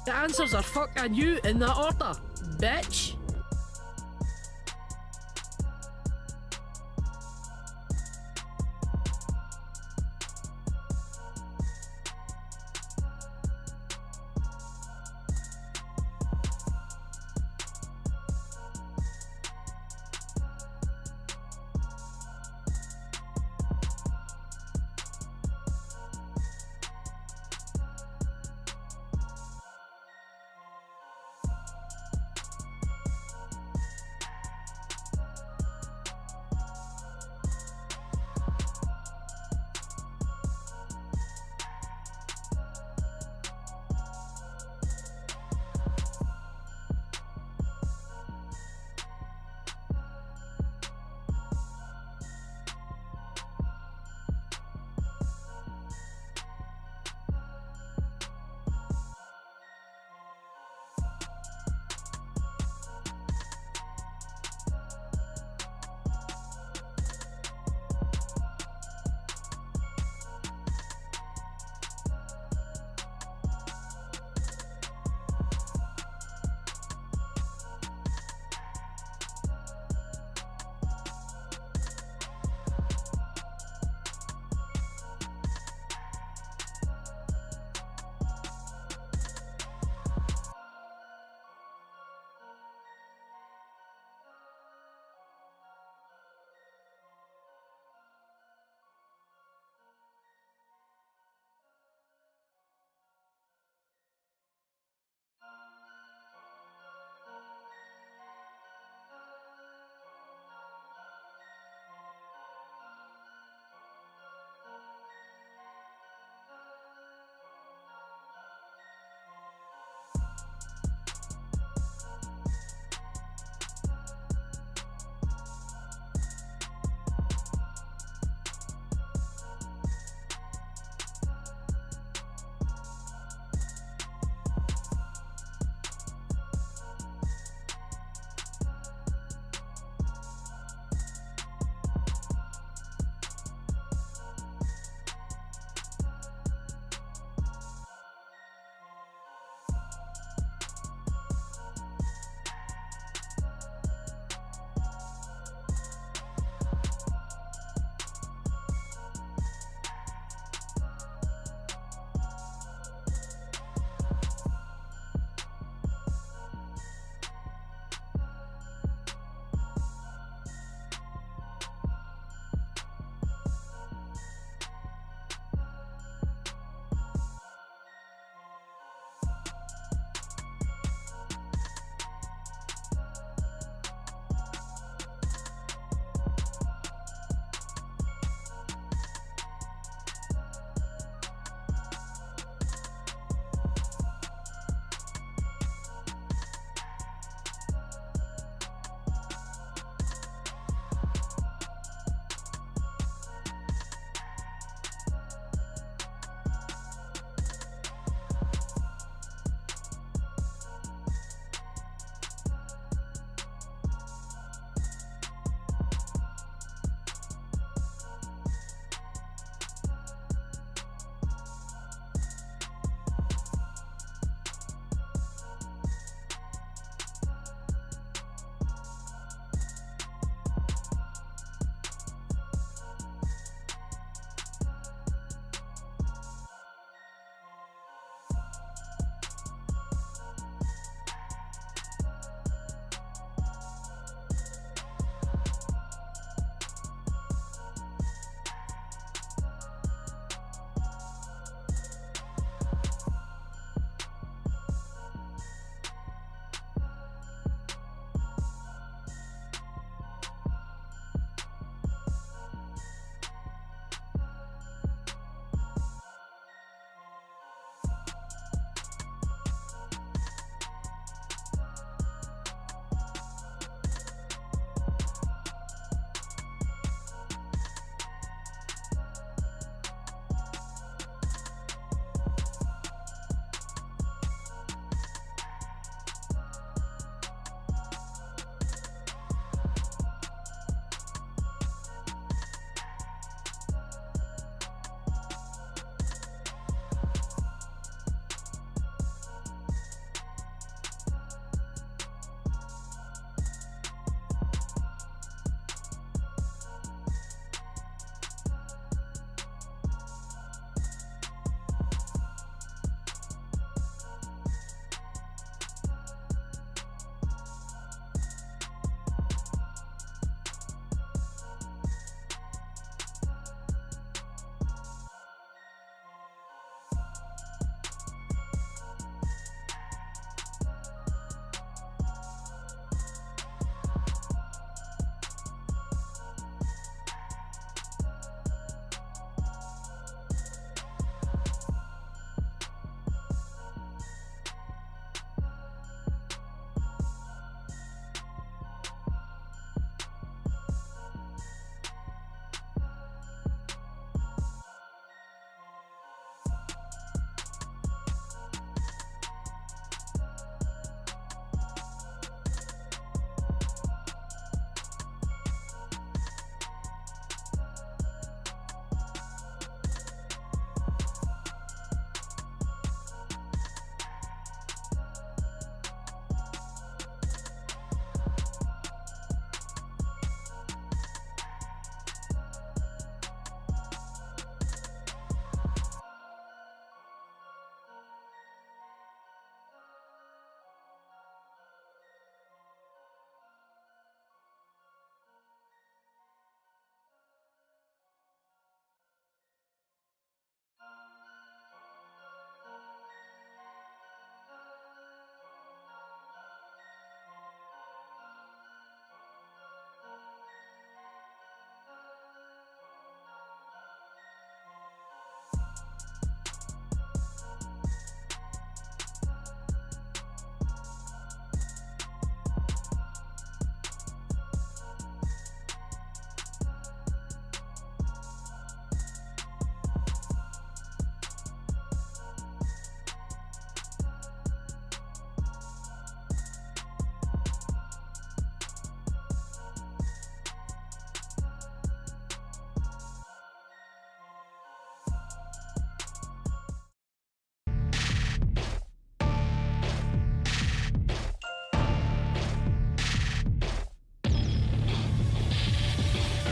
The answers are fuck and you in that order, bitch.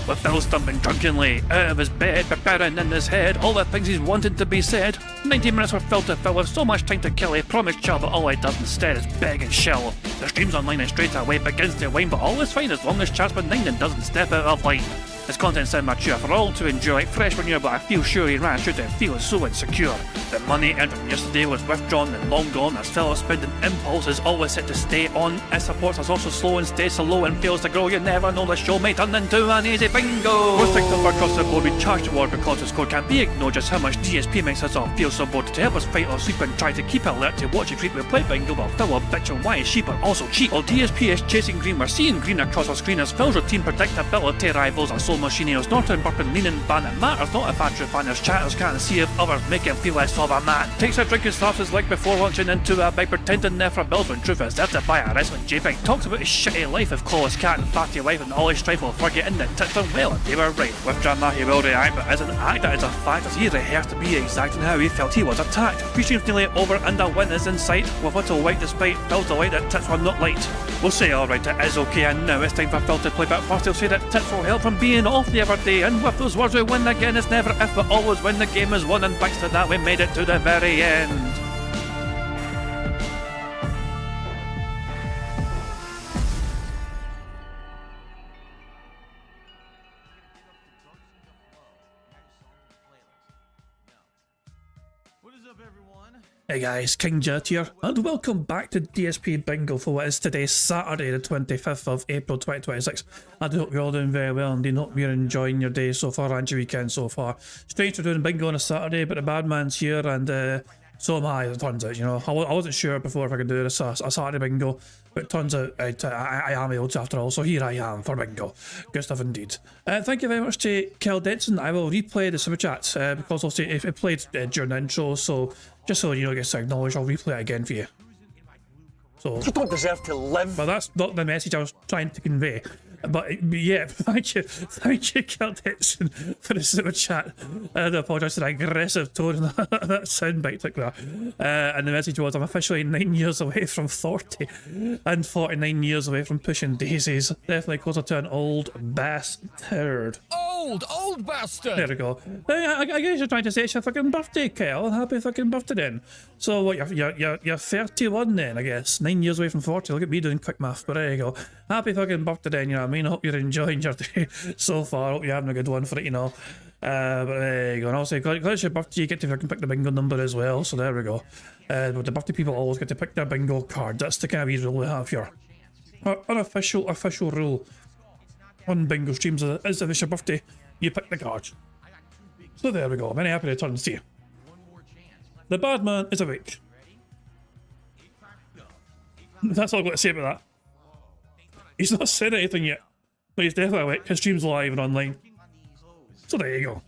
with Phil stumbling drunkenly out of his bed, preparing in his head all the things he's wanted to be said. 90 minutes for Phil to fill with so much time to kill, he promised Chill, but all he does instead is beg and shill. The stream's online and straight away begins to whine, but all is fine as long as Chat's benign and doesn't step out of line. His content's sound mature for all to enjoy, fresh when you're, but I feel sure he ran through to feel so insecure. The money earned from yesterday was withdrawn and long gone, as Phil's spending impulse is always set to stay on. His supports us also slow and stays so low and fails to grow. You never know, the show may turn into an easy bingo. We're thick over across the board, we charge the war because the score can't be ignored. Just how much DSP makes us all feel so bored. To help us fight or sleep and try to keep alert to watch it creep, we play bingo while Phil will bitch on why is sheep but also cheap. While DSP is chasing green, we're seeing green across our screen as Phil's routine predictability rivals our soul machine. He's not burping, leaning, ban. It matters not if Andrew fanners chatters can't see if others make him feel less of a man. Takes a drink and slaps his leg before launching into a bike, pretending there for bills when truth is there to buy a wrestling JPEG. Talks about his shitty life of Clawless Cat and fatty wife and all his strife while forgetting that tits are well and they were right. With drama he will react, but as an actor it's a fact as he rehearsed to be exact in how he felt he was attacked. Pre-stream's nearly over and a win is in sight, with little white despite Phil's delight that tits were not light. We'll say alright, it is okay, and now it's time for Phil to play, but first he'll say that tits will help from being off the other day. And with those words we win again, it's never if but always when the game is won, and thanks to that we made it to the very end. Hey guys, King Jet here, and welcome back to DSP Bingo for what is today, Saturday the 25th of April 2026. I do hope you're all doing very well and do hope you're enjoying your day so far and your weekend so far. Strange we're doing bingo on a Saturday, but the bad man's here and so am I, it turns out, you know. I wasn't sure before if I could do this a Saturday bingo, but it turns out I am able to after all, so here I am for bingo. Good stuff indeed. Thank you very much to Kel Denson. I will replay the super chat because obviously it played during the intro, so just so you know it gets acknowledged, I'll replay it again for you. So, you don't deserve to live. But that's not the message I was trying to convey. But yeah, thank you, Kel Denson, for the super chat. I do apologise for the aggressive tone that soundbite took there. And the message was, I'm officially 9 years away from 40 and 49 years away from pushing daisies. Definitely closer to an old bastard. Old bastard! There we go. I guess you're trying to say it's your fucking birthday, Kel. Happy fucking birthday then. So what, you're 31 then, I guess. 9 years away from 40. Look at me doing quick math, but there you go. Happy fucking birthday then, you know what I mean? I hope you're enjoying your day so far. I hope you're having a good one for it, you know. But there you go. And also, because it's your birthday, you get to fucking pick the bingo number as well. So there we go. But the birthday people always get to pick their bingo card. That's the kind of rule we have here. Our unofficial rule on bingo streams is if it's your birthday, you pick the card. So there we go. I'm very happy to return to you. The bad man is awake. That's all I've got to say about that. He's not said anything yet, but he's definitely awake. His stream's live and online. So there you go.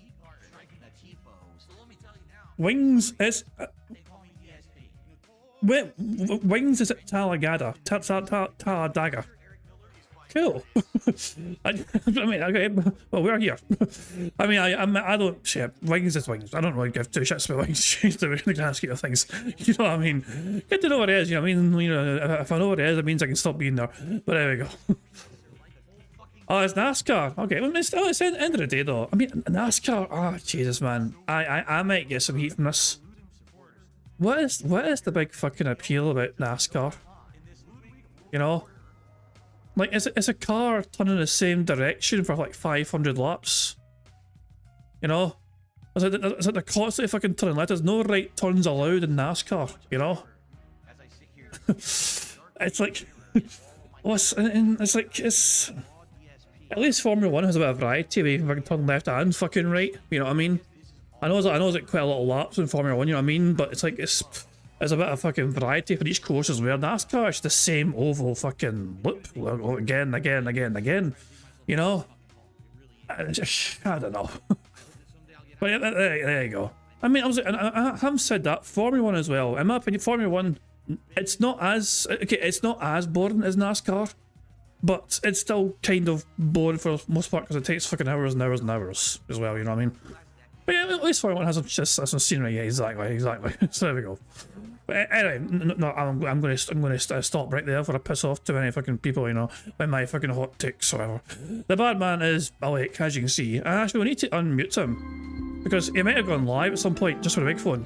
Wings is... Wings is at Talladega. Talladega. Cool. I mean, okay, well, we're here. I mean, I don't shit. Wings is wings. I don't really give two shits about wings. The grand scheme of things. You know what I mean? Get to know what it is. You know what I mean? You know, if I know what it is, it means I can stop being there. But there we go. Oh, it's NASCAR. Okay, well, it's the end of the day, though. I mean, NASCAR. Oh, Jesus, man. I might get some heat from this. What is the big fucking appeal about NASCAR? You know? Like, is a car turning the same direction for like 500 laps? You know? Is it the constantly fucking turning left? There's no right turns allowed in NASCAR, you know? It's like... it's... At least Formula 1 has a bit of variety where you can fucking turn left and fucking right, you know what I mean? I know it's like quite a lot of laps in Formula 1, you know what I mean? But it's like, there's a bit of fucking variety for each course as well. NASCAR is the same oval fucking loop again, you know? I don't know. But yeah, there you go. I mean, I haven't said that. Formula 1 as well. In my opinion, Formula 1, it's not as boring as NASCAR, but it's still kind of boring for the most part because it takes fucking hours and hours and hours as well, you know what I mean? But yeah, at least Formula 1 has some scenery. Yeah, exactly. So there we go. But anyway, no, I'm going to stop right there before I piss off too many fucking people, you know, with my fucking hot takes or whatever. The bad man is awake, as you can see. And actually, we need to unmute him because he might have gone live at some point just with a microphone.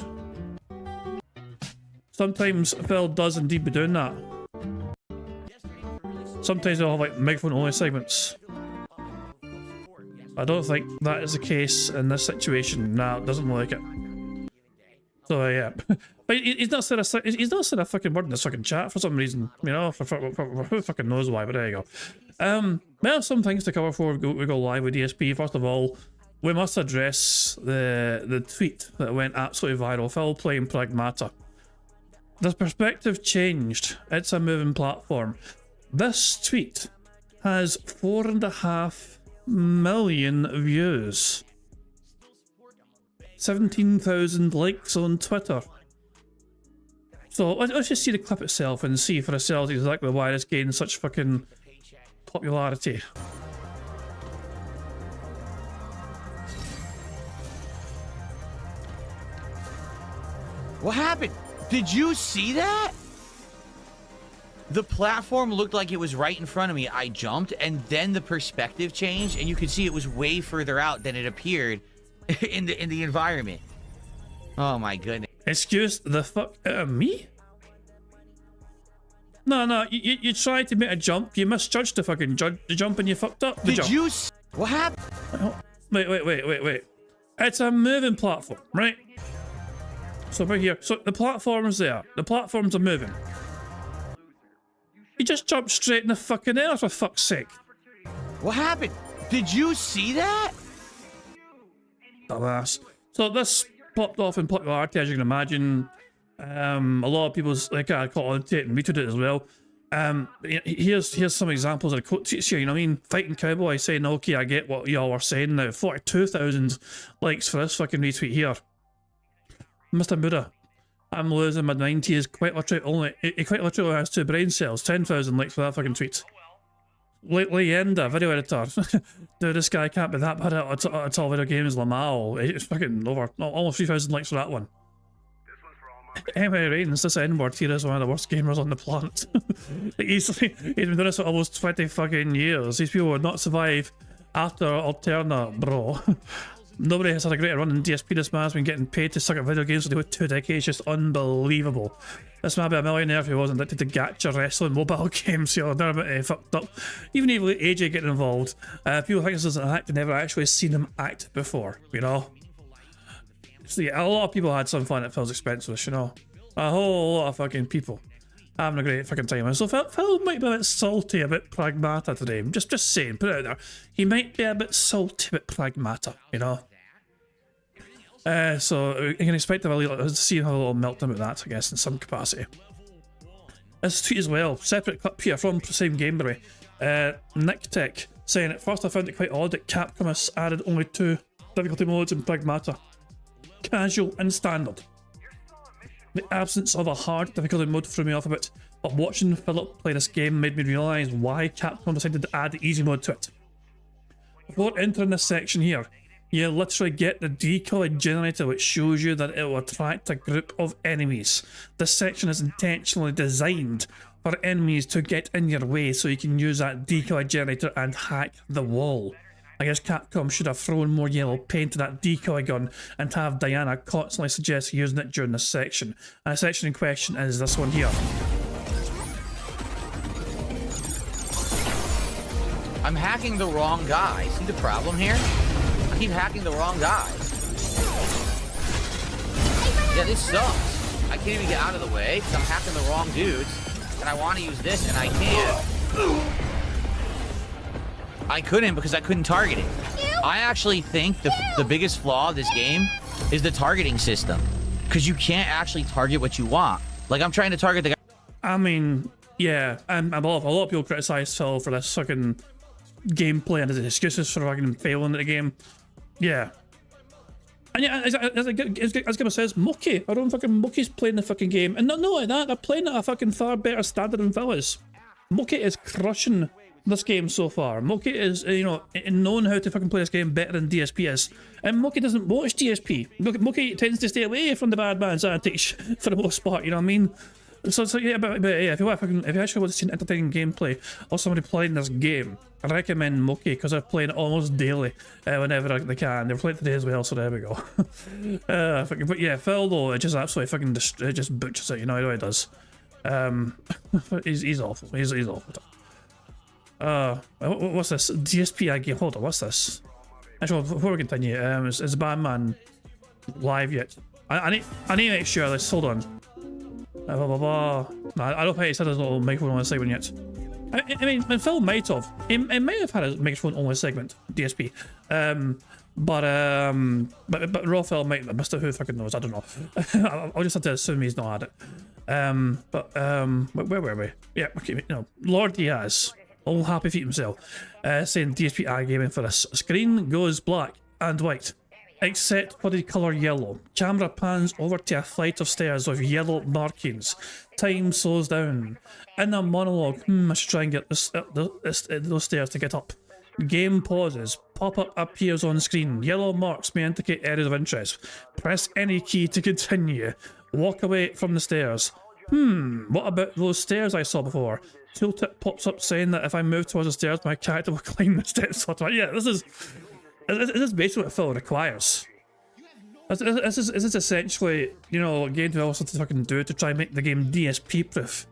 Sometimes Phil does indeed be doing that. Sometimes they'll have like microphone only segments. I don't think that is the case in this situation. Nah, it doesn't look like it. So yeah, but he's not said a fucking word in this fucking chat for some reason, you know. For who fucking knows why? But there you go. We have some things to cover before we go live with DSP. First of all, we must address the tweet that went absolutely viral. Phil playing Pragmata. The perspective changed. It's a moving platform. This tweet has 4.5 million views. 17,000 likes on Twitter. So let's just see the clip itself and see for ourselves exactly why it's gained such fucking popularity. What happened? Did you see that? The platform looked like it was right in front of me. I jumped and then the perspective changed and you could see it was way further out than it appeared in the environment. Oh my goodness. Excuse the fuck out of me? No, you tried to make a jump, you misjudged the fucking jump and you fucked up the jump. Did you what happened? Wait. It's a moving platform, right? So we're here. So the platform's there. The platforms are moving. You just jumped straight in the fucking air for fuck's sake. What happened? Did you see that? Dumbass. So this popped off in popularity, as you can imagine. A lot of people's like I caught on to it and retweeted it as well. Here's some examples of the quote tweets here. You know what I mean? Fighting Cowboy saying, "Okay, I get what y'all were saying now." 42,000 likes for this fucking retweet here. Mr. Buddha, I'm losing my 90s. Quite literally only has 2 brain cells. 10,000 likes for that fucking tweet. Leyenda, video editor. Dude, this guy can't be that bad at all video games. Lamal, it's fucking over almost 3,000 likes for that one. Anyway, Reigns, this N-word here is one of the worst gamers on the planet. he's been doing this for almost 20 fucking years. These people would not survive after Alterna, bro. Nobody has had a greater run in DSP. This man's been getting paid to suck at video games for the 2 decades. Just unbelievable. This man would be a millionaire if he wasn't addicted to gacha wrestling mobile games. You know, they're a bit fucked up. Even AJ getting involved. People think this is an act. They've never actually seen him act before, you know. So yeah, a lot of people had some fun at Phil's expense with this, you know. A whole lot of fucking people having a great fucking time. So Phil might be a bit salty about Pragmata today. Just saying, put it out there. He might be a bit salty about Pragmata, you know. So you can expect to see a little meltdown about that, I guess, in some capacity. This tweet as well, separate clip here from the same game, by the way. Nick Tech saying, at first I found it quite odd that Capcom has added only 2 difficulty modes in Pragmata. Casual and standard. The absence of a hard difficulty mode threw me off a bit, but watching Philip play this game made me realise why Capcom decided to add the easy mode to it. Before entering this section here, you literally get the decoy generator which shows you that it will attract a group of enemies. This section is intentionally designed for enemies to get in your way so you can use that decoy generator and hack the wall. I guess Capcom should have thrown more yellow paint to that decoy gun and have Diana constantly suggest using it during this section. And the section in question is this one here. I'm hacking the wrong guy. See the problem here? I keep hacking the wrong guy. Yeah, this sucks. I can't even get out of the way because I'm hacking the wrong dudes. And I want to use this and I can't. I couldn't because I couldn't target it. I actually think the biggest flaw of this game is the targeting system. Because you can't actually target what you want. Like, I'm trying to target the guy. I mean, yeah, and a lot of people criticise Phil for this fucking gameplay and his excuses for fucking failing at the game. Yeah. And yeah, as Gibber says, Mucky, our own fucking Mucky's playing the fucking game. And not like that, they're playing at a fucking far better standard than Phil is. Mucky is crushing this game so far. Moki is, you know, known how to fucking play this game better than DSP is. And Moki doesn't watch DSP. Moki tends to stay away from the bad man's antics for the most part, you know what I mean? So yeah, but yeah, if you actually want to see an entertaining gameplay or somebody playing this game, I recommend Moki because they're playing it almost daily whenever they can. They're playing today as well, so there we go. But yeah, Phil though, it just absolutely fucking just butchers it, you know how he does. He's awful. He's awful. What's this? DSP game. Hold on, what's this? Actually, before we continue, is Batman live yet? I need to make sure this. Hold on. Blah, blah, blah. No, I don't think he's had his little microphone only segment yet. I mean, Phil might have. He might have had a microphone only segment, DSP. But Rafael might have missed it. Who fucking knows? I don't know. I'll just have to assume he's not had it. Where were we? Yeah, okay, you know, Lord Diaz, all happy feet himself, saying DSP gaming for this. Screen goes black and white, except for the colour yellow. Camera pans over to a flight of stairs with yellow markings. Time slows down. In a monologue, I should try and get those stairs to get up. Game pauses. Pop-up appears on screen. Yellow marks may indicate areas of interest. Press any key to continue. Walk away from the stairs. What about those stairs I saw before? Tooltip pops up saying that if I move towards the stairs, my character will climb the steps. Yeah, this is basically what Phil requires. This is essentially, you know, what game developers have to fucking do to try and make the game DSP proof.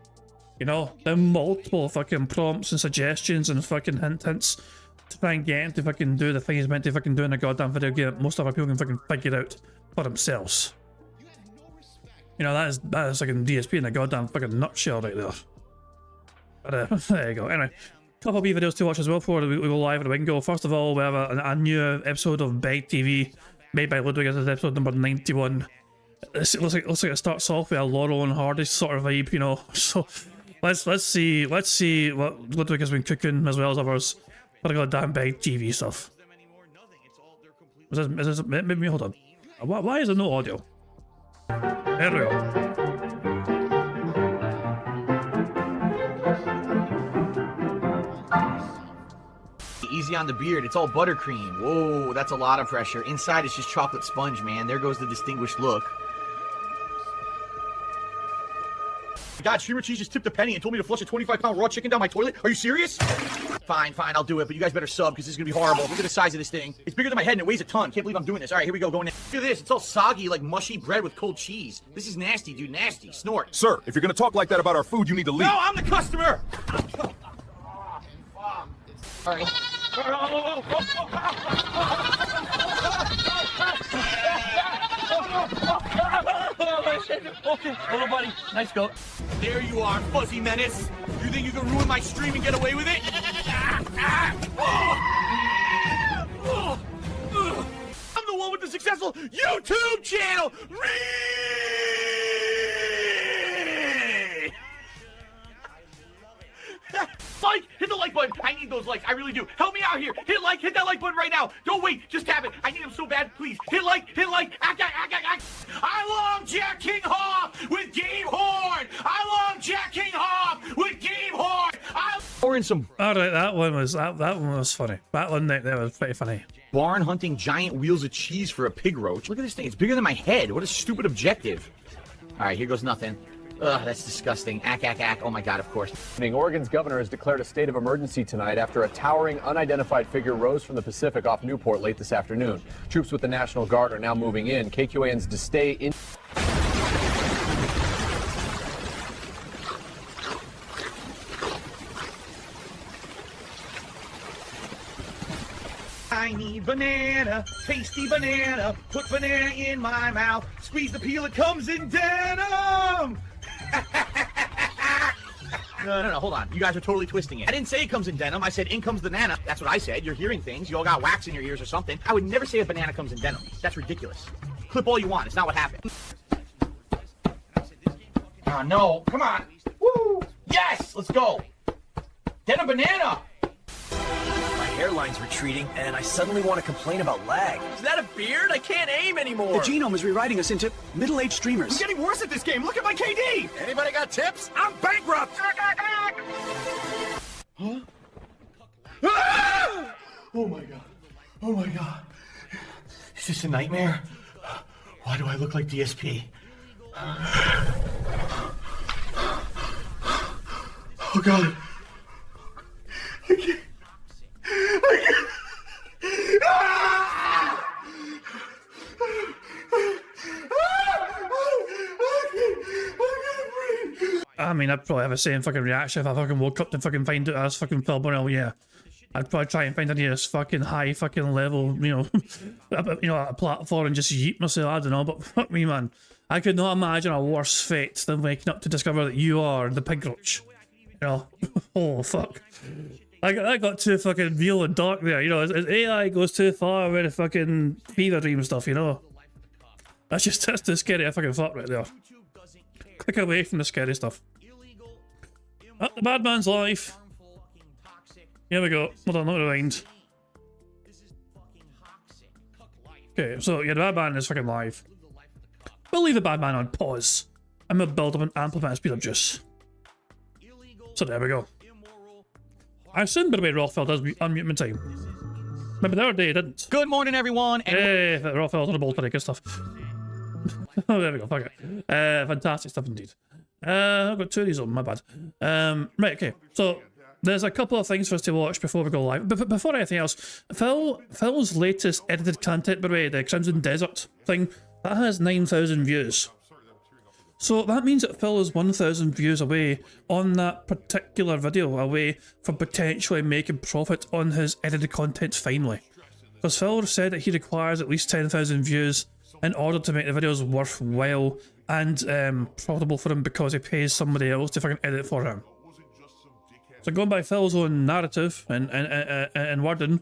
You know, there are multiple fucking prompts and suggestions and fucking hints to try and get him to fucking do the thing he's meant to fucking do in a goddamn video game that most other people can fucking figure out for themselves. You know, that is fucking DSP in a goddamn fucking nutshell right there. But there you go. Anyway, couple of videos to watch as well before we go live at Bingo. First of all, we have a new episode of Beg TV made by Ludwig. This is episode number 91. It looks like it starts off with a Laurel and Hardy sort of vibe, you know. So let's see what Ludwig has been cooking as well as others for the goddamn Beg TV stuff. Is this maybe hold on. Why is there no audio? There we go. Easy on the beard, it's all buttercream. Whoa, that's a lot of pressure. Inside it's just chocolate sponge, man. There goes the distinguished look. God, Streamer Cheese just tipped a penny and told me to flush a 25-pound raw chicken down my toilet. Are you serious? Fine, I'll do it, but you guys better sub because this is gonna be horrible. Look at the size of this thing. It's bigger than my head and it weighs a ton. Can't believe I'm doing this. All right, here we go, going in. Look at this, it's all soggy like mushy bread with cold cheese. This is nasty, dude, nasty. Snort. Sir, if you're gonna talk like that about our food, you need to leave. No, I'm the customer! All right. Okay, hello, buddy. Nice go. There you are, fuzzy menace. You think you can ruin my stream and get away with it? I'm the one with the successful YouTube channel. Like, hit the like button. I need those likes. I really do. Help me out here. Hit like, hit that like button right now. Don't wait. Just tap it. I need them so bad. Please. Hit like. I love Jack King Hoff with Game Horn. I love Jack King Hoff with Game Horn. Or in some. All right, that one was funny. That one that was pretty funny. Barn hunting giant wheels of cheese for a pig roach. Look at this thing. It's bigger than my head. What a stupid objective. All right, here goes nothing. Ugh, that's disgusting. Ack. Oh my God, of course. Oregon's governor has declared a state of emergency tonight after a towering, unidentified figure rose from the Pacific off Newport late this afternoon. Troops with the National Guard are now moving in. KQAN's to stay in. I need banana, tasty banana, put banana in my mouth, squeeze the peel, it comes in denim! No, hold on. You guys are totally twisting it. I didn't say it comes in denim, I said in comes the nana. That's what I said. You're hearing things. You all got wax in your ears or something. I would never say a banana comes in denim. That's ridiculous. Clip all you want. It's not what happened. Oh, no. Come on. Woo! Yes! Let's go! Denim banana! Hairline's retreating, and I suddenly want to complain about lag. Is that a beard? I can't aim anymore. The genome is rewriting us into middle-aged streamers. I'm getting worse at this game. Look at my KD. Anybody got tips? I'm bankrupt. Huh? Ah! Oh my god. Oh my god. Is this a nightmare? Why do I look like DSP? Oh god. I can't. I can't. Ah! I mean, I'd probably have the same fucking reaction if I fucking woke up to fucking find out I was fucking Phil Burnell, yeah. I'd probably try and find any of this fucking high fucking level, a platform and just yeet myself, I don't know, but fuck me, man. I could not imagine a worse fate than waking up to discover that you are the pig roach. Oh, fuck. I got too fucking real and dark there, as AI goes too far with the fucking fever dream stuff, That's too scary, I fucking thought right there. Click away from the scary stuff. Oh, the bad man's life. Here we go. Hold on, let me rewind. Okay, so yeah, the bad man is fucking live. We'll leave the bad man on pause. And we'll build up an amplify and speed up juice. So there we go. I assume, by the way, Rothfeld does unmute my time. Maybe the other day it didn't. Good morning, everyone. And Hey, Rothfeld's on the ball today, good stuff. Oh, there we go, fuck it. Fantastic stuff indeed. I've got two of these on, my bad. Right, okay, so there's a couple of things for us to watch before we go live. But before anything else, Phil's latest edited content, by the way, the Crimson Desert thing, that has 9,000 views. So that means that Phil is 1,000 views away on that particular video, away from potentially making profit on his edited content finally. Because Phil said that he requires at least 10,000 views in order to make the videos worthwhile and profitable for him, because he pays somebody else to fucking edit for him. So going by Phil's own narrative and wording,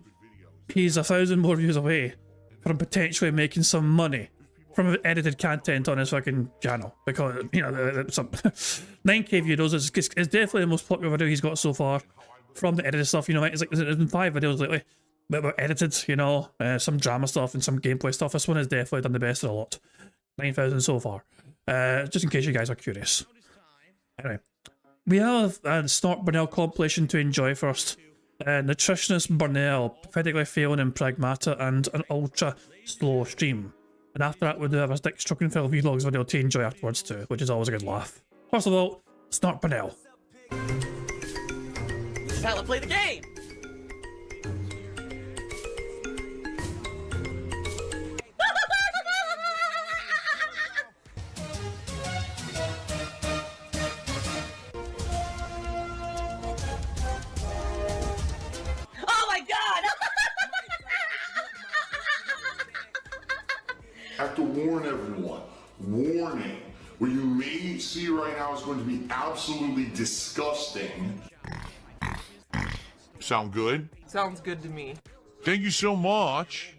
he's 1,000 more views away from potentially making some money from edited content on his fucking channel, because 9k views is definitely the most popular video he's got so far from the edited stuff. It's like there's been 5 videos lately that were edited, some drama stuff and some gameplay stuff. This one has definitely done the best of a lot. 9,000 so far. Just in case you guys are curious. Anyway, we have a Snort Burnell compilation to enjoy first. Nutritionist Burnell, pathetically failing in Pragmata, and an ultra slow stream. And after that, we do have a Dick Struckenfell vlogs video to enjoy afterwards too, which is always a good laugh. First of all, Snort Burnell. This is how I play the game. Oh my god! I have to warn everyone. Warning. What you may see right now is going to be absolutely disgusting. Sound good? Sounds good to me. Thank you so much.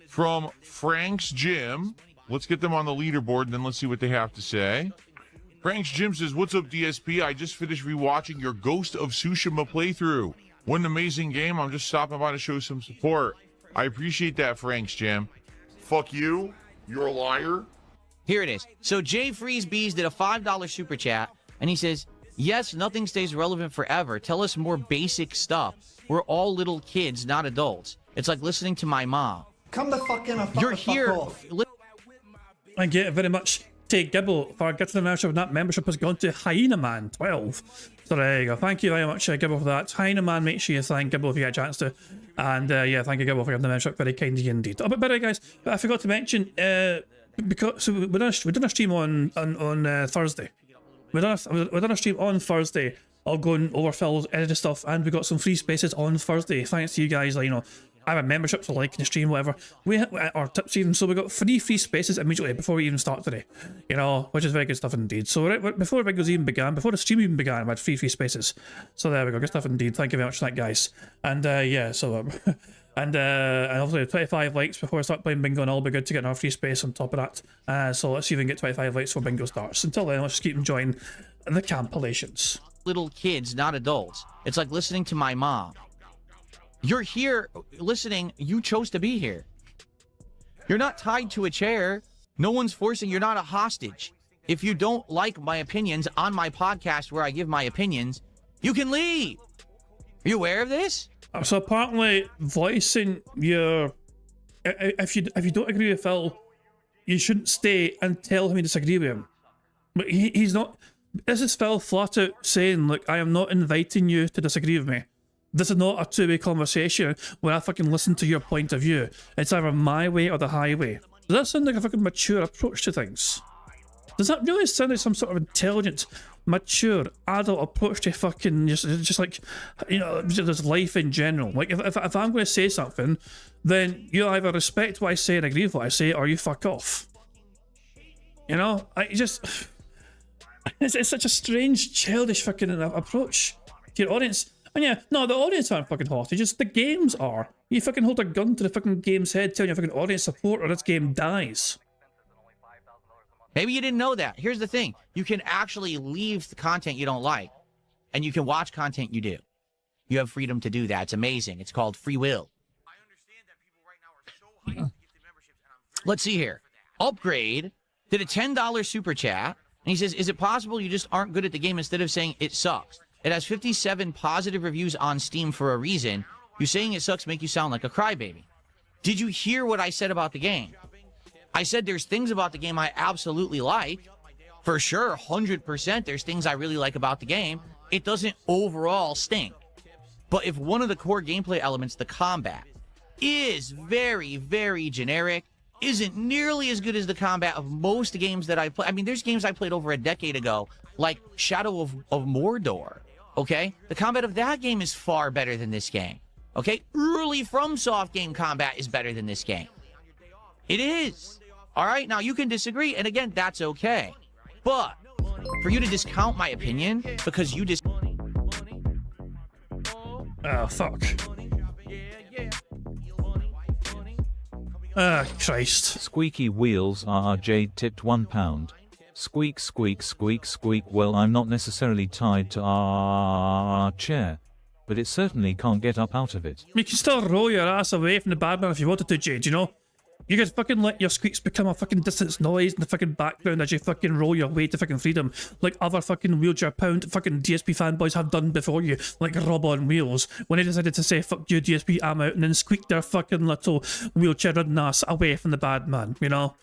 From Frank's Gym. Let's get them on the leaderboard and then let's see what they have to say. Frank's Gym says, "What's up, DSP? I just finished rewatching your Ghost of Tsushima playthrough. What an amazing game. I'm just stopping by to show some support." I appreciate that, Frank's Gym. Fuck you. You're a liar. here it is. So Jay Freeze Bees did a $5 super chat, and he says, "Yes, nothing stays relevant forever. Tell us more basic stuff. We're all little kids, not adults. It's like listening to my mom." Come the fuck in. You're here. Thank you very much to Gibbo for getting the membership, and that membership has gone to Hyena Man 12. So there you go. Thank you very much, Gibbo, for that. Hyena Man, make sure you thank Gibbo if you get a chance to. And yeah, thank you, Gibbo, for getting the membership. Very kind of you indeed. Oh, but by the way, guys, I forgot to mention, because so we done a stream on Thursday. We done a stream on Thursday, all going over Phil's edited stuff, and we got some free spaces on Thursday. Thanks to you guys, like, you know, I have a membership for liking the stream, whatever. We our tips even, so we got free spaces immediately before we even start today, you know, which is very good stuff indeed. So right before the videos even began, before the stream even began, we had free spaces. So there we go, good stuff indeed. Thank you very much for that, guys. And yeah, so and hopefully 25 likes before I start playing bingo, and I'll be good to get another free space on top of that. So let's see if we can get 25 likes before bingo starts. Until then, let's just keep enjoying the compilations. Little kids, not adults. It's like listening to my mom. You're here listening. You chose to be here. You're not tied to a chair. No one's forcing. You're not a hostage. If you don't like my opinions on my podcast where I give my opinions, you can leave. Are you aware of this? So apparently, voicing your if you don't agree with Phil, you shouldn't stay and tell him you disagree with him. But he's not. This is Phil flat out saying, "Look, I am not inviting you to disagree with me. This is not a two-way conversation where I fucking listen to your point of view. It's either my way or the highway." Does that sound like a fucking mature approach to things? Does that really sound like some sort of intelligent, mature, adult approach to fucking just like, you know, just life in general? Like, if I'm going to say something, then you either respect what I say and agree with what I say, or you fuck off. You know, it's such a strange, childish fucking approach to your audience. And yeah, no, the audience aren't fucking hostages, the games are. You fucking hold a gun to the fucking game's head telling your fucking audience support or this game dies. Maybe you didn't know that. Here's the thing. You can actually leave the content you don't like, and you can watch content you do. You have freedom to do that. It's amazing. It's called free will. Let's see here. Upgrade did a $10 super chat, and he says, is it possible you just aren't good at the game instead of saying it sucks? It has 57 positive reviews on Steam for a reason. You saying it sucks make you sound like a crybaby. Did you hear what I said about the game? I said there's things about the game I absolutely like. For sure, 100% there's things I really like about the game. It doesn't overall stink. But if one of the core gameplay elements, the combat, is very, very generic, isn't nearly as good as the combat of most games that I play. I mean, there's games I played over a decade ago, like Shadow of Mordor, okay? The combat of that game is far better than this game, okay? Early FromSoft game combat is better than this game. It is. All right, now you can disagree, and again, that's okay. But for you to discount my opinion because you just... Oh, fuck. Ah, Christ. Squeaky wheels Jade tipped £1. Squeak, squeak, squeak, squeak. Well, I'm not necessarily tied to our chair, but it certainly can't get up out of it. You can still roll your ass away from the bad man if you wanted to, Jade, you know? You could fucking let your squeaks become a fucking distance noise in the fucking background as you fucking roll your way to fucking freedom, like other fucking wheelchair pound fucking DSP fanboys have done before you, like Rob on Wheels, when they decided to say fuck you DSP, I'm out, and then squeak their fucking little wheelchair ridden ass away from the bad man, you know?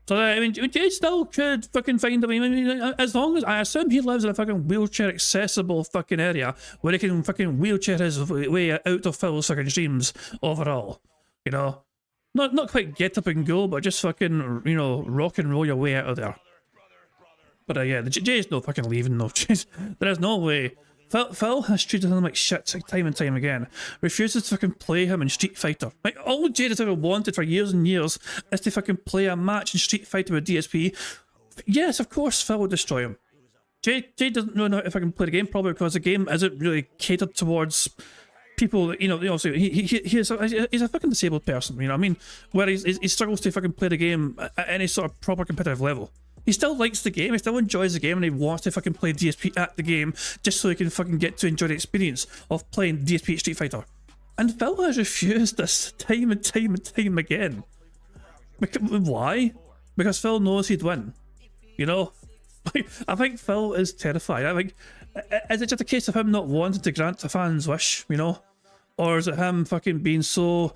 So I mean, Jade still could fucking find him. I mean, as long as I assume he lives in a fucking wheelchair accessible fucking area where he can fucking wheelchair his way out of Phil's fucking streams overall, you know? Not quite get up and go, but just fucking, you know, rock and roll your way out of there. But yeah, Jay's no fucking leaving though. There is no way. Phil has treated him like shit time and time again. Refuses to fucking play him in Street Fighter. Like, all Jade has ever wanted for years and years is to fucking play a match in Street Fighter with DSP. Yes, of course Phil will destroy him. Jade doesn't know how to fucking play the game, probably because the game isn't really catered towards people, you know, so he's a fucking disabled person, you know what I mean? Where he struggles to fucking play the game at any sort of proper competitive level. He still likes the game, he still enjoys the game, and he wants to fucking play DSP at the game just so he can fucking get to enjoy the experience of playing DSP at Street Fighter. And Phil has refused this time and time and time again. Why? Because Phil knows he'd win, you know? I think Phil is terrified. I think, is it just a case of him not wanting to grant a fan's wish, you know? Or is it him fucking being so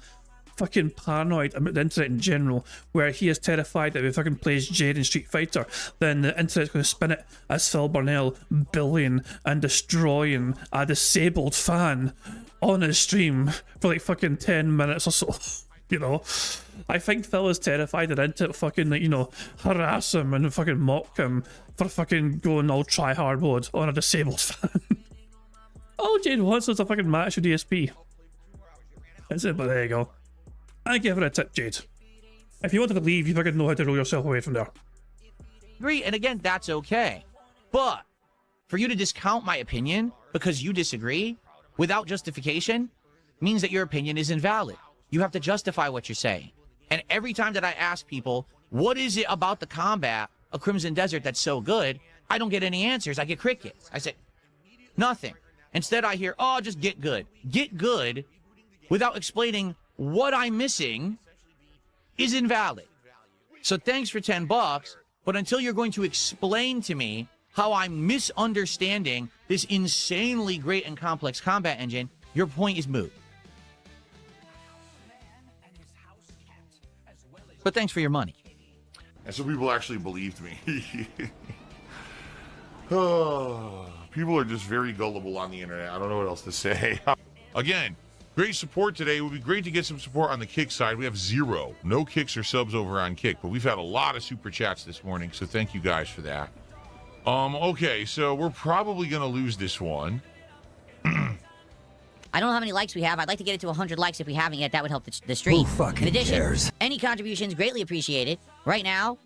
fucking paranoid about the internet in general, where he is terrified that if he fucking plays Jade in Street Fighter, then the internet's going to spin it as Phil Burnell bullying and destroying a disabled fan on his stream for like fucking 10 minutes or so, you know? I think Phil is terrified that the internet fucking, you know, harass him and fucking mock him for fucking going all try-hard mode on a disabled fan. All Jade wants is a fucking match with DSP. That's it, but there you go. I give her a tip, Jade. If you wanted to leave, you fucking know how to roll yourself away from there. Agree, and again, that's okay. But for you to discount my opinion because you disagree without justification means that your opinion is invalid. You have to justify what you're saying. And every time that I ask people, what is it about the combat of Crimson Desert that's so good, I don't get any answers. I get crickets. I say, nothing. Instead, I hear, oh, just get good. Get good without explaining what I'm missing is invalid. So thanks for $10, but until you're going to explain to me how I'm misunderstanding this insanely great and complex combat engine, your point is moot. But thanks for your money. And some people actually believed me. Oh, people are just very gullible on the internet. I don't know what else to say. Again, great support today. It would be great to get some support on the Kick side. We have 0. No kicks or subs over on Kick, but we've had a lot of super chats this morning, so thank you guys for that. Okay, so we're probably going to lose this one. I don't know how many likes we have. I'd like to get it to 100 likes if we haven't yet. That would help the stream. In addition, any contributions greatly appreciated. Right now,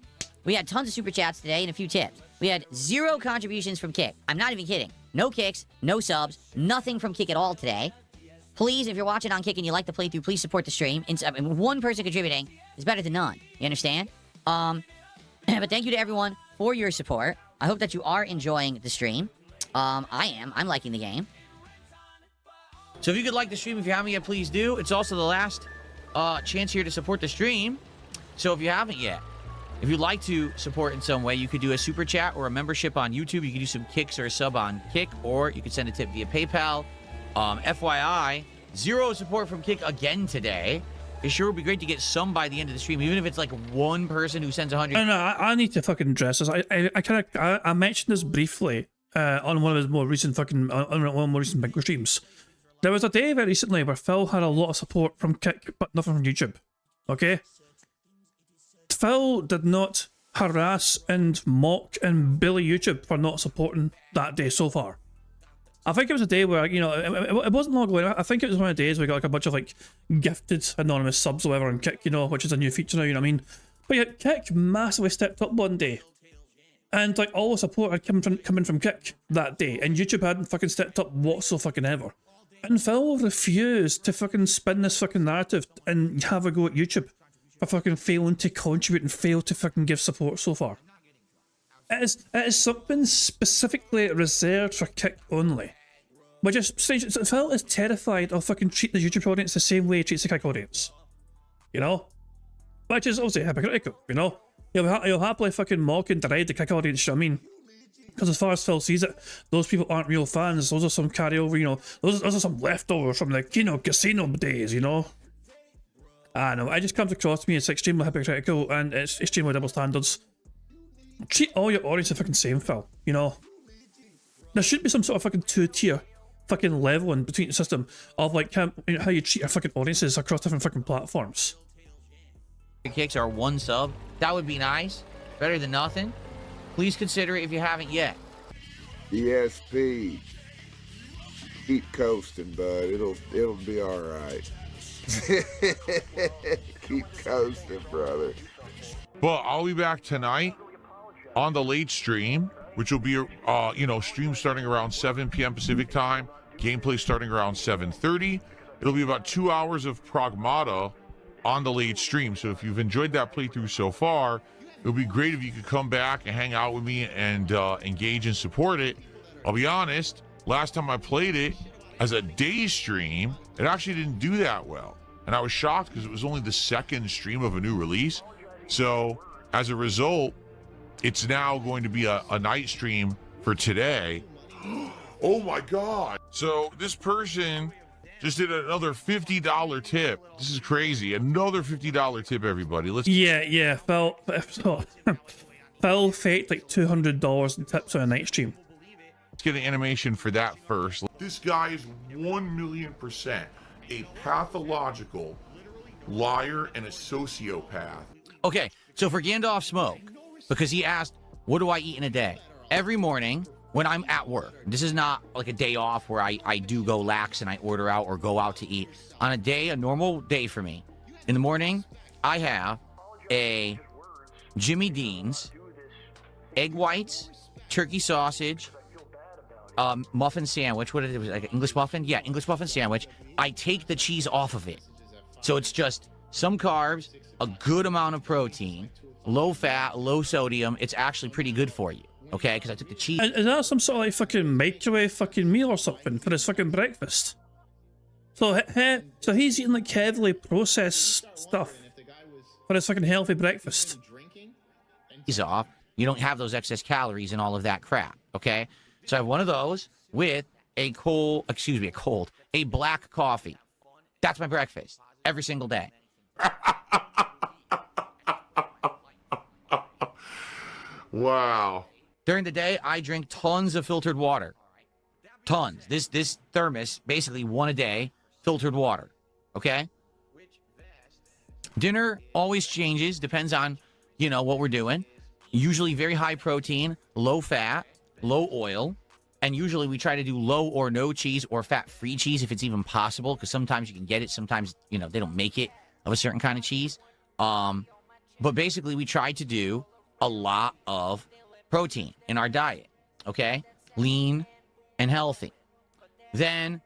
we had tons of super chats today and a few tips. We had 0 contributions from Kick. I'm not even kidding. No kicks, no subs, nothing from Kick at all today. Please, if you're watching on Kick and you like the playthrough, please support the stream. One person contributing is better than none. You understand? But thank you to everyone for your support. I hope that you are enjoying the stream. I am. I'm liking the game. So if you could like the stream, if you haven't yet, please do. It's also the last chance here to support the stream. So if you haven't yet, if you'd like to support in some way, you could do a super chat or a membership on YouTube. You could do some kicks or a sub on Kick, or you could send a tip via PayPal. FYI, 0 support from Kick again today. It sure would be great to get some by the end of the stream, even if it's like one person who sends 100. No, I need to fucking address this. I mentioned this briefly on one of his more recent fucking Bingo streams. There was a day very recently where Phil had a lot of support from Kick, but nothing from YouTube. Okay? Phil did not harass and mock and bully YouTube for not supporting that day so far. I think it was a day where, you know, it wasn't long ago. I think it was one of the days where we got like a bunch of like gifted anonymous subs or whatever on Kick, you know, which is a new feature now, you know what I mean? But yeah, Kick massively stepped up one day. And like all the support had come in from Kick that day, and YouTube hadn't fucking stepped up whatsoever. And Phil refused to fucking spin this fucking narrative and have a go at YouTube for fucking failing to contribute and fail to fucking give support so far. It is something specifically reserved for Kick only. Which is strange. Phil is terrified of fucking treating the YouTube audience the same way he treats the Kick audience. You know? Which is obviously hypocritical, you know? He'll happily fucking mock and deride the Kick audience, you know what I mean? Because as far as Phil sees it, those people aren't real fans. Those are some carryover, you know. Those are some leftovers from the casino days, you know. I know. It just comes across to me as extremely hypocritical and it's extremely double standards. Treat all your audience the fucking same, Phil. You know. There should be some sort of fucking 2-tier fucking leveling between the system of like how you treat your fucking audiences across different fucking platforms. Kicks are 1 sub. That would be nice. Better than nothing. Please consider it if you haven't yet. DSP. Keep coasting, bud. It'll be all right. Keep coasting, brother. But I'll be back tonight on the late stream, which will be stream starting around 7 p.m. Pacific time, gameplay starting around 7:30. It'll be about 2 hours of Pragmata on the late stream. So if you've enjoyed that playthrough so far, it would be great if you could come back and hang out with me and engage and support it. I'll be honest, last time I played it as a day stream, it actually didn't do that well. And I was shocked because it was only the 2nd stream of a new release. So as a result, it's now going to be a night stream for today. Oh my God. So this person just did another $50 tip. This is crazy. Another $50 tip, everybody. Yeah. Phil faked like $200 in tips on a night stream. Let's get an animation for that first. This guy is 1,000,000% a pathological liar and a sociopath. Okay, so for Gandalf Smoke, because he asked, what do I eat in a day? Every morning when I'm at work, this is not like a day off where I do go lax and I order out or go out to eat. On a normal day for me, in the morning, I have a Jimmy Dean's, egg whites, turkey sausage, muffin sandwich. What it was, like an English muffin? Yeah, English muffin sandwich. I take the cheese off of it. So it's just some carbs, a good amount of protein, low fat, low sodium. It's actually pretty good for you, okay? Because I took the cheese. Is that some sort of like fucking microwave fucking meal or something for his fucking breakfast? So he's eating like heavily processed stuff for his fucking healthy breakfast. He's off. You don't have those excess calories and all of that crap, okay? So I have one of those with a black coffee. That's my breakfast every single day. Wow. During the day, I drink tons of filtered water. Tons. This thermos, basically one a day, filtered water. Okay? Dinner always changes, depends on, what we're doing. Usually very high protein, low fat, low oil. And usually we try to do low or no cheese or fat-free cheese if it's even possible, because sometimes you can get it, sometimes, they don't make it of a certain kind of cheese. But basically we try to do a lot of protein in our diet, okay? Lean and healthy. Then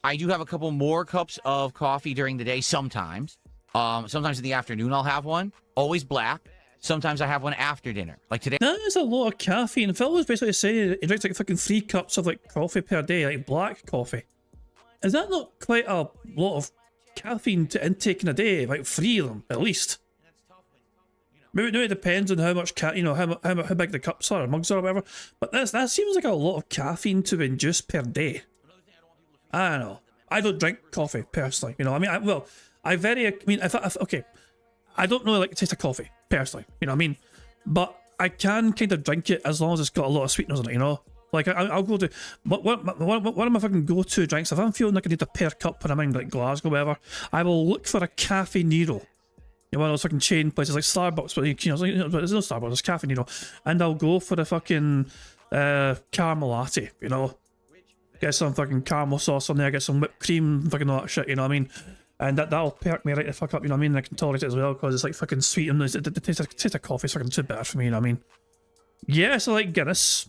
I do have a couple more cups of coffee during the day sometimes. Sometimes in the afternoon I'll have one, always black. Sometimes I have one after dinner, like today. That is a lot of caffeine. Phil was basically saying he drinks like fucking 3 cups of like coffee per day, like black coffee. Is that not quite a lot of caffeine to intake in a day? Like 3 of them, at least. Maybe it depends on how much how big the cups are or mugs are or whatever. But that seems like a lot of caffeine to ingest per day. I don't know. I don't drink coffee personally. Okay. I don't really like the taste of coffee, personally, but I can kind of drink it as long as it's got a lot of sweeteners in it, Like, I'll go to, one of my fucking go-to drinks, if I'm feeling like I need a per cup when I'm in, like, Glasgow or whatever, I will look for a Cafe Nero. One of those fucking chain places like Starbucks, but there's no Starbucks, it's Cafe Nero. And I'll go for the fucking caramel latte, Get some fucking caramel sauce on there, get some whipped cream, fucking all that shit, And that'll perk me right the fuck up, I can tolerate it as well, because it's like fucking sweet, and the taste of coffee is fucking too bitter for me, Yes, I like Guinness.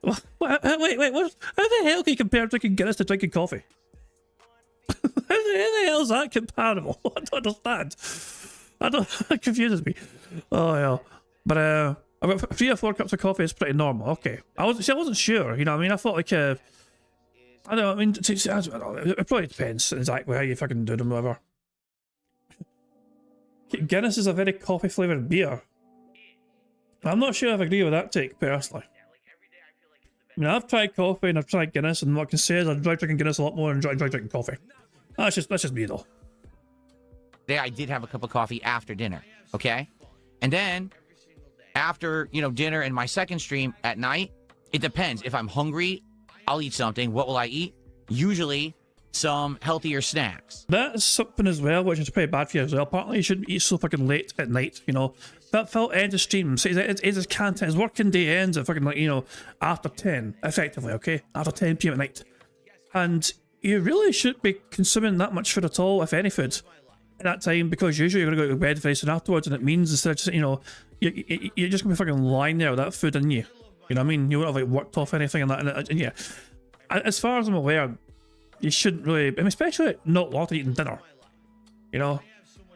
Wait, what? How the hell can you compare drinking Guinness to drinking coffee? How the hell is that comparable? I don't understand. It confuses me. Oh, yeah. But, about 3 or 4 cups of coffee is pretty normal, okay. I wasn't sure, I thought like, I don't know, it probably depends exactly how you fucking do them, whatever. Guinness is a very coffee-flavoured beer. I'm not sure if I agree with that take, personally. I've tried coffee and I've tried Guinness, and what I can say is I enjoy drinking Guinness a lot more than I enjoy drinking coffee. That's just me, though. Today I did have a cup of coffee after dinner, okay? And then, after, dinner and my second stream at night, it depends. If I'm hungry, I'll eat something. What will I eat? Usually, some healthier snacks. That's something as well, which is pretty bad for you as well. Apparently, you shouldn't eat so fucking late at night, That Phil ends his stream, so his content, his working day ends at fucking, after 10, effectively, okay? After 10 PM at night. And you really shouldn't be consuming that much food at all, if any food, at that time, because usually you're going to go to bed very soon afterwards, and it means instead of just, you're just going to be fucking lying there with that food in you. You know what I mean? You won't have like worked off anything and that, and yeah. As far as I'm aware, you shouldn't really, especially not while eating dinner.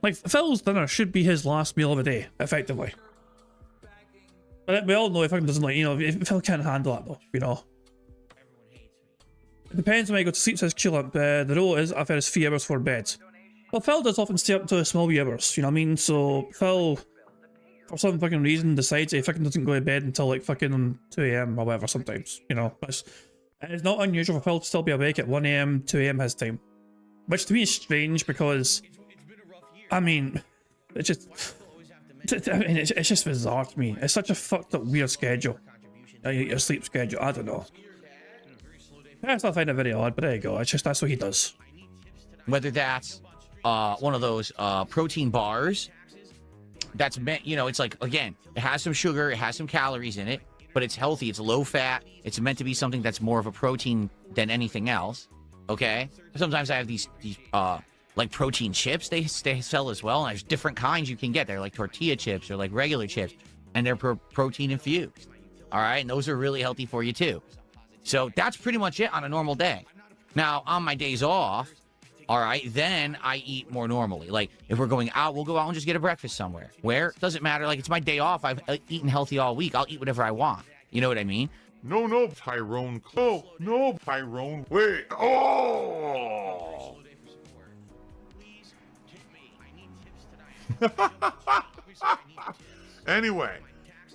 Like Phil's dinner should be his last meal of the day, effectively. But we all know if Phil doesn't like, if Phil can't handle that though, It depends on when you go to sleep, says Chillump. The rule is I've had 3 hours for bed. Well, Phil does often stay up until small wee hours, So Phil, for some fucking reason, decides he fucking doesn't go to bed until like fucking 2 AM or whatever sometimes, It's not unusual for Phil to still be awake at 1 AM, 2 AM his time. Which to me is strange because, it's just bizarre to me. It's such a fucked up weird schedule. Your sleep schedule, I don't know. I still find it very odd, but there you go. That's what he does. Whether that's one of those protein bars that's meant, it's like, again, it has some sugar, it has some calories in it, but it's healthy, it's low fat, it's meant to be something that's more of a protein than anything else, okay? Sometimes I have these like protein chips they sell as well, and there's different kinds you can get. They're like tortilla chips or like regular chips, and they're protein infused, all right? And those are really healthy for you too. So that's pretty much it on a normal day. Now, on my days off, all right, then I eat more normally. Like, if we're going out, we'll go out and just get a breakfast somewhere. Where? Doesn't matter. Like, it's my day off. I've eaten healthy all week. I'll eat whatever I want. You know what I mean? No, Tyrone. No, Tyrone. Wait. Oh! Anyway.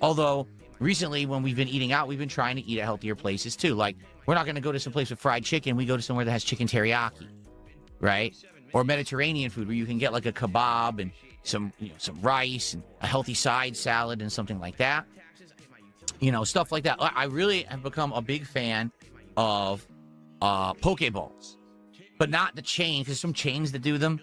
Although, recently when we've been eating out, we've been trying to eat at healthier places too. Like, we're not going to go to some place with fried chicken. We go to somewhere that has chicken teriyaki, right? Or Mediterranean food where you can get like a kebab and some rice and a healthy side salad and something like that. You know, stuff like that. I really have become a big fan of Pokeballs, but not the chain, because some chains that do them,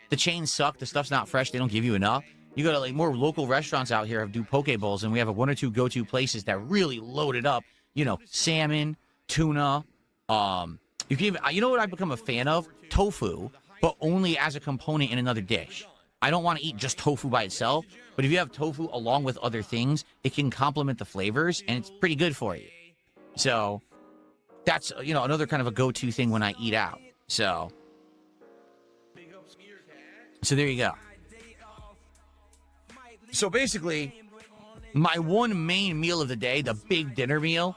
the chains suck. The stuff's not fresh. They don't give you enough. You go to like more local restaurants out here do poke bowls, and we have one or two go-to places that really load it up. You know, salmon, tuna. You can even, you know what I've become a fan of? Tofu, but only as a component in another dish. I don't want to eat just tofu by itself, but if you have tofu along with other things, it can complement the flavors, and it's pretty good for you. So that's, you know, another kind of a go-to thing when I eat out. So there you go. So basically, my one main meal of the day, the big dinner meal,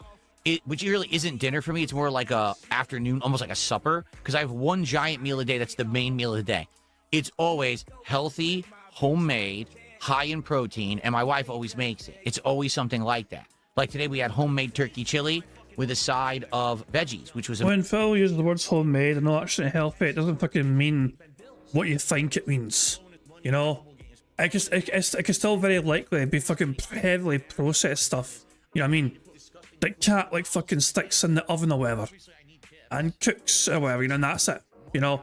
which really isn't dinner for me, it's more like a afternoon, almost like a supper, because I have one giant meal a day that's the main meal of the day. It's always healthy, homemade, high in protein, and my wife always makes it. It's always something like that. Like today we had homemade turkey chili with a side of veggies, which was... When Phil uses the words homemade and not actually healthy, it doesn't fucking mean what you think it means, you know? It could still very likely be fucking heavily processed stuff. You know what I mean? Like cat like fucking sticks in the oven or whatever, and cooks or whatever, you know, and that's it. You know,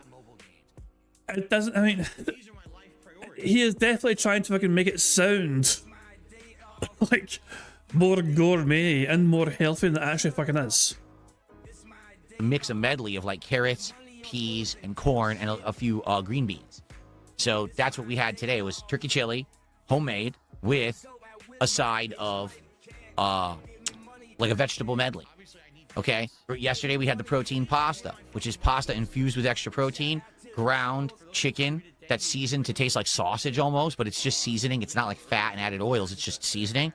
it doesn't. I mean, he is definitely trying to fucking make it sound like more gourmet and more healthy than it actually fucking is. Mix a medley of like carrots, peas, and corn, and a few green beans. So that's what we had today. It was turkey chili, homemade, with a side of like a vegetable medley. Okay? Yesterday we had the protein pasta, which is pasta infused with extra protein, ground chicken that's seasoned to taste like sausage almost, but it's just seasoning. It's not like fat and added oils. It's just seasoning.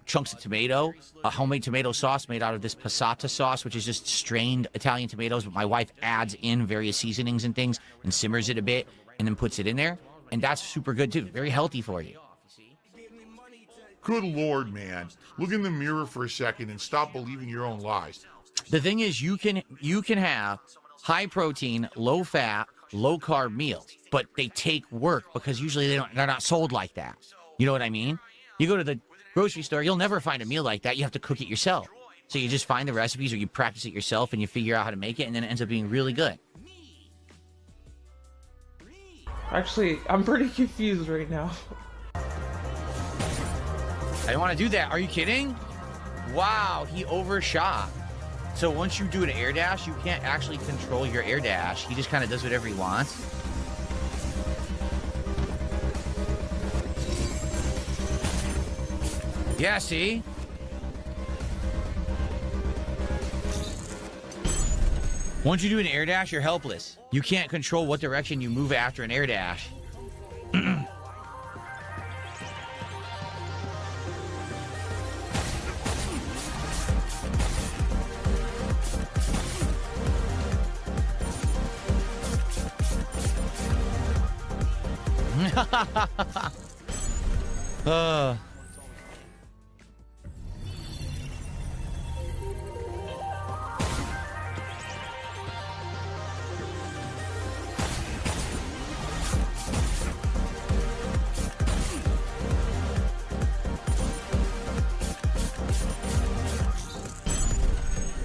Chunks of tomato, a homemade tomato sauce made out of this passata sauce, which is just strained Italian tomatoes, but my wife adds in various seasonings and things and simmers it a bit and then puts it in there, and that's super good too. Very healthy for you. Good Lord, man. Look in the mirror for a second and stop believing your own lies. The thing is, you can have high protein, low fat, low carb meals, but they take work because usually they're not sold like that. You know what I mean? You go to the grocery store, you'll never find a meal like that. You have to cook it yourself. So you just find the recipes or you practice it yourself and you figure out how to make it, and then it ends up being really good. Actually, I'm pretty confused right now. I don't want to do that. Are you kidding? Wow, he overshot. So once you do an air dash, you can't actually control your air dash. He just kind of does whatever he wants. Yeah, see? Once you do an air dash, you're helpless. You can't control what direction you move after an air dash.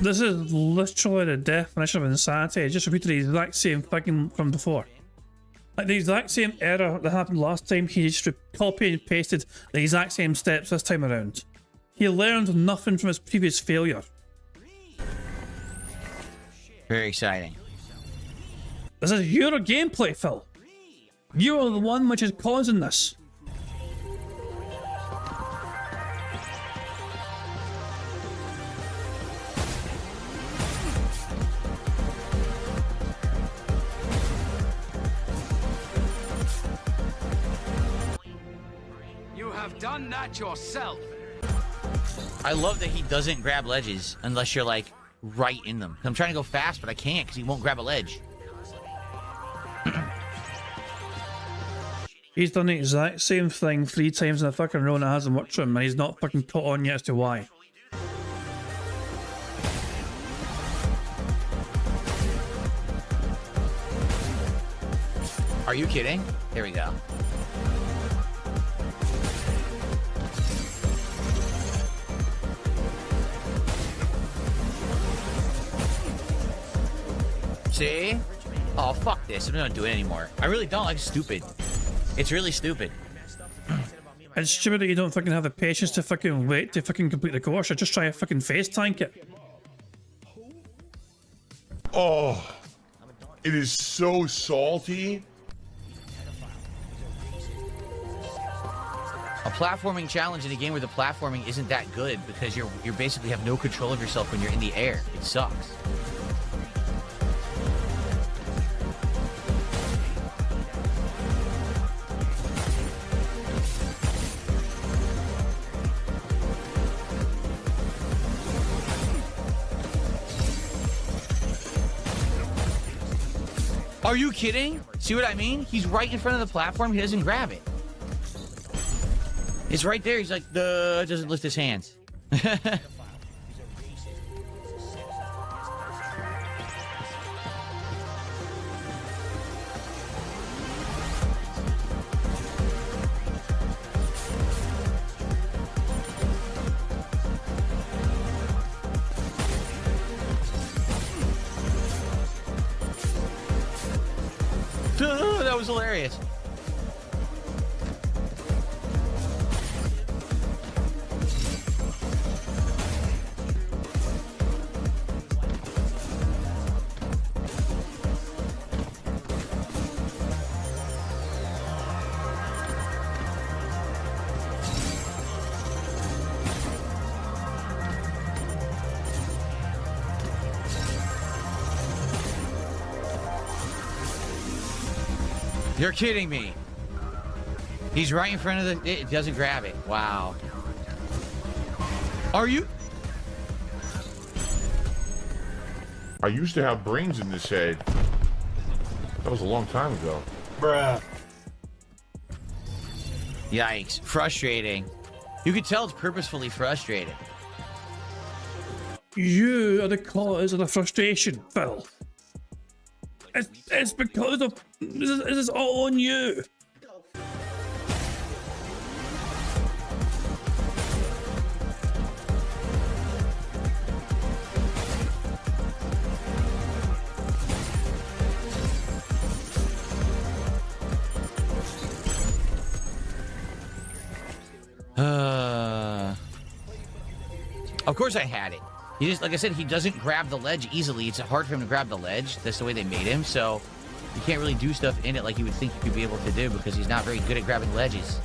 This is literally the definition of insanity. I just repeated the exact same thing from before. Like the exact same error that happened last time, he just copied and pasted the exact same steps this time around. He learned nothing from his previous failure. Very exciting. This is your gameplay, Phil. You are the one which is causing this. Done that yourself. I love that he doesn't grab ledges unless you're like right in them. I'm trying to go fast, but I can't because he won't grab a ledge. He's done the exact same thing 3 times in a fucking row and it hasn't worked for him, and he's not fucking caught on yet as to why. Are you kidding? Here we go. See? Oh, fuck this. I'm not gonna do it anymore. I really don't. Like, stupid. It's really stupid. It's stupid that you don't fucking have the patience to fucking wait to fucking complete the course or just try to fucking face tank it. Oh, it is so salty. A platforming challenge in a game where the platforming isn't that good because you're basically have no control of yourself when you're in the air. It sucks. Are you kidding? See what I mean? He's right in front of the platform. He doesn't grab it. It's right there. He's like, doesn't lift his hands. That was hilarious. You're kidding me. He's right in front of the... It doesn't grab it. Wow. Are you... I used to have brains in this head. That was a long time ago. Bruh. Yikes. Frustrating. You could tell it's purposefully frustrated. You are the cause of the frustration, Phil. It's because of... This is all on you. Of course I had it. He just, like I said, he doesn't grab the ledge easily. It's hard for him to grab the ledge. That's the way they made him. So you can't really do stuff in it like you would think you could be able to do because he's not very good at grabbing ledges.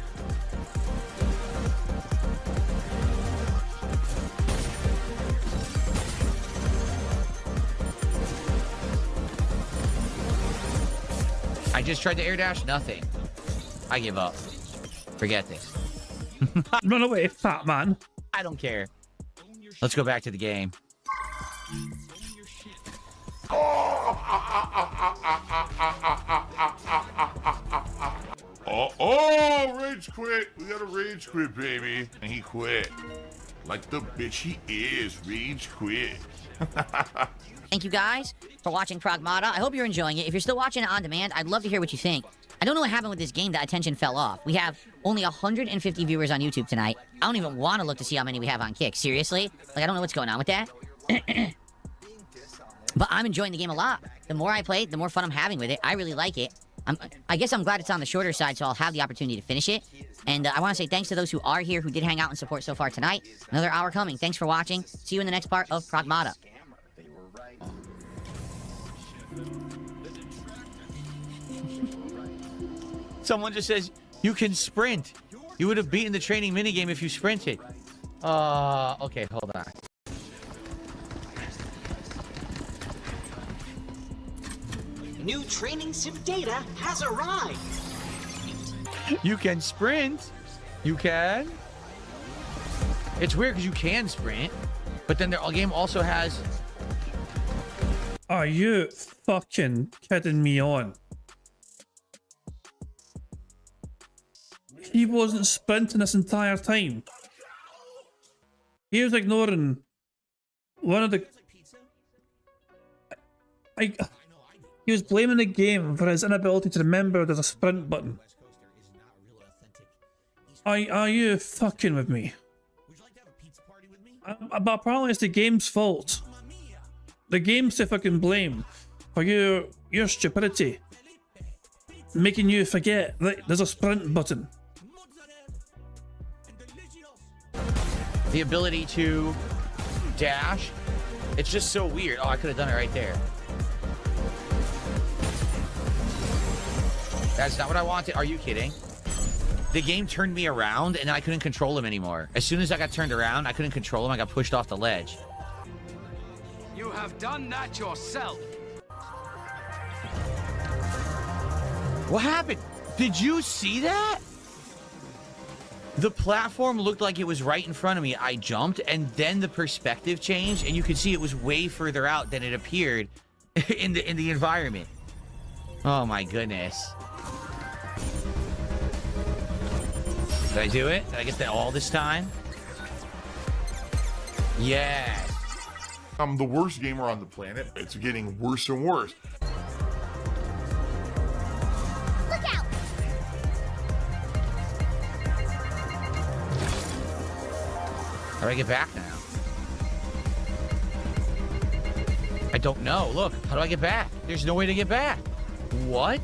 I just tried to air dash. Nothing. I give up. Forget this. Run away, fat man. I don't care. Let's go back to the game. Oh, rage quit. We got a rage quit, baby. And he quit. Like the bitch he is. Rage quit. Thank you guys for watching Pragmata. I hope you're enjoying it. If you're still watching it on demand, I'd love to hear what you think. I don't know what happened with this game. That attention fell off. We have only 150 viewers on YouTube tonight. I don't even want to look to see how many we have on Kick. Seriously? Like, I don't know what's going on with that. But I'm enjoying the game a lot. The more I play it, the more fun I'm having with it. I really like it. I guess I'm glad it's on the shorter side, so I'll have the opportunity to finish it. And I want to say thanks to those who are here, who did hang out and support so far tonight. Another hour coming. Thanks for watching. See you in the next part of Pragmata. Someone just says, you can sprint. You would have beaten the training minigame if you sprinted. Okay, hold on. New training sim data has arrived. You can sprint. You can. It's weird because you can sprint, but then the game also has... Are you fucking kidding me on? He wasn't sprinting this entire time. He was ignoring one of the... He was blaming the game for his inability to remember there's a sprint button. Are you fucking with me? But apparently it's the game's fault. The game's to fucking blame for your stupidity. Making you forget that there's a sprint button. The ability to dash, it's just so weird. Oh, I could have done it right there. That's not what I wanted. Are you kidding? The game turned me around and I couldn't control him anymore. As soon as I got turned around, I couldn't control him. I got pushed off the ledge. You have done that yourself. What happened? Did you see that? The platform looked like it was right in front of me. I jumped and then the perspective changed and you could see it was way further out than it appeared in the environment. Oh my goodness. Did I do it? Did I get that all this time? Yeah. I'm the worst gamer on the planet. It's getting worse and worse. Look out! How do I get back now? I don't know. Look, how do I get back? There's no way to get back. What?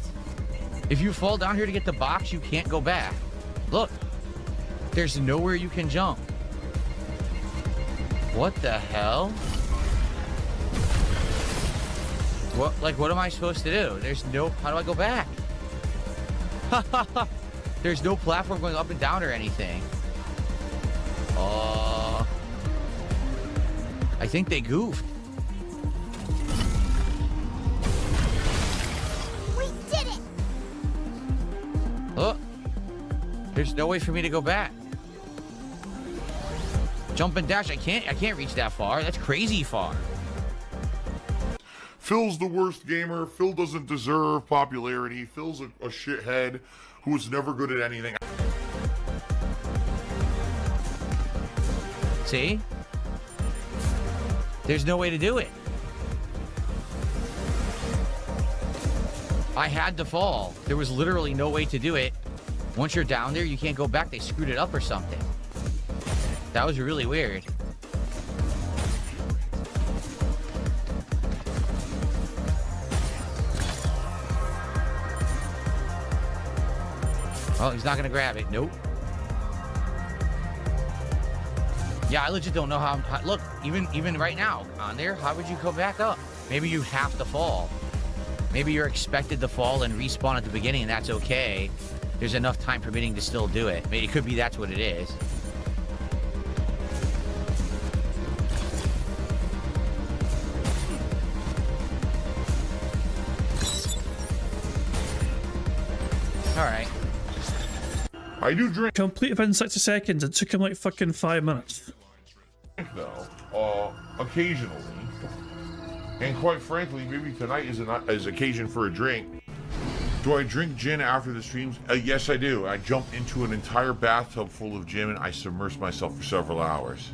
If you fall down here to get the box, you can't go back. Look, there's nowhere you can jump. What the hell? What am I supposed to do? There's no, how do I go back? There's no platform going up and down or anything. I think they goofed. We did it! Look, there's no way for me to go back. Jump and dash, I can't reach that far. That's crazy far. Phil's the worst gamer. Phil doesn't deserve popularity. Phil's a shithead who was never good at anything. See? There's no way to do it. I had to fall. There was literally no way to do it. Once you're down there, you can't go back. They screwed it up or something. That was really weird. Oh, he's not gonna grab it. Nope. Yeah, I legit don't know how. Look, even right now on there, how would you go back up? Maybe you have to fall. Maybe you're expected to fall and respawn at the beginning, and that's okay. There's enough time permitting to still do it. Maybe it could be that's what it is. All right. I do drink. Complete within 60 seconds. It took him like fucking 5 minutes. Though, occasionally, and quite frankly, maybe tonight is occasion for a drink. Do I drink gin after the streams? Yes, I do. I jump into an entire bathtub full of gin and I submerge myself for several hours.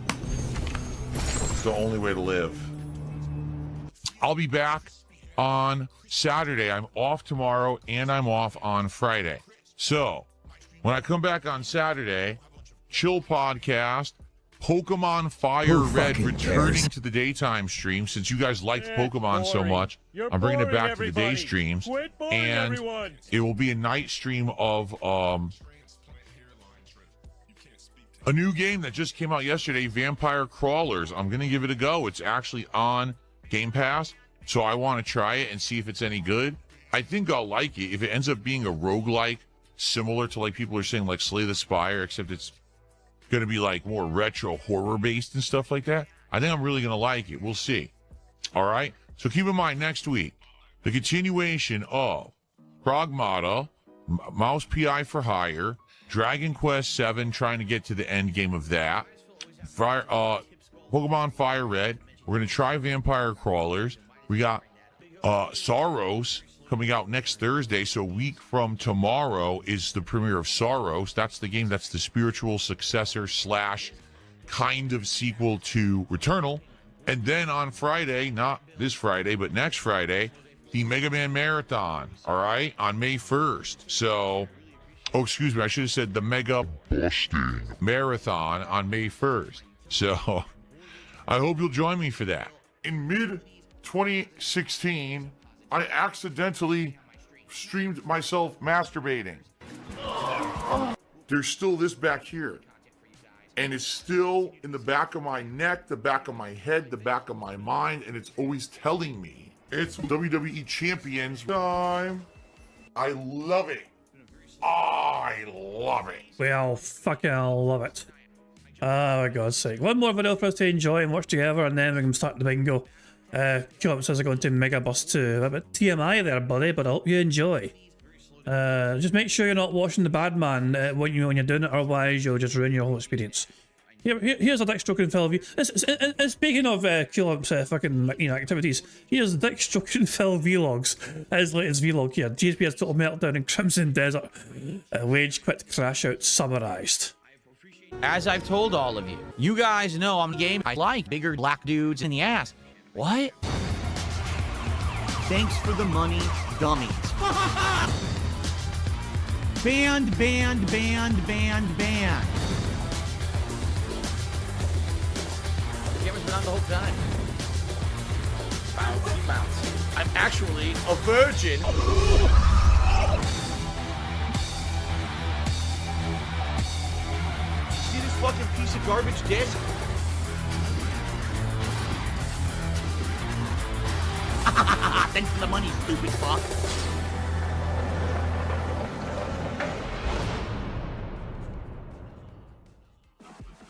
It's the only way to live. I'll be back on Saturday. I'm off tomorrow and I'm off on Friday. So, when I come back on Saturday, chill podcast, Pokemon Fire Red returning to the daytime stream. Since you guys liked Pokemon so much, I'm bringing it back to the day streams. And it will be a night stream of a new game that just came out yesterday, Vampire Crawlers. I'm going to give it a go. It's actually on Game Pass, so I want to try it and see if it's any good. I think I'll like it. If it ends up being a roguelike, similar to like people are saying like Slay the Spire, except it's going to be like more retro horror based and stuff like that, I think I'm really going to like it. We'll see. All right. So keep in mind next week, the continuation of Pragmata, Mouse PI for Hire, Dragon Quest 7, trying to get to the end game of that, Pokemon Fire Red. We're going to try Vampire Crawlers. We got Saros coming out next Thursday. So a week from tomorrow is the premiere of Soros. That's the game that's the spiritual successor / kind of sequel to Returnal. And then on Friday, not this Friday, but next Friday, the Mega Man Marathon, all right, on May 1st. So, oh, excuse me, I should have said the Mega Busting Marathon on May 1st. So, I hope you'll join me for that. In mid-2016, I accidentally streamed myself masturbating. There's still this back here. And it's still in the back of my neck, the back of my head, the back of my mind, and it's always telling me it's WWE Champions time. I love it. I love it. Well, fucking love it. Oh, for God's sake. One more video for us to enjoy and watch together, and then we can start the bingo. Philip says I'm going to Mega Bus 2. A bit TMI there, buddy, but I hope you enjoy. Just make sure you're not watching the bad man when you're doing it, otherwise you'll just ruin your whole experience. Here's a Dick Stroking Phil view. Speaking of Philip's fucking activities, here's Dick Stroking Phil vlogs. His latest vlog here. DSP has Total Meltdown in Crimson Desert. Wage Quit Crash Out summarized. As I've told all of you, you guys know I'm game. I like bigger black dudes in the ass. What? Thanks for the money, dummies. Band. Camera's been on the whole time. Bounce. I'm actually a virgin. See this fucking piece of garbage disc? Thanks for the money, stupid fuck.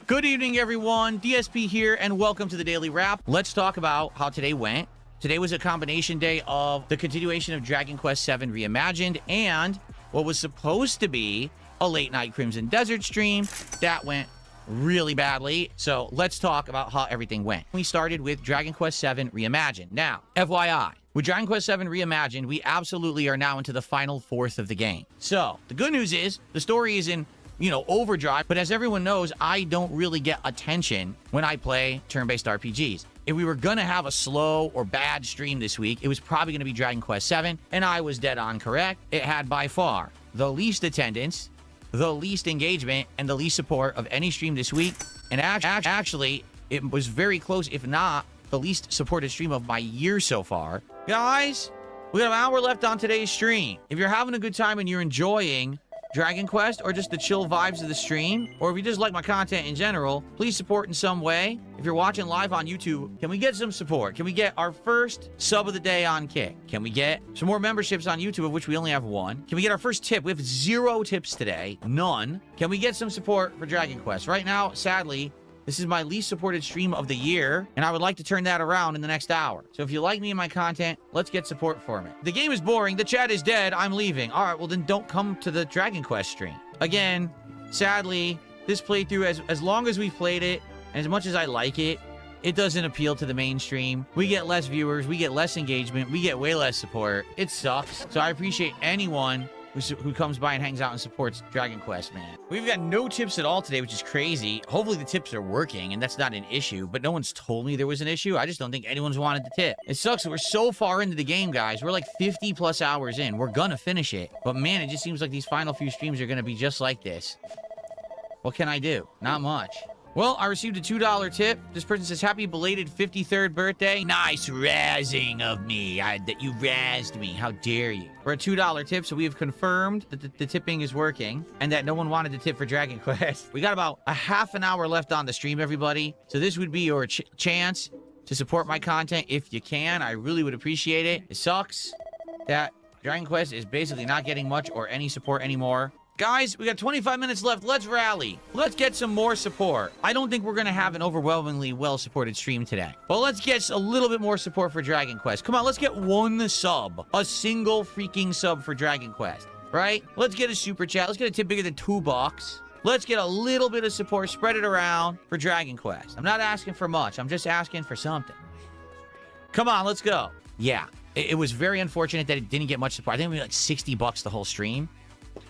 Good evening, everyone. DSP here, and welcome to the Daily Wrap. Let's talk about how today went. Today was a combination day of the continuation of Dragon Quest VII Reimagined and what was supposed to be a late-night Crimson Desert stream. That went really badly. So let's talk about how everything went. We started with Dragon Quest VII Reimagined. Now, FYI, with Dragon Quest VII Reimagined, we absolutely are now into the final fourth of the game. So the good news is the story is in overdrive, but as everyone knows, I don't really get attention when I play turn-based RPGs. If we were gonna have a slow or bad stream this week, it was probably gonna be Dragon Quest VII, and I was dead on correct. It had by far the least attendance, the least engagement, and the least support of any stream this week, and actually, it was very close, if not the least supported stream of my year so far. Guys, we have an hour left on today's stream. If you're having a good time and you're enjoying Dragon Quest, or just the chill vibes of the stream, or if you just like my content in general, please support in some way. If you're watching live on YouTube, can we get some support? Can we get our first sub of the day on Kick? Can we get some more memberships on YouTube, of which we only have one? Can we get our first tip? We have 0 tips today. None. Can we get some support for Dragon Quest? Right now, sadly, this is my least supported stream of the year, and I would like to turn that around in the next hour. So if you like me and my content, let's get support for me. The game is boring, the chat is dead, I'm leaving. All right, well then don't come to the Dragon Quest stream. Again, sadly, this playthrough, as long as we've played it, and as much as I like it, it doesn't appeal to the mainstream. We get less viewers, we get less engagement, we get way less support. It sucks. So I appreciate anyone who comes by and hangs out and supports Dragon Quest, man. We've got no tips at all today, which is crazy. Hopefully the tips are working, and that's not an issue, but no one's told me there was an issue. I just don't think anyone's wanted to tip. It sucks that we're so far into the game, guys. We're like 50 plus hours in. We're gonna finish it. But man, it just seems like these final few streams are gonna be just like this. What can I do? Not much. Well, I received a $2 tip. This person says, happy belated 53rd birthday. Nice razzing of me. That you razzed me. How dare you? For a $2 tip, so we have confirmed that the tipping is working and that no one wanted to tip for Dragon Quest. We got about a half an hour left on the stream, everybody. So this would be your chance to support my content if you can. I really would appreciate it. It sucks that Dragon Quest is basically not getting much or any support anymore. Guys, we got 25 minutes left. Let's rally. Let's get some more support. I don't think we're going to have an overwhelmingly well-supported stream today. But let's get a little bit more support for Dragon Quest. Come on, let's get one sub. A single freaking sub for Dragon Quest, right? Let's get a super chat. Let's get a tip bigger than $2. Let's get a little bit of support. Spread it around for Dragon Quest. I'm not asking for much. I'm just asking for something. Come on, let's go. Yeah, It was very unfortunate that it didn't get much support. I think it was like $60 the whole stream,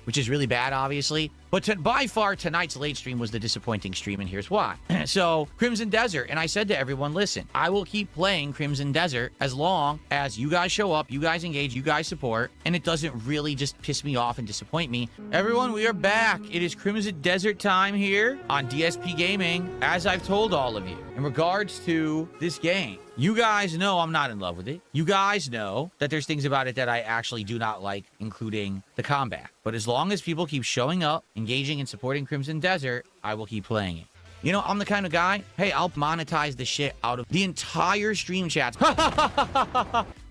which is really bad, obviously. But by far, tonight's late stream was the disappointing stream, and here's why. So, Crimson Desert, and I said to everyone, listen, I will keep playing Crimson Desert as long as you guys show up, you guys engage, you guys support, and it doesn't really just piss me off and disappoint me. Everyone, we are back. It is Crimson Desert time here on DSP Gaming, as I've told all of you. In regards to this game, you guys know I'm not in love with it. You guys know that there's things about it that I actually do not like, including the combat. But as long as people keep showing up, engaging and supporting Crimson Desert, I will keep playing it. You know, I'm the kind of guy, hey, I'll monetize the shit out of the entire stream chats.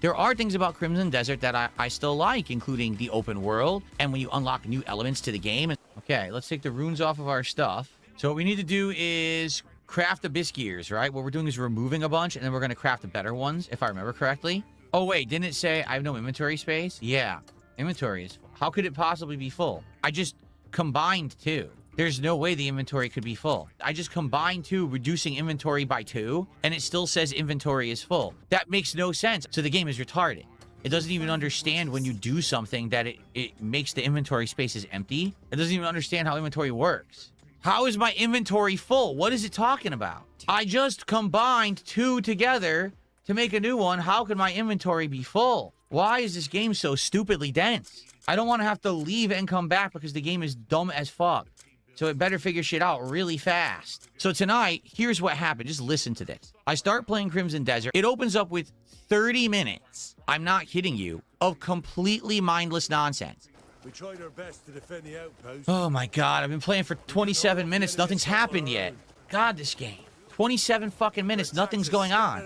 There are things about Crimson Desert that I still like, including the open world, and when you unlock new elements to the game. Okay, let's take the runes off of our stuff. So what we need to do is craft abyss gears, right? What we're doing is removing a bunch, and then we're going to craft the better ones, if I remember correctly. Oh, wait, didn't it say I have no inventory space? Yeah, inventory is full. How could it possibly be full? I just combined two. There's no way the inventory could be full. I just combined two, reducing inventory by 2, and it still says inventory is full. That makes no sense. So the game is retarded. It doesn't even understand when you do something that it makes the inventory spaces empty. It doesn't even understand how inventory works. How is my inventory full? What is it talking about? I just combined 2 together to make a new one. How could my inventory be full? Why is this game so stupidly dense? I don't want to have to leave and come back because the game is dumb as fuck. So it better figure shit out really fast. So tonight, here's what happened. Just listen to this. I start playing Crimson Desert. It opens up with 30 minutes, I'm not kidding you, of completely mindless nonsense. We tried our best to defend the outpost. Oh my god, I've been playing for 27 minutes. Nothing's happened yet. God, this game. 27 fucking minutes, nothing's going on.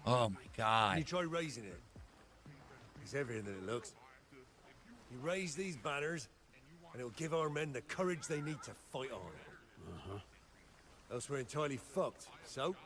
Oh my god. You try raising it. It's heavier than it looks. You raise these banners, and it'll give our men the courage they need to fight on. Else we're entirely fucked. So?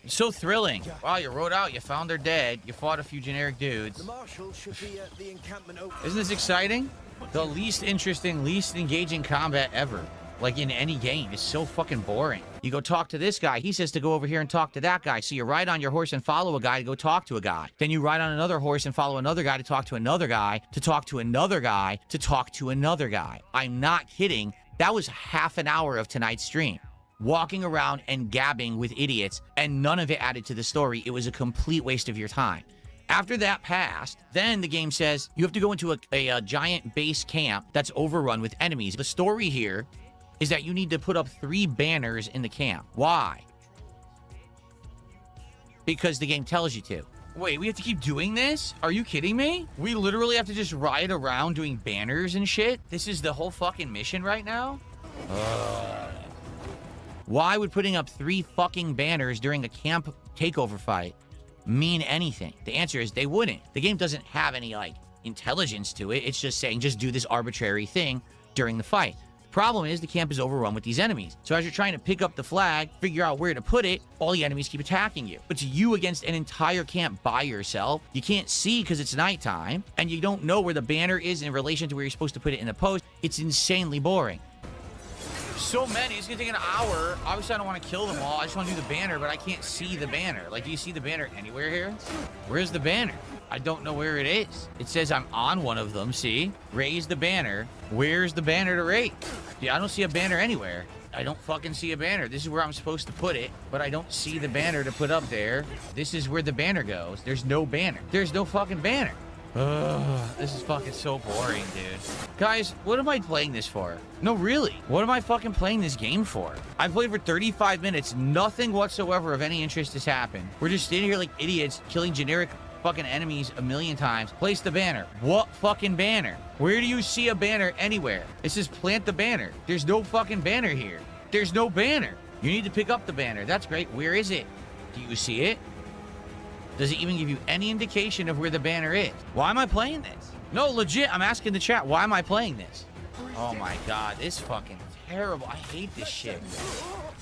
So thrilling. Wow, you rode out, you found her dead, you fought a few generic dudes. The marshal should be at the encampment open. Isn't this exciting? The least interesting, least engaging combat ever. Like in any game. It's so fucking boring. You go talk to this guy. He says to go over here and talk to that guy. So you ride on your horse and follow a guy to go talk to a guy. Then you ride on another horse and follow another guy to talk to another guy, to talk to another guy, to talk to another guy. I'm not kidding. That was half an hour of tonight's stream. Walking around and gabbing with idiots, and none of it added to the story. It was a complete waste of your time. After that passed, then the game says you have to go into a giant base camp that's overrun with enemies. The story here is that you need to put up 3 banners in the camp. Why? Because the game tells you to. Wait, we have to keep doing this? Are you kidding me? We literally have to just ride around doing banners and shit? This is the whole fucking mission right now? Why would putting up 3 fucking banners during a camp takeover fight mean anything? The answer is they wouldn't. The game doesn't have any, like, intelligence to it. It's just saying, just do this arbitrary thing during the fight. Problem is, the camp is overrun with these enemies. So as you're trying to pick up the flag, figure out where to put it, all the enemies keep attacking you. It's you against an entire camp by yourself. You can't see because it's nighttime, and you don't know where the banner is in relation to where you're supposed to put it in the post. It's insanely boring. So many, it's gonna take an hour. Obviously, I don't want to kill them all. I just want to do the banner, but I can't see the banner. Like, do you see the banner anywhere here? Where's the banner? I don't know where it is. It says I'm on one of them, see? Raise the banner. Where's the banner to raise? Yeah, I don't see a banner anywhere. I don't fucking see a banner. This is where I'm supposed to put it, but I don't see the banner to put up there. This is where the banner goes. There's no banner. There's no fucking banner. Ugh, this is fucking so boring, dude. Guys, what am I playing this for? No, really. What am I fucking playing this game for? I played for 35 minutes. Nothing whatsoever of any interest has happened. We're just standing here like idiots, killing generic fucking enemies a million times. Place the banner. What fucking banner? Where do you see a banner anywhere? It says plant the banner. There's no fucking banner here. There's no banner. You need to pick up the banner. That's great. Where is it? Do you see it? Does it even give you any indication of where the banner is? Why am I playing this? No, legit, I'm asking the chat, why am I playing this? Oh my god, this fucking terrible. I hate this shit.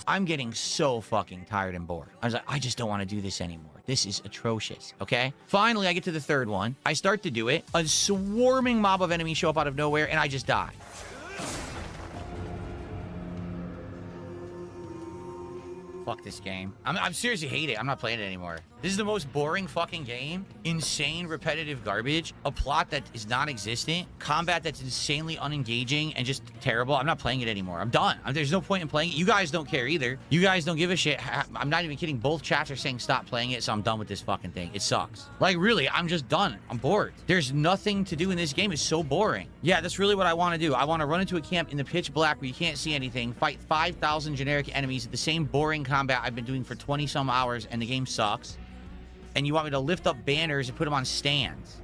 I'm getting so fucking tired and bored. I was like, I just don't want to do this anymore. This is atrocious, okay? Finally, I get to the 3rd one. I start to do it. A swarming mob of enemies show up out of nowhere, and I just die. fuck this game. I'm seriously hate it. I'm not playing it anymore. This is the most boring fucking game. Insane, repetitive garbage. A plot that is non-existent. Combat that's insanely unengaging and just terrible. I'm not playing it anymore. I'm done. There's no point in playing it. You guys don't care either. You guys don't give a shit. I'm not even kidding. Both chats are saying stop playing it, so I'm done with this fucking thing. It sucks. Like, really, I'm just done. I'm bored. There's nothing to do in this game. It's so boring. Yeah, that's really what I want to do. I want to run into a camp in the pitch black where you can't see anything, fight 5,000 generic enemies at the same boring combat I've been doing for 20-some hours, and the game sucks. And you want me to lift up banners and put them on stands.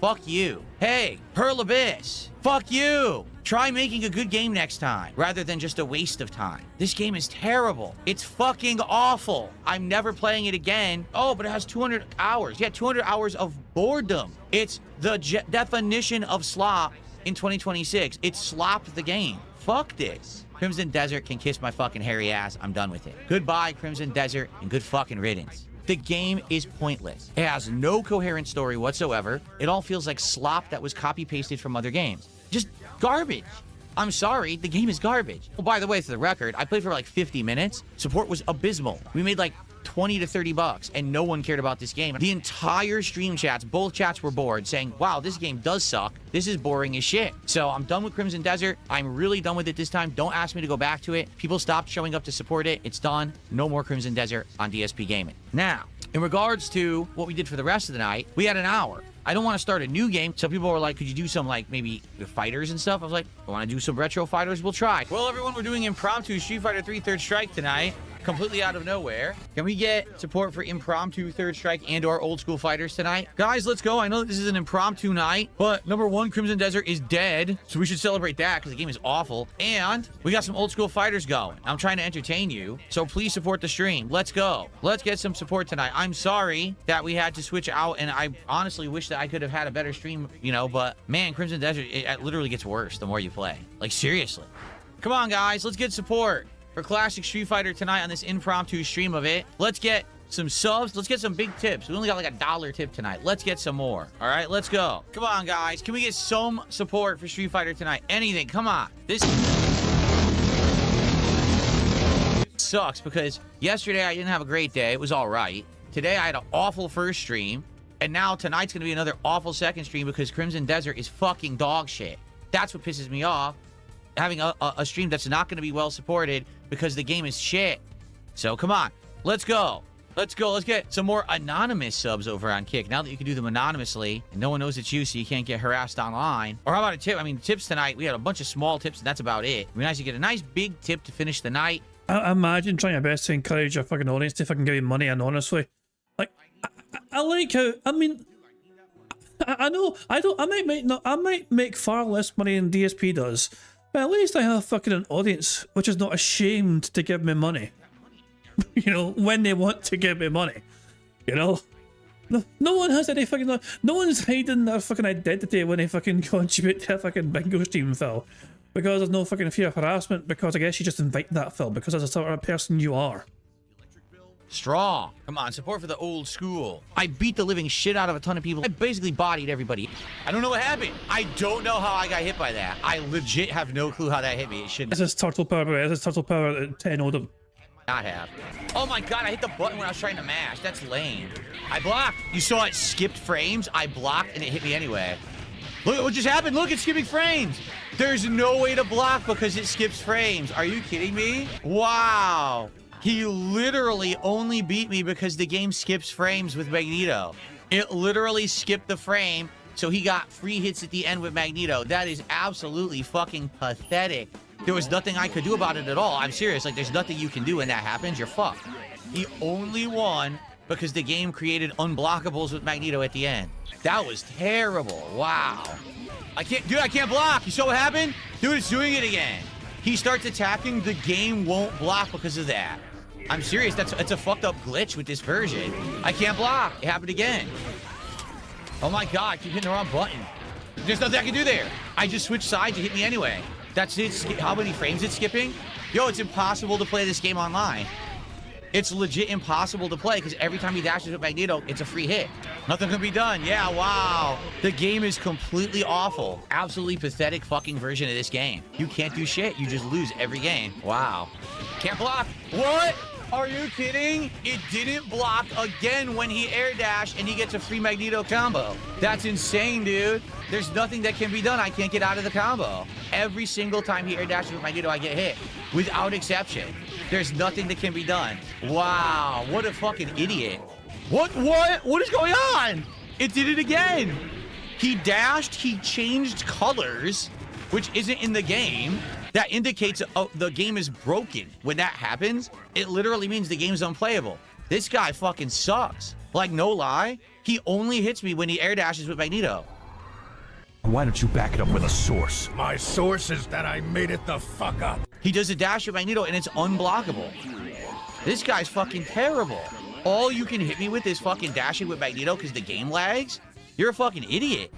Fuck you. Hey, Pearl Abyss. Fuck you. Try making a good game next time, rather than just a waste of time. This game is terrible. It's fucking awful. I'm never playing it again. Oh, but it has 200 hours. Yeah, 200 hours of boredom. It's the definition of slop in 2026. It slopped the game. Fuck this. Crimson Desert can kiss my fucking hairy ass. I'm done with it. Goodbye, Crimson Desert, and good fucking riddance. The game is pointless. It has no coherent story whatsoever. It all feels like slop that was copy-pasted from other games. Just garbage. I'm sorry, the game is garbage. Oh, by the way, for the record, I played for like 50 minutes. Support was abysmal. We made like 20 to 30 bucks, and no one cared about this game. The entire stream chats, both chats were bored, saying, wow, this game does suck. This is boring as shit. So I'm done with Crimson Desert. I'm really done with it this time. Don't ask me to go back to it. People stopped showing up to support it. It's done. No more Crimson Desert on DSP Gaming. Now, in regards to what we did for the rest of the night, we had an hour. I don't want to start a new game. So people were like, could you do some, like, maybe fighters and stuff? I was like, I want to do some retro fighters. We'll try. Well, everyone, we're doing impromptu Street Fighter 3 Third Strike tonight. Completely out of nowhere. Can we get support for impromptu Third Strike and or old school fighters tonight? Guys, let's go. I know this is an impromptu night, but number one, Crimson Desert is dead. So we should celebrate that because the game is awful. And we got some old school fighters going. I'm trying to entertain you. So please support the stream. Let's go. Let's get some support tonight. I'm sorry that we had to switch out, and I honestly wish that I could have had a better stream, you know, but man, Crimson Desert, it literally gets worse the more you play. Like, seriously. Come on, guys. Let's get support for classic Street Fighter tonight on this impromptu stream of it. Let's get some subs. Let's get some big tips. We only got like $1 tip tonight. Let's get some more. All right, let's go. Come on, guys. Can we get some support for Street Fighter tonight? Anything. Come on. This sucks because yesterday I didn't have a great day. It was all right. Today I had an awful first stream. And now tonight's going to be another awful second stream because Crimson Desert is fucking dog shit. That's what pisses me off. Having a stream that's not going to be well supported because the game is shit. So come on, let's go. Let's go. Let's get some more anonymous subs over on Kick. Now that you can do them anonymously and no one knows it's you, so you can't get harassed online. Or how about a tip? I mean, tips tonight, we had a bunch of small tips and that's about it. It'd be nice to get a nice big tip to finish the night. I imagine trying your best to encourage your fucking audience to fucking give you money anonymously. Like, I like how, I mean, I know, I might make far less money than DSP does. But at least I have fucking an audience which is not ashamed to give me money. You know, when they want to give me money. You know? No one has any fucking... No one's hiding their fucking identity when they fucking contribute to a fucking bingo stream, Phil. Because there's no fucking fear of harassment, because I guess you just invite that, Phil, because that's the sort of person you are. Strong. Come on, support for the old school. I beat the living shit out of a ton of people. I basically bodied everybody. I don't know what happened. I don't know how I got hit by that. I legit have no clue how that hit me. It shouldn't. This is Turtle Power, bro. This is Turtle Power 10 Odom. Not have. Oh my god, I hit the button when I was trying to mash. That's lame. I blocked. You saw it skipped frames. I blocked and it hit me anyway. Look at what just happened. Look, it's skipping frames. There's no way to block because it skips frames. Are you kidding me? Wow. He literally only beat me because the game skips frames with Magneto. It literally skipped the frame, so he got free hits at the end with Magneto. That is absolutely fucking pathetic. There was nothing I could do about it at all. I'm serious. Like, there's nothing you can do when that happens. You're fucked. He only won because the game created unblockables with Magneto at the end. That was terrible. Wow. I can't block. You saw what happened? Dude, it's doing it again. He starts attacking, the game won't block because of that. I'm serious, it's a fucked up glitch with this version. I can't block. It happened again. Oh my god, I keep hitting the wrong button. There's nothing I can do there. I just switched sides, it hit me anyway. That's it. How many frames it's skipping? Yo, it's impossible to play this game online. It's legit impossible to play because every time he dashes with Magneto, it's a free hit. Nothing can be done. Yeah, wow. The game is completely awful. Absolutely pathetic fucking version of this game. You can't do shit. You just lose every game. Wow. Can't block. What? Are you kidding? It didn't block again when he air dashed and he gets a free Magneto combo. That's insane, dude. There's nothing that can be done. I can't get out of the combo. Every single time he air dashes with Magneto, I get hit. Without exception. There's nothing that can be done. Wow, what a fucking idiot. What is going on? It did it again. He dashed, he changed colors, which isn't in the game. That indicates the game is broken. When that happens, it literally means the game's unplayable. This guy fucking sucks. Like, no lie, he only hits me when he air dashes with Magneto. Why don't you back it up with a source? My source is that I made it the fuck up. He does a dash with Magneto and it's unblockable. This guy's fucking terrible. All you can hit me with is fucking dashing with Magneto because the game lags? You're a fucking idiot.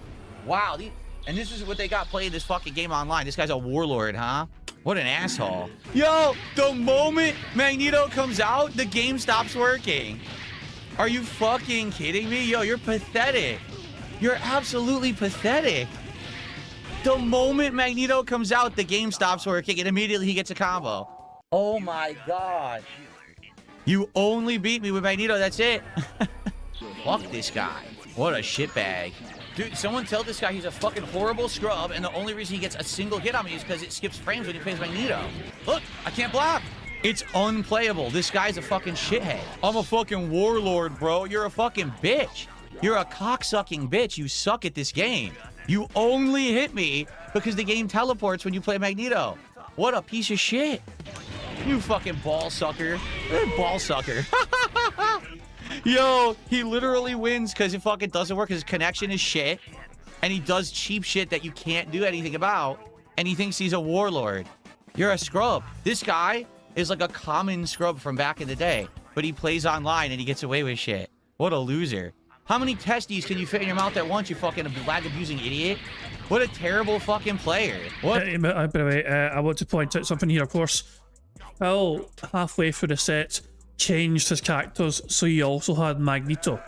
Wow, and this is what they got playing this fucking game online. This guy's a warlord, huh? What an asshole. Yo, the moment Magneto comes out, the game stops working. Are you fucking kidding me? Yo, you're pathetic. You're absolutely pathetic. The moment Magneto comes out, the game stops working and immediately he gets a combo. Oh my god. You only beat me with Magneto, that's it. Fuck this guy. What a shitbag. Dude, someone tell this guy he's a fucking horrible scrub and the only reason he gets a single hit on me is because it skips frames when he plays Magneto. Look, I can't block. It's unplayable. This guy's a fucking shithead. I'm a fucking warlord, bro. You're a fucking bitch. You're a cocksucking bitch. You suck at this game. You only hit me because the game teleports when you play Magneto. What a piece of shit. You fucking ball sucker. Ball sucker. Yo, he literally wins because it fucking doesn't work. His connection is shit. And he does cheap shit that you can't do anything about. And he thinks he's a warlord. You're a scrub. This guy is like a common scrub from back in the day. But he plays online and he gets away with shit. What a loser. How many testes can you fit in your mouth at once, you fucking lag-abusing idiot? What a terrible fucking player. What? By the way, I want to point out something here, of course. Phil, halfway through the set, changed his characters so he also had Magneto.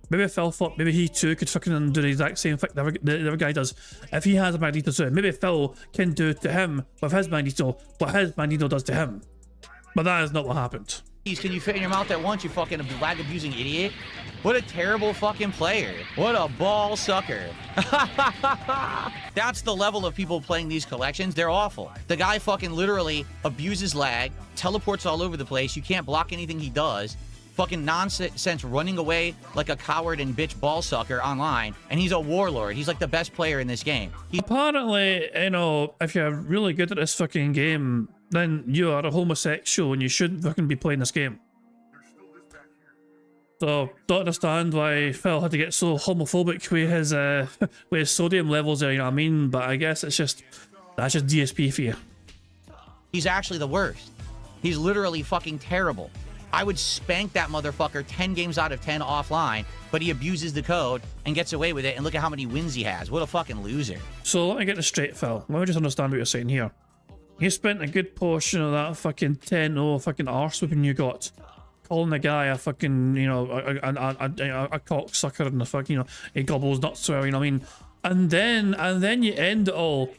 Maybe Phil thought maybe he too could fucking do the exact same thing the other guy does. If he has a Magneto too, maybe Phil can do to him with his Magneto what his Magneto does to him. But that is not what happened. Can you fit in your mouth at once, you fucking lag-abusing idiot? What a terrible fucking player. What a ball sucker. That's the level of people playing these collections. They're awful. The guy fucking literally abuses lag, teleports all over the place. You can't block anything he does. Fucking nonsense running away like a coward and bitch ball sucker online. And he's a warlord. He's like the best player in this game. Apparently, you know, if you're really good at this fucking game, then you are a homosexual and you shouldn't fucking be playing this game. So, don't understand why Phil had to get so homophobic with his sodium levels there, you know what I mean? But I guess it's just, that's just DSP for you. He's actually the worst. He's literally fucking terrible. I would spank that motherfucker 10 games out of 10 offline, but he abuses the code and gets away with it, and look at how many wins he has. What a fucking loser. So, let me get this straight, Phil. Let me just understand what you're saying here. You spent a good portion of that fucking 10-0 fucking arse whipping you got, calling the guy a fucking, you know, a cocksucker and a fucking, you know, he gobbles nuts, well, you know what I mean? And then you end it all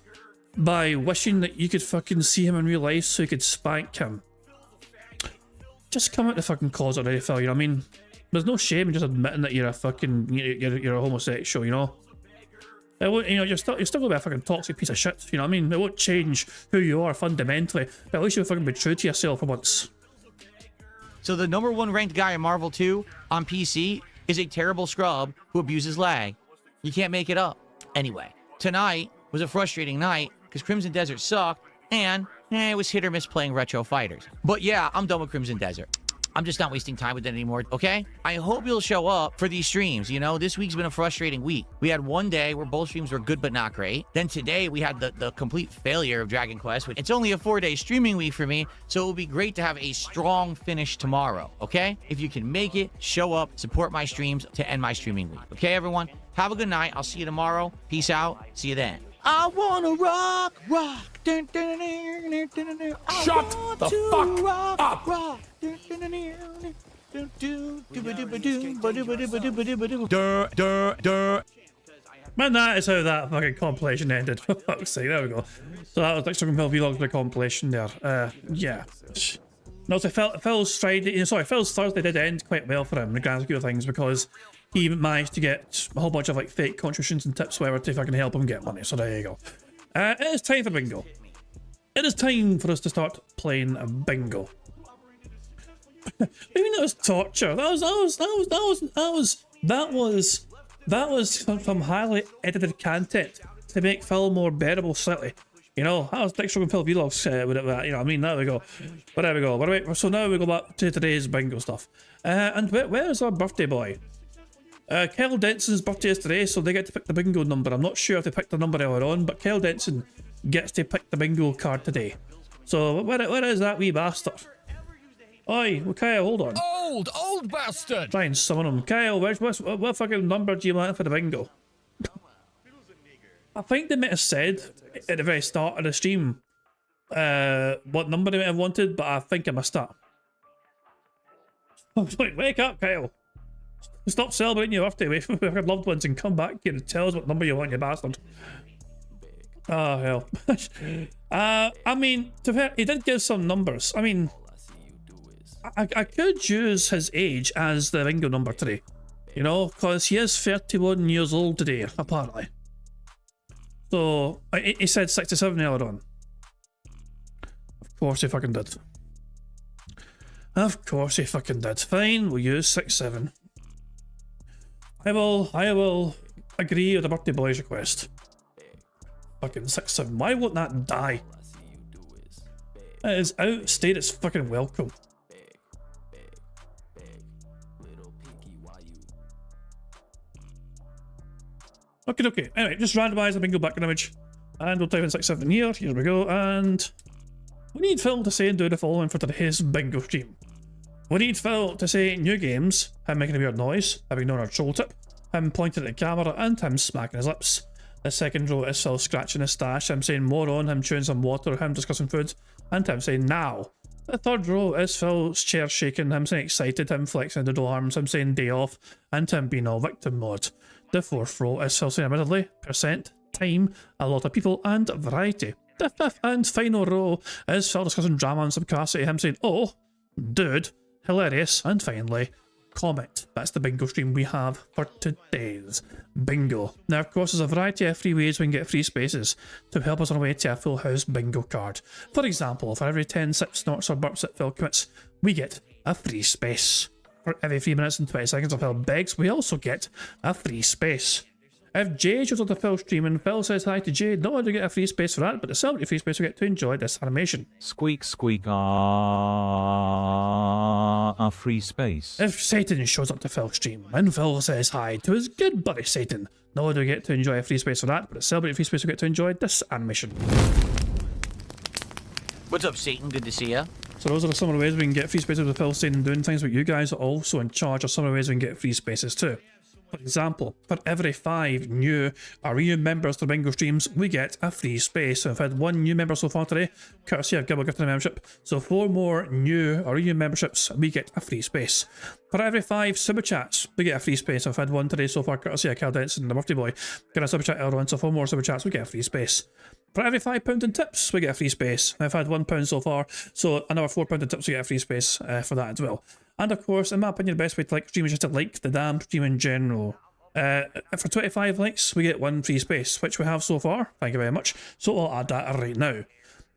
by wishing that you could fucking see him in real life so you could spank him. Just come out the fucking closet already, Phil, you know what I mean? There's no shame in just admitting that you're a fucking, you're a homosexual, you know? It won't, you know, you're still gonna be a fucking toxic piece of shit, you know what I mean? It won't change who you are fundamentally, but at least you'll fucking be true to yourself for once. So the #1 ranked guy in Marvel 2 on PC is a terrible scrub who abuses lag. You can't make it up. Anyway, tonight was a frustrating night because Crimson Desert sucked and it was hit or miss playing Retro Fighters. But yeah, I'm done with Crimson Desert. I'm just not wasting time with it anymore, okay? I hope you'll show up for these streams, you know? This week's been a frustrating week. We had one day where both streams were good but not great. Then today we had the complete failure of Dragon Quest. It's only a 4-day streaming week for me, so it will be great to have a strong finish tomorrow, okay? If you can make it, show up, support my streams to end my streaming week. Okay, everyone? Have a good night. I'll see you tomorrow. Peace out. See you then. I wanna rock, rock. Shut the fuck up! Man, that is how that fucking compilation ended. For fuck's sake, there we go. So that was Extra Compel Vlogs, the compilation there. Yeah. No, so Phil's Thursday did end quite well for him in the grand scheme of things because he managed to get a whole bunch of like fake contributions and tips, whatever, to fucking help him get money. So there you go. It is time for bingo. It is time for us to start playing a bingo. Even that was torture. That was some highly edited content to make Phil more bearable slightly. You know, that was Dick Stroke and Phil Vlogs with it, you know what I mean? There we go. But there we go. Right, so now we go back to today's bingo stuff. And where's our birthday boy? Kyle Denson's birthday is today, so they get to pick the bingo number. I'm not sure if they picked the number earlier on, but Kyle Denson gets to pick the bingo card today. So where is that wee bastard? Oi, well, Kyle, hold on. Old bastard! Try and summon him. Kyle, what fucking number do you want for the bingo? I think they might have said at the very start of the stream what number they might have wanted, but I think I missed that. I was like, wake up, Kyle. Stop celebrating your birthday with your loved ones and come back here and tell us what number you want, you bastard. Oh, hell. I mean, to be fair, he did give some numbers. I mean, I could use his age as the bingo number today. You know, because he is 31 years old today, apparently. So, he said 67 earlier on. Of course he fucking did. Of course he fucking did. Fine, we'll use 67. I will agree with the birthday boy's request. Fucking 67. Why won't that die? It is outstayed its fucking welcome. Okay. Anyway, just randomise the bingo background image. And we'll type in 67 here. Here we go. And we need Phil to say and do the following for today's bingo stream. We need Phil to say new games, him making a weird noise, him ignoring our troll tip, him pointing at the camera, and him smacking his lips. The second row is Phil scratching his stash, him saying moron, him chewing some water, him discussing food, and him saying now. The third row is Phil's chair shaking, him saying excited, him flexing the arms, him saying day off, and him being all victim mode. The fourth row is Phil saying admittedly, percent, time, a lot of people, and variety. The fifth and final row is Phil discussing drama and subclassity, him saying, oh, dude, hilarious, and finally, comment. That's the bingo stream we have for today's bingo. Now, of course, there's a variety of free ways we can get free spaces to help us on our way to a full house bingo card. For example, for every 10 sips, snorts, or burps that Phil commits, we get a free space. For every 3 minutes and 20 seconds of Phil begs, we also get a free space. If Jay shows up to Phil's stream and Phil says hi to Jay, not only do we get a free space for that, but to celebrate free space we get to enjoy this animation. Squeak squeak a free space. If Satan shows up to Phil's stream and Phil says hi to his good buddy Satan, not only do we get to enjoy a free space for that, but to celebrate free space we get to enjoy this animation. What's up, Satan? Good to see ya. So those are some of the ways we can get free spaces with Phil saying and doing things, but you guys are also in charge of some of the ways we can get free spaces too. For example, for every 5 new Arena members to bingo streams, we get a free space. So I've had 1 new member so far today, courtesy of Gibble Gifting a membership. So 4 more new Arena memberships, we get a free space. For every 5 super chats, we get a free space. I've had 1 today so far, courtesy of Cal Denson, the birthday boy. Got a super chat earlier on, so 4 more super chats, we get a free space. For every £5 in tips, we get a free space. I've had £1 so far, so another £4 in tips, we get a free space for that as well. And of course, in my opinion, the best way to like stream is just to like the damn stream in general. For 25 likes, we get 1 free space, which we have so far. Thank you very much. So I'll add that right now.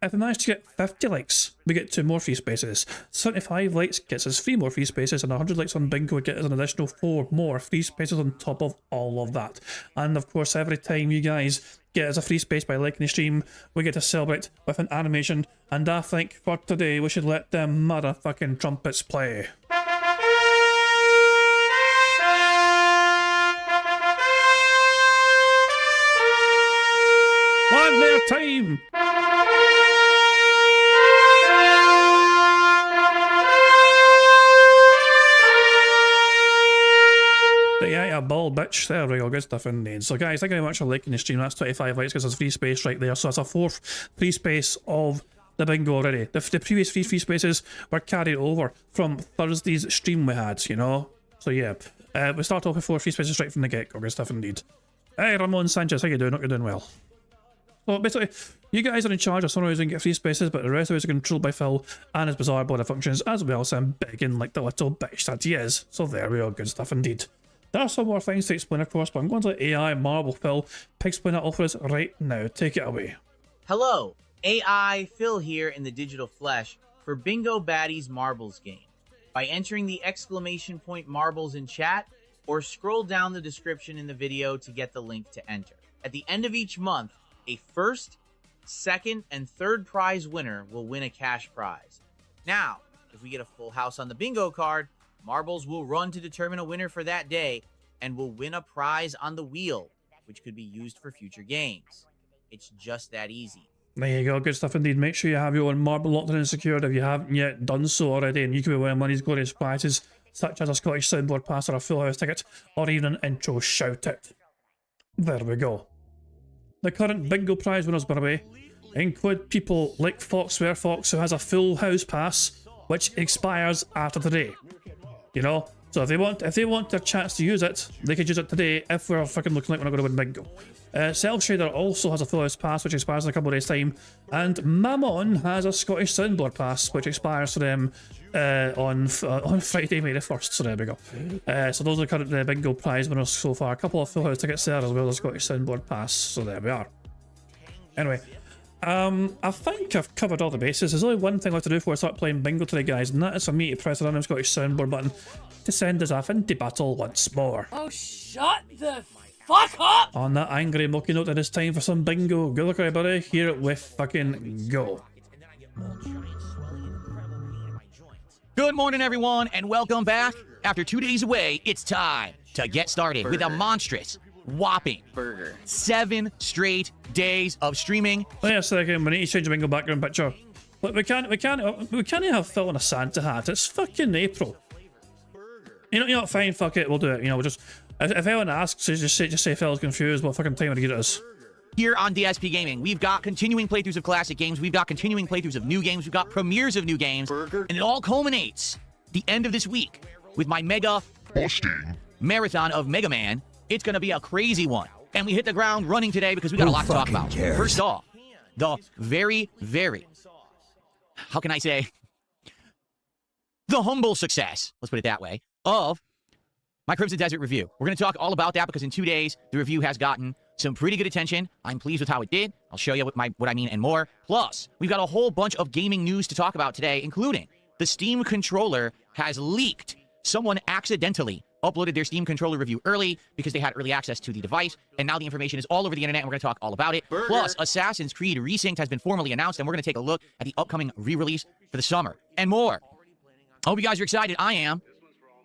If we manage to get 50 likes, we get 2 more free spaces. 75 likes gets us 3 more free spaces, and 100 likes on bingo would get us an additional 4 more free spaces on top of all of that. And of course, every time you guys get us a free space by liking the stream, we get to celebrate with an animation. And I think for today, we should let them motherfucking trumpets play. One more time! Yeah, ball bitch. There we go, good stuff indeed. So guys, thank you very much for liking the stream. That's 25 likes because there's free space right there. So that's a 4th free space of the bingo already. The previous free spaces were carried over from Thursday's stream we had, you know? So yeah, we start off with 4 free spaces right from the get-go. Good stuff indeed. Hey, Ramon Sanchez, how you doing? Hope you're doing well. So basically, you guys are in charge of summarising get free spaces, but the rest of it is controlled by Phil and his bizarre body functions as well, so I'm begging like the little bitch that he is. So there we are, good stuff indeed. There are some more things to explain, of course, but I'm going to let AI Marble Phil explain it all for us right now. Take it away. Hello, AI Phil here in the digital flesh for Bingo Baddies Marbles game. By entering the exclamation point marbles in chat, or scroll down the description in the video to get the link to enter. At the end of each month, a first, second, and third prize winner will win a cash prize. Now, if we get a full house on the bingo card, marbles will run to determine a winner for that day, and will win a prize on the wheel, which could be used for future games. It's just that easy. There you go, good stuff indeed. Make sure you have your own marble locked in and secured if you haven't yet done so already, and you can be winning one of these glorious prizes, such as a Scottish soundboard pass or a full house ticket, or even an intro shout out. There we go. The current bingo prize winners, by the way, include people like Foxware Fox, who has a full house pass, which expires after today. You know? So if they want their chance to use it, they could use it today if we're fucking looking like we're not going to win bingo. Cell Shader also has a full house pass, which expires in a couple of days' time, and Mammon has a Scottish soundboard pass, which expires for them on Friday, May the 1st. So there we go. So those are the current bingo prize winners so far. A couple of full house tickets there, as well as Scottish soundboard pass. So there we are. Anyway. I think I've covered all the bases. There's only one thing left to do before I start playing bingo today, guys, and that is for me to press the random Scottish soundboard button to send us off into battle once more. Oh, shut the fuck up! On that angry mucky note, it is time for some bingo. Good luck, everybody. Here we fucking go. Good morning, everyone, and welcome back. After 2 days away, it's time to get started with a monstrous, whopping 7 straight days of streaming. Wait a second, we need to change the bingo background picture. Look, we can't have Phil in a Santa hat. It's fucking April. You know, fine, fuck it, we'll do it. You know, we'll just if anyone asks, just say Phil's confused. What fucking time of the year it is? Here on DSP Gaming, we've got continuing playthroughs of classic games, we've got continuing playthroughs of new games, we've got premieres of new games, and it all culminates the end of this week with my mega marathon of Mega Man. It's gonna be a crazy one. And we hit the ground running today because we got a lot to talk about. First off, the very, how can I say, the humble success, let's put it that way, of my Crimson Desert review. We're going to talk all about that because in 2 days, the review has gotten some pretty good attention. I'm pleased with how it did. I'll show you what I mean and more. Plus, we've got a whole bunch of gaming news to talk about today, including the Steam controller has leaked. Someone accidentally uploaded their Steam controller review early because they had early access to the device, and now the information is all over the internet, and we're going to talk all about it. Plus, Assassin's Creed Resynced has been formally announced, and we're going to take a look at the upcoming re-release for the summer, and more. I hope you guys are excited. I am.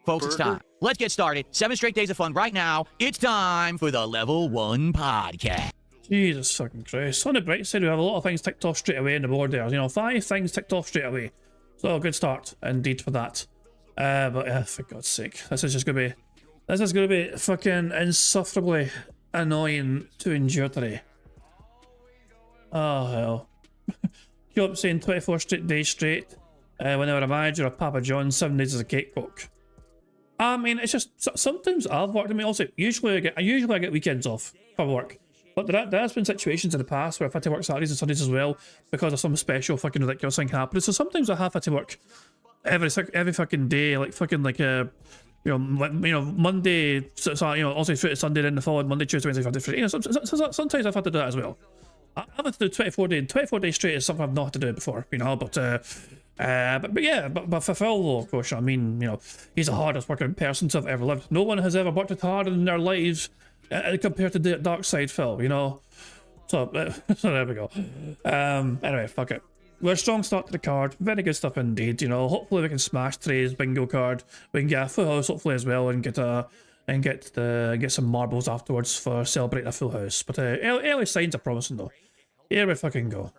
Folks, it's time. Let's get started. 7 straight days of fun right now. It's time for the Level 1 Podcast. Jesus fucking Christ. On the bright side, we have a lot of things ticked off straight away in the board there. You know, 5 things ticked off straight away. So, good start, indeed, for that. But for God's sake, this is gonna be fucking insufferably annoying to endure today. Oh hell. You up saying 24 days straight whenever a manager of Papa John's, 7 days as a cake cook. I mean, it's just sometimes I've worked. I mean, also usually I get weekends off for work, but there has been situations in the past where I've had to work Saturdays and Sundays as well because of some special fucking ridiculous thing happening. So sometimes I have had to work every fucking day, like fucking Monday, so also through to Sunday, then the following Monday, Tuesday, Wednesday, Friday, Friday. Sometimes I've had to do that as well. I've had to do 24 days straight is something I've not had to do before, but for Phil though, of course, I mean, he's the hardest working person to have ever lived. No one has ever worked as hard in their lives compared to the Dark Side Phil, So there we go. Anyway, fuck it. We're a strong start to the card. Very good stuff indeed. Hopefully we can smash today's bingo card. We can get a full house hopefully as well, and get some marbles afterwards for celebrating a full house. But early signs are promising though. Here we fucking go.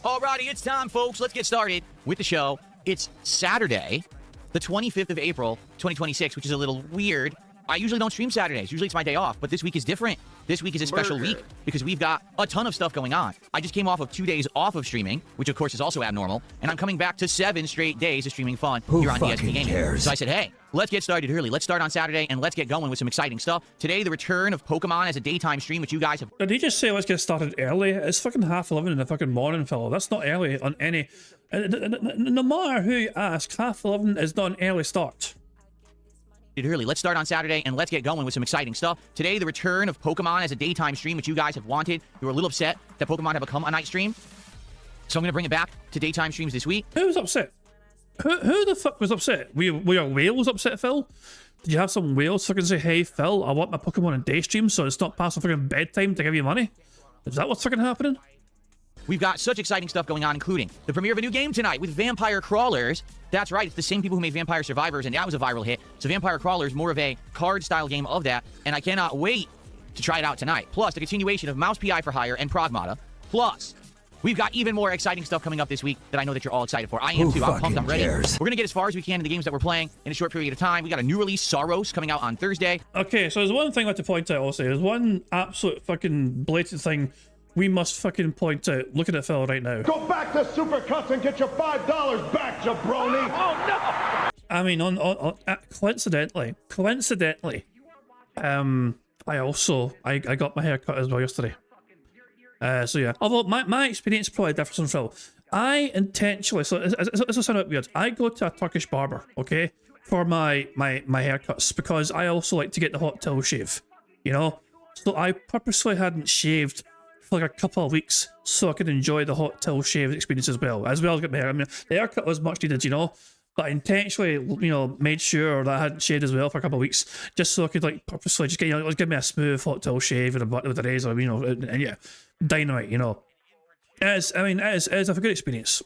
Alrighty, it's time, folks. Let's get started with the show. It's Saturday, the 25th of April, 2026, which is a little weird I usually don't stream Saturdays. Usually it's my day off, but this week is different. This week is a special week because we've got a ton of stuff going on. I just came off of 2 days off of streaming, which of course is also abnormal, and I'm coming back to 7 straight days of streaming fun here on DSP Gaming. So I said, hey, let's get started early. Let's start on Saturday and let's get going with some exciting stuff. Today, the return of Pokemon as a daytime stream, which you guys have... Did he just say let's get started early? It's fucking 11:30 in the fucking morning, fellow. That's not early on any... No matter who you ask, 11:30 is not an early start. Early. Let's start on Saturday and let's get going with some exciting stuff. Today, the return of Pokemon as a daytime stream, which you guys have wanted. You were a little upset that Pokemon have become a night stream. So I'm going to bring it back to daytime streams this week. Who was upset? Who the fuck was upset? Were your whales upset, Phil? Did you have some whales fucking say, hey, Phil, I want my Pokemon in day stream so it's not past the fucking bedtime to give you money? Is that what's fucking happening? We've got such exciting stuff going on, including the premiere of a new game tonight with Vampire Crawlers. That's right, it's the same people who made Vampire Survivors, and that was a viral hit. So Vampire Crawlers, more of a card-style game of that, and I cannot wait to try it out tonight. Plus, the continuation of Mouse PI for Hire and Pragmata. Plus, we've got even more exciting stuff coming up this week that I know that you're all excited for. I am too. I'm pumped. I'm ready. We're going to get as far as we can in the games that we're playing in a short period of time. We got a new release, Saros, coming out on Thursday. Okay, so there's one thing I have to point out also. There's one absolute fucking blatant thing we must fucking point out. Looking at Phil right now. Go back to Supercuts and get your $5 back, jabroni! Oh, no! I mean, coincidentally, I got my hair cut as well yesterday. So yeah, although my experience is probably different from Phil. I intentionally, so this will sound a bit weird, I go to a Turkish barber, okay, for my haircuts, because I also like to get the hot towel shave, you know? So I purposely hadn't shaved for like a couple of weeks so I could enjoy the hot towel shave experience as well as get my hair. I mean, the haircut was much needed, you know, but I intentionally, you know, made sure that I hadn't shaved as well for a couple of weeks just so I could like purposely just get, you know, give me a smooth hot towel shave with a razor, you know, and yeah, dynamite, you know. It is a good experience.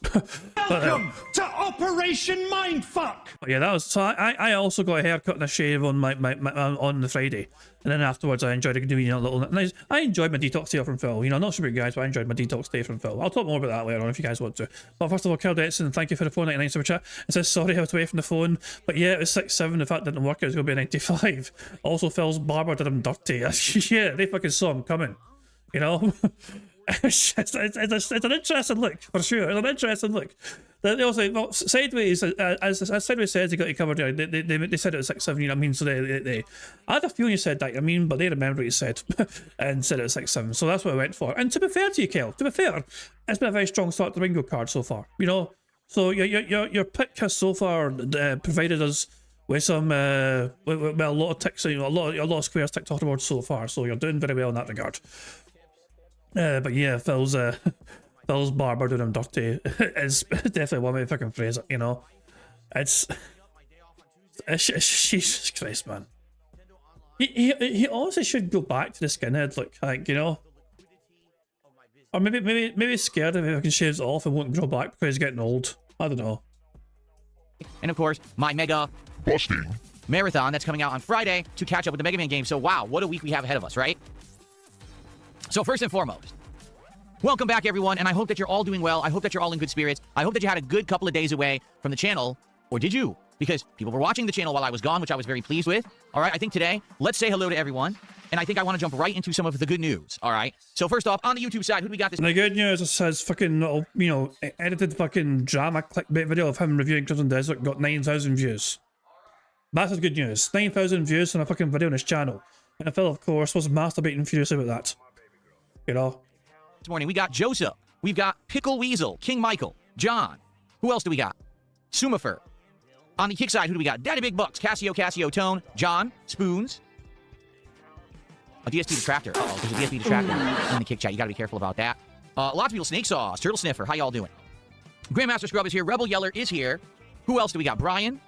Welcome to Operation Mindfuck. Yeah, that was so. I also got a haircut and a shave on my on the Friday, and then afterwards I enjoyed a little. And I enjoyed my detox day from Phil. You know, not super guys, but I enjoyed my detox day from Phil. I'll talk more about that later on if you guys want to. But first of all, Kel Detson, thank you for the 4.99 super chat. It says sorry I was away from the phone, but yeah, it was 6-7. If that didn't work, it was gonna be a 95. Also, Phil's barber did him dirty. Yeah, they fucking saw him coming. You know. It's an interesting look, for sure. It's an interesting look. They also, well, Sideways, as Sideways says, they got you covered. They said it was 6-7, you know what I mean? So they I had a feeling you said that, I mean, but they remember what you said and said it was 6-7. So that's what I went for. And to be fair to you, Kel, to be fair, it's been a very strong start to the bingo card so far, you know? So your pick has so far provided us with some, well, a lot of ticks, you know, a lot of squares ticked off the board so far. So you're doing very well in that regard. But yeah, Phil's barber doing him dirty is definitely one way to fucking phrase it, you know. It's Jesus Christ, man. He honestly should go back to the skinhead look, I think, you know. Or maybe he's scared if he fucking shaves it off and won't grow back because he's getting old. I don't know. And of course, my mega busting marathon that's coming out on Friday to catch up with the Mega Man game. So wow, what a week we have ahead of us, right? So first and foremost, welcome back, everyone, and I hope that you're all doing well. I hope that you're all in good spirits. I hope that you had a good couple of days away from the channel, or did you? Because people were watching the channel while I was gone, which I was very pleased with. All right, I think today, let's say hello to everyone, and I think I want to jump right into some of the good news, all right? So first off, on the YouTube side, who do we got this? The good news, it says fucking, you know, edited fucking drama clickbait video of him reviewing Crimson Desert got 9,000 views. That's the good news. 9,000 views on a fucking video on his channel. And Phil, of course, was masturbating furiously about that. You know? This morning, we got Joseph. We've got Pickle Weasel, King Michael, John. Who else do we got? Sumifer. On the kick side, who do we got? Daddy Big Bucks, Cassio, Tone, John, Spoons. A DSP Detractor. Uh-oh, there's a DSP Detractor in the kick chat. You gotta be careful about that. Lots of people, Snake Sauce, Turtle Sniffer. How y'all doing? Grandmaster Scrub is here. Rebel Yeller is here. Who else do we got? Brian.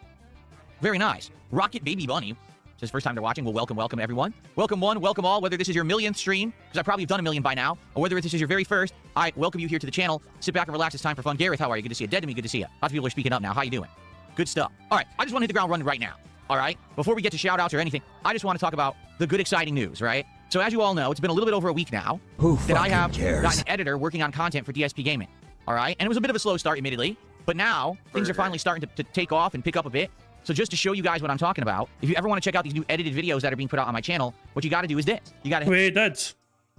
Very nice. Rocket Baby Bunny. It's his first time they're watching. Well, welcome everyone. Welcome one, welcome all. Whether this is your millionth stream, because I probably have done a million by now, or whether this is your very first, I welcome you here to the channel. Sit back and relax. It's time for fun. Gareth, how are you? Good to see you. Dead to me, good to see you. Lots of people are speaking up now. How you doing? Good stuff. All right, I just want to hit the ground running right now. All right, before we get to shout outs or anything, I just want to talk about the good, exciting news, right? So as you all know, it's been a little bit over a week now that I have got an editor working on content for DSP Gaming. All right, and it was a bit of a slow start, admittedly, but now things are finally starting to take off and pick up a bit. So just to show you guys what I'm talking about, if you ever want to check out these new edited videos that are being put out on my channel, what you got to do is this. You got to... We did.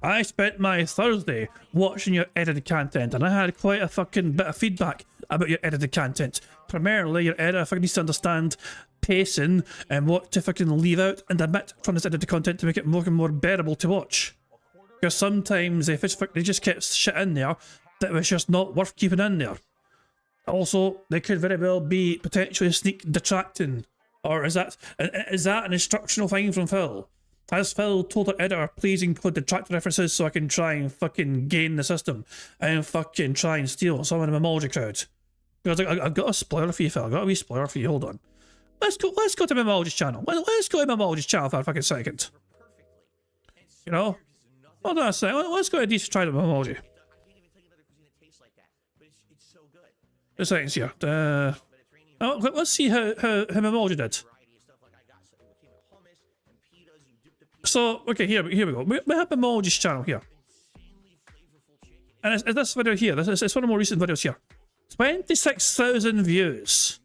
I spent my Thursday watching your edited content, and I had quite a fucking bit of feedback about your edited content. Primarily, your editor fucking needs to understand pacing and what to fucking leave out and omit from this edited content to make it more and more bearable to watch. Because sometimes if it's fucking, they just kept shit in there that was just not worth keeping in there. Also, they could very well be potentially sneak detracting. Or is that an instructional thing from Phil? Has Phil told the editor, please include detractor references so I can try and fucking gain the system and fucking try and steal some of the Memology crowd? Because I've got a spoiler for you, Phil. I've got a wee spoiler for you. Hold on. Let's go to Memology's channel. Let's go to Memology's channel for a fucking second. You know? Hold on a second. Let's go to these try to Memology. The settings here. Let's see how Memology did. So, okay, here we go. We have Memology's channel here. And it's this video here. It's one of the more recent videos here. 26,000 views.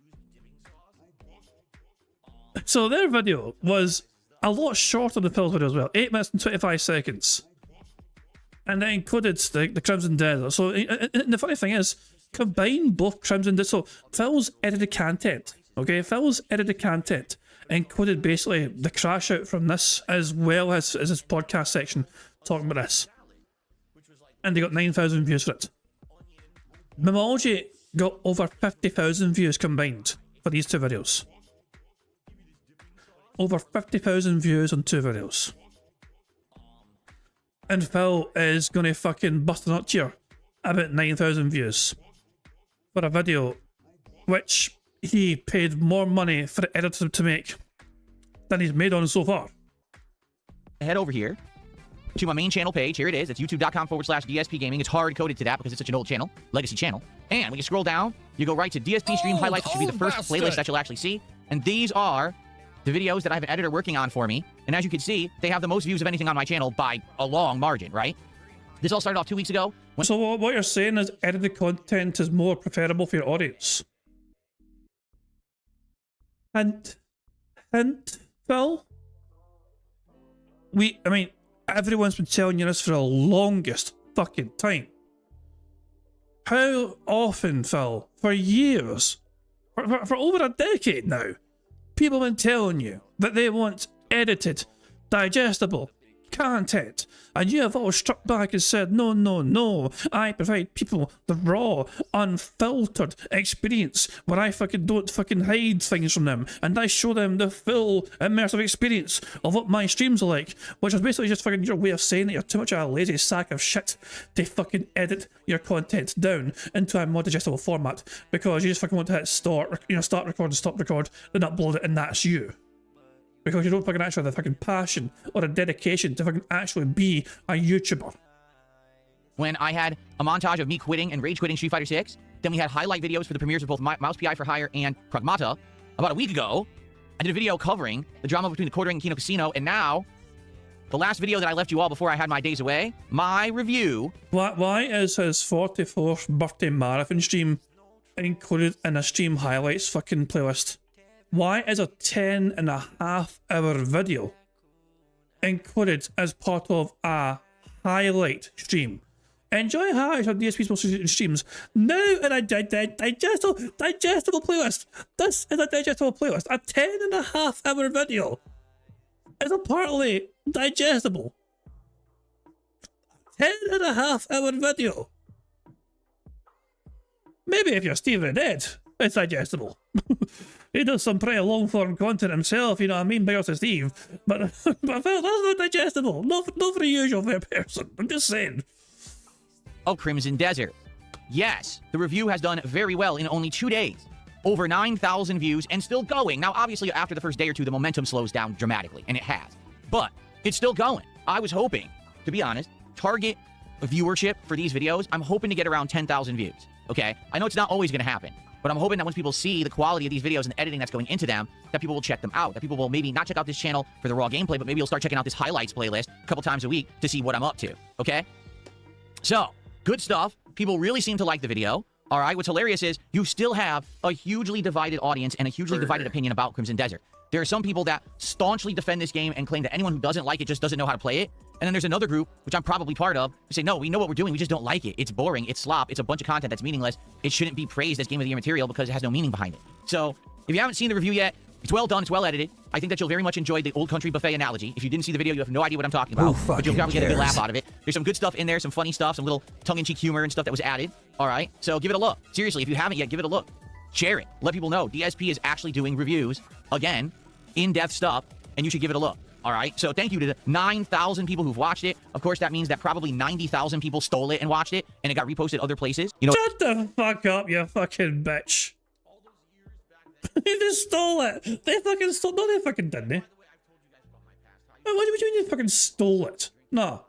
So their video was a lot shorter than Phil's video as well. 8 minutes and 25 seconds. And they included the Crimson Desert. So and the funny thing is, combine both Crimson Desert. So Phil's edited content. Okay, Phil's edited content included basically the crash out from this as well as his podcast section talking about this. And they got 9,000 views for it. Memology got over 50,000 views combined for these two videos. Over 50,000 views on two videos. And Phil is gonna fucking bust a nut here about 9,000 views for a video which he paid more money for the editor to make than he's made on so far. Head over here to my main channel page. Here it is. It's youtube.com/DSP Gaming. It's hard coded to that because it's such an old channel, legacy channel. And when you scroll down, you go right to DSP Stream Highlights, which should be the first playlist that you'll actually see. And these are the videos that I have an editor working on for me. And as you can see, they have the most views of anything on my channel by a long margin, right? This all started off 2 weeks ago. So what you're saying is edited content is more preferable for your audience? Hint, Phil? I mean, everyone's been telling you this for the longest fucking time. How often, Phil? For years? For over a decade now, people have been telling you that they want edited, digestible content, and you have all struck back and said, no, no, no, I provide people the raw, unfiltered experience where I fucking don't fucking hide things from them, and I show them the full immersive experience of what my streams are like, which is basically just fucking your way of saying that you're too much of a lazy sack of shit to fucking edit your content down into a more digestible format, because you just fucking want to hit start record and stop record, then upload it, and that's you. Because you don't fucking actually have the fucking passion or the dedication to fucking actually be a YouTuber. When I had a montage of me quitting and rage quitting Street Fighter 6, then we had highlight videos for the premieres of both Mouse PI for Hire and Pragmata. About a week ago, I did a video covering the drama between the Quartering and Kino Casino, and now, the last video that I left you all before I had my days away, my review. Why is his 44th birthday marathon stream included in a stream highlights fucking playlist? Why is a 10.5-hour video included as part of a highlight stream? Enjoy highlights on DSP's most recent streams. Now in a digestible playlist. This is a digestible playlist. A 10.5-hour video is apparently digestible. 10.5-hour video. Maybe if you're Stephen Ed, it's digestible. He does some pretty long-form content himself, you know what I mean, big up to Steve. But Phil, that's not digestible. Not for a usual fair person. I'm just saying. Oh, Crimson Desert. Yes, the review has done very well in only 2 days. Over 9,000 views and still going. Now, obviously, after the first day or two, the momentum slows down dramatically, and it has. But it's still going. I was hoping, to be honest, target viewership for these videos, I'm hoping to get around 10,000 views. Okay? I know it's not always going to happen. But I'm hoping that once people see the quality of these videos and the editing that's going into them, that people will check them out. That people will maybe not check out this channel for the raw gameplay, but maybe you'll start checking out this highlights playlist a couple times a week to see what I'm up to, okay? So, good stuff. People really seem to like the video. All right, what's hilarious is you still have a hugely divided audience and a hugely divided opinion about Crimson Desert. There are some people that staunchly defend this game and claim that anyone who doesn't like it just doesn't know how to play it. And then there's another group, which I'm probably part of, who say, no, we know what we're doing, we just don't like it. It's boring, it's slop, it's a bunch of content that's meaningless. It shouldn't be praised as Game of the Year material because it has no meaning behind it. So, if you haven't seen the review yet, it's well done, it's well edited. I think that you'll very much enjoy the Old Country Buffet analogy. If you didn't see the video, you have no idea what I'm talking about. But you'll probably get a good laugh out of it. There's some good stuff in there, some funny stuff, some little tongue-in-cheek humor and stuff that was added. All right, so give it a look. Seriously, if you haven't yet, give it a look. Share it. Let people know. DSP is actually doing reviews, again, in-depth stuff, and you should give it a look. All right, so thank you to the 9,000 people who've watched it. Of course, that means that probably 90,000 people stole it and watched it, and it got reposted other places. You know, shut the fuck up, you fucking bitch. They just stole it. They fucking stole. No, they fucking didn't. What do you mean they fucking stole it? No.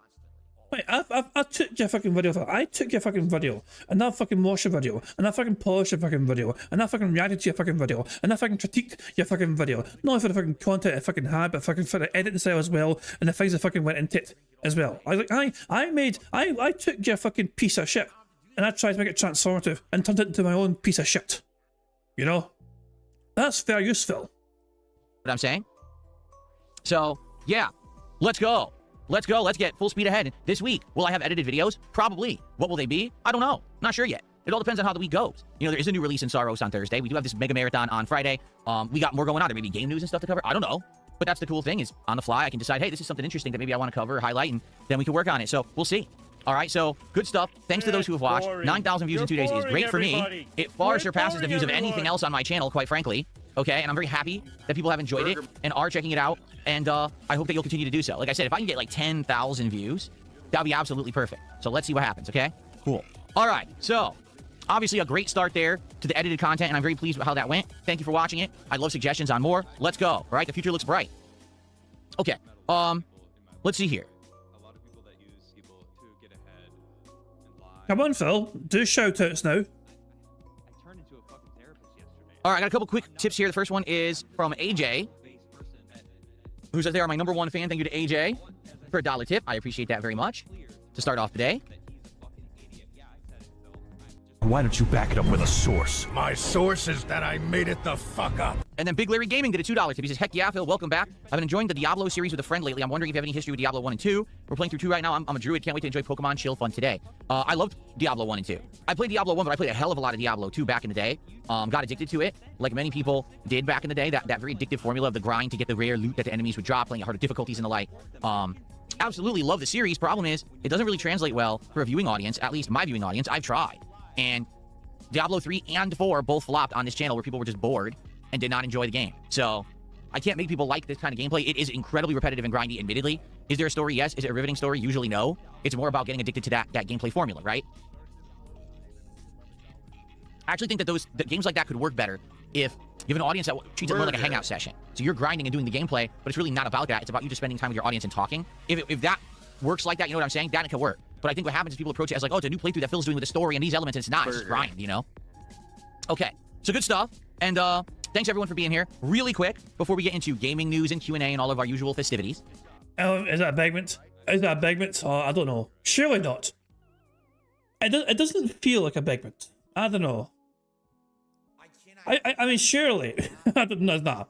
Wait, I took your fucking video. I took your fucking video, and I fucking watched your video, and I fucking polished your fucking video, and I fucking reacted to your fucking video, and I fucking critiqued your fucking video. Not for the fucking content I fucking had, but fucking for the editing style as well, and the things that fucking went into it as well. I took your fucking piece of shit, and I tried to make it transformative, and turned it into my own piece of shit. You know? That's fair use, Phil. What I'm saying? So, yeah, let's go. Let's go. Let's get full speed ahead. This week, will I have edited videos? Probably. What will they be? I don't know. Not sure yet. It all depends on how the week goes. You know, there is a new release in Saros on Thursday. We do have this mega marathon on Friday. We got more going on. There may be game news and stuff to cover. I don't know. But that's the cool thing is on the fly, I can decide, hey, this is something interesting that maybe I want to cover or highlight, and then we can work on it. So we'll see. All right, so good stuff. Thanks to those who have watched. 9,000 views in 2 days is great for me. It far surpasses the views of anything else on my channel, quite frankly. Okay, and I'm very happy that people have enjoyed it and are checking it out. And I hope that you'll continue to do so. Like I said, if I can get like 10,000 views, that would be absolutely perfect. So let's see what happens, okay? Cool. All right, so obviously a great start there to the edited content, and I'm very pleased with how that went. Thank you for watching it. I'd love suggestions on more. Let's go, all right? The future looks bright. Okay, let's see here. Come on, Phil. Do shout outs now. All right, I got a couple quick tips here. The first one is from AJ, who says they are my #1 fan. Thank you to AJ for a $1 tip. I appreciate that very much to start off today. Why don't you back it up with a source? My source is that I made it the fuck up. And then Big Larry Gaming did a $2 tip. He says, heck yeah, Phil, welcome back. I've been enjoying the Diablo series with a friend lately. I'm wondering if you have any history with Diablo 1 and 2. We're playing through 2 right now. I'm a druid. Can't wait to enjoy Pokemon Chill Fun today. I loved Diablo 1 and 2. I played Diablo 1, but I played a hell of a lot of Diablo 2 back in the day. Got addicted to it, like many people did back in the day. That very addictive formula of the grind to get the rare loot that the enemies would drop, playing at harder difficulties and the like. Absolutely love the series. Problem is, it doesn't really translate well for a viewing audience, at least my viewing audience. I've tried. And Diablo 3 and 4 both flopped on this channel where people were just bored and did not enjoy the game. So I can't make people like this kind of gameplay. It is incredibly repetitive and grindy, admittedly. Is there a story? Yes. Is it a riveting story? Usually no. It's more about getting addicted to that gameplay formula, right? I actually think that games like that could work better if you have an audience that treats it more like a hangout session. So you're grinding and doing the gameplay, but it's really not about that. It's about you just spending time with your audience and talking. If that works like that, you know what I'm saying? That it can work. But I think what happens is people approach it as like, oh, it's a new playthrough that Phil's doing with the story and these elements, and it's not. It's just grind, you know? Okay, so good stuff. And thanks everyone for being here. Really quick, before we get into gaming news and Q&A and all of our usual festivities. Is that a bagment? Is that a bagment? Oh, I don't know. Surely not. It doesn't feel like a bagment. I don't know. I mean, surely. I don't know. Nah.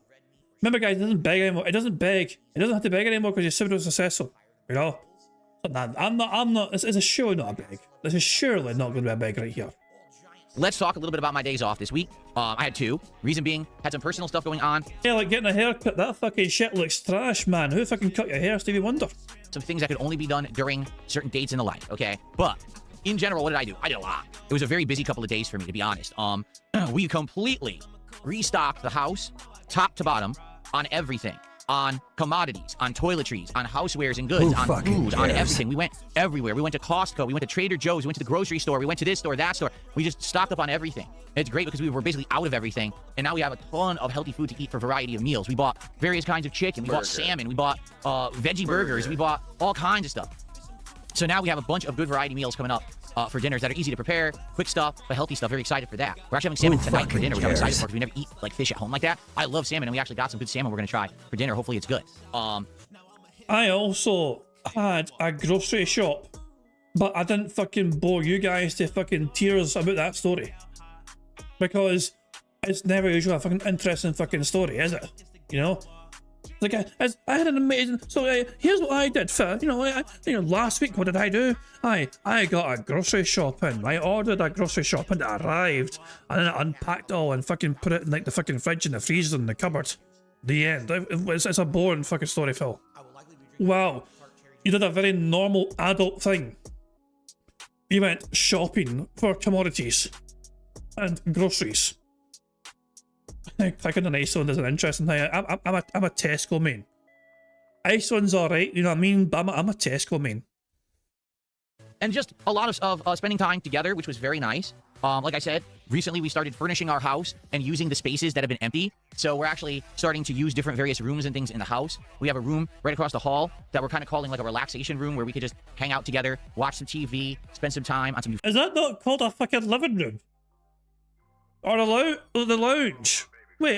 Remember, guys, it doesn't beg anymore. It doesn't beg. It doesn't have to beg anymore because you're super successful. You know? I'm not. This is surely not a beg. This is surely not going to be a beg right here. Let's talk a little bit about my days off this week. I had 2. Reason being, had some personal stuff going on. Yeah, like getting a haircut. That fucking shit looks trash, man. Who fucking cut your hair, Stevie Wonder? Some things that could only be done during certain dates in the life, okay? But in general, what did I do? I did a lot. It was a very busy couple of days for me, to be honest. We completely restocked the house, top to bottom, on everything. On commodities, on toiletries, on housewares and goods, on food, on everything. We went everywhere. We went to Costco, we went to Trader Joe's, we went to the grocery store, we went to this store, that store. We just stocked up on everything. It's great because we were basically out of everything, and now we have a ton of healthy food to eat for a variety of meals. We bought various kinds of chicken, we bought salmon, we bought veggie burgers, we bought all kinds of stuff. So now we have a bunch of good variety meals coming up for dinners that are easy to prepare, quick stuff, but healthy stuff. Very excited for that. We're actually having salmon tonight for dinner, which I'm excited for because we never eat like fish at home like that. I love salmon, and we actually got some good salmon we're going to try for dinner. Hopefully it's good. I also had a grocery shop But I didn't fucking bore you guys to fucking tears about that story. Because it's never usually a fucking interesting fucking story, is it? You know? Like, I had an amazing... So, here's what I did for... You know, last week, what did I do? I got a grocery shop in. I ordered a grocery shop and it arrived. And then I unpacked it all and fucking put it in, like, the fucking fridge and the freezer and the cupboard. The end. It's a boring fucking story, Phil. Wow. You did a very normal adult thing. You went shopping for commodities and groceries. Clicking on Iceland is an interesting thing. I'm a Tesco main. Iceland's alright, you know what I mean? But I'm a Tesco main. And just a lot of spending time together, which was very nice. Like I said, recently we started furnishing our house and using the spaces that have been empty. So we're actually starting to use different various rooms and things in the house. We have a room right across the hall that we're kind of calling like a relaxation room where we could just hang out together, watch some TV, spend some time on some new... Is that not called a fucking living room? Or the lounge? Wait,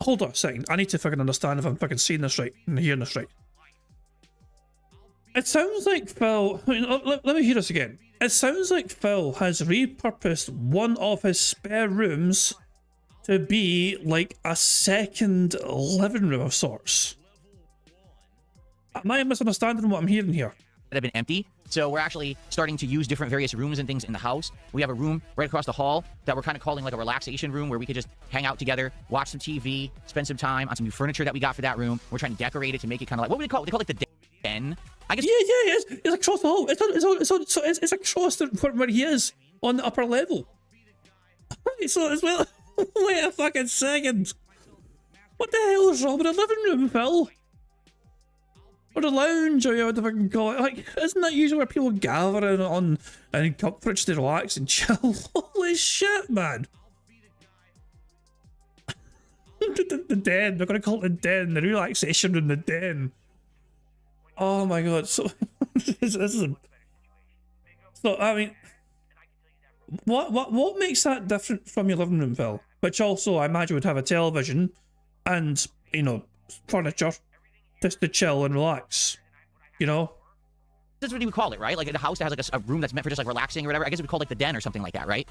hold on a second. I need to fucking understand if I'm fucking seeing this right and hearing this right. It sounds like Phil... Let me hear this again. It sounds like Phil has repurposed one of his spare rooms to be like a second living room of sorts. Am I misunderstanding what I'm hearing here? That have been empty. So we're actually starting to use different various rooms and things in the house. We have a room right across the hall that we're kind of calling like a relaxation room where we could just hang out together, watch some TV, spend some time on some new furniture that we got for that room. We're trying to decorate it to make it kind of like, what would they call it? They call it like the den. I guess. Yeah, it's across the hall. It's across from where he is on the upper level. So as well. Wait a fucking second. What the hell is wrong with the living room, Phil? Or the lounge, or whatever you fucking call it. Like, isn't that usually where people gather on and comforts to relax and chill? Holy shit, man. The den. They're gonna call it the den. The relaxation room, the den. Oh my god. So this is. So I mean, what makes that different from your living room, Phil? Which also I imagine would have a television and, you know, furniture just to chill and relax, you know? That's what you would call it, right? Like a house that has like a room that's meant for just like relaxing or whatever. I guess it would call it like the den or something like that, right?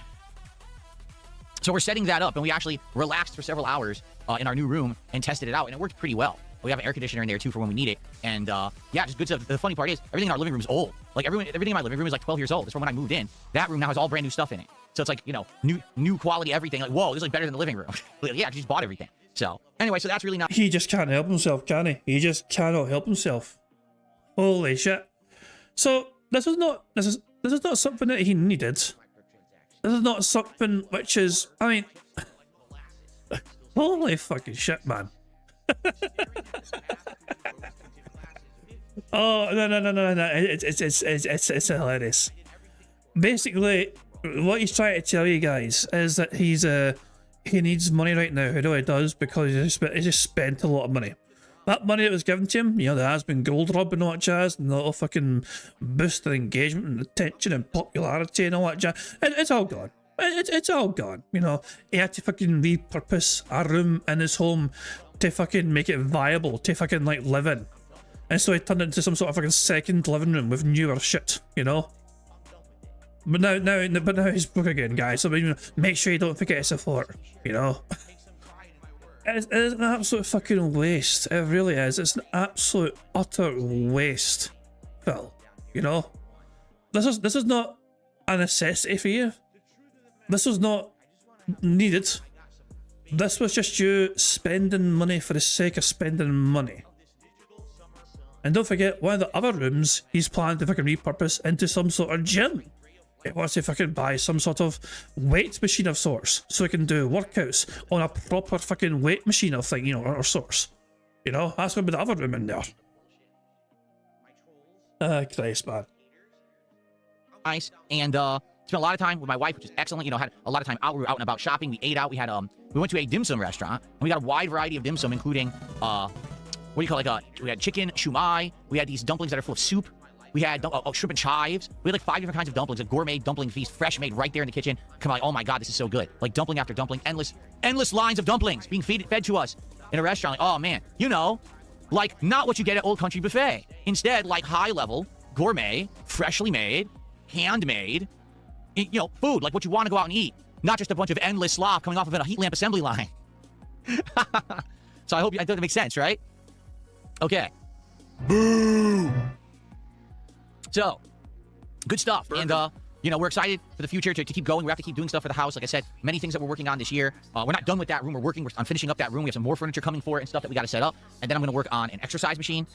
So we're setting that up and we actually relaxed for several hours in our new room and tested it out and it worked pretty well. We have an air conditioner in there too for when we need it. And yeah, just good stuff. The funny part is everything in our living room is old. Like everything in my living room is like 12 years old. It's from when I moved in. That room now has all brand new stuff in it. So it's like, you know, new quality everything. Like, whoa, this is like better than the living room. Yeah, she just bought everything. So anyway, so that's really not... He just can't help himself, can he? He just cannot help himself. Holy shit. So this is not something that he needed. This is not something which is, I mean, holy fucking shit, man. Oh no! It's hilarious. Basically, what he's trying to tell you guys is that he needs money right now. He really does, because he just spent a lot of money. That money that was given to him, you know, there has been gold rub and all that jazz, and the little fucking boost of engagement and attention and popularity and all that jazz. It's all gone. It's all gone. You know, he had to fucking repurpose a room in his home to fucking make it viable, to fucking like live in. And so he turned it into some sort of fucking second living room with newer shit, you know? But now he's broke again, guys. So, you know, make sure you don't forget to support, you know? It's an absolute fucking waste. It really is. It's an absolute utter waste, Phil. You know? This is not a necessity for you. This was not needed. This was just you spending money for the sake of spending money. And don't forget, one of the other rooms he's planning to fucking repurpose into some sort of gym. He wants to fucking buy some sort of weight machine of sorts, so he can do workouts on a proper fucking weight machine of thing, you know, or sorts. You know, that's gonna be the other room in there. Christ, man. Nice, and spent a lot of time with my wife, which is excellent. You know, had a lot of time out. We were out and about shopping. We ate out. We had we went to a dim sum restaurant, and we got a wide variety of dim sum, including what do you call it? We had chicken shumai. We had these dumplings that are full of soup. We had shrimp and chives. We had like 5 different kinds of dumplings, a gourmet dumpling feast, fresh made right there in the kitchen. Come on, like, oh my god, this is so good. Like dumpling after dumpling, endless lines of dumplings being fed to us in a restaurant. Like, oh man, you know, Like, not what you get at Old Country Buffet. Instead, like high-level, gourmet, freshly made, handmade, you know, food, like what you want to go out and eat. Not just a bunch of endless slop coming off of a heat lamp assembly line. So I hope that makes sense, right? Okay. Boo! So, good stuff. And, you know, we're excited for the future to keep going. We have to keep doing stuff for the house. Like I said, many things that we're working on this year. We're not done with that room. I'm finishing up that room. We have some more furniture coming for it and stuff that we got to set up. And then I'm going to work on an exercise machine,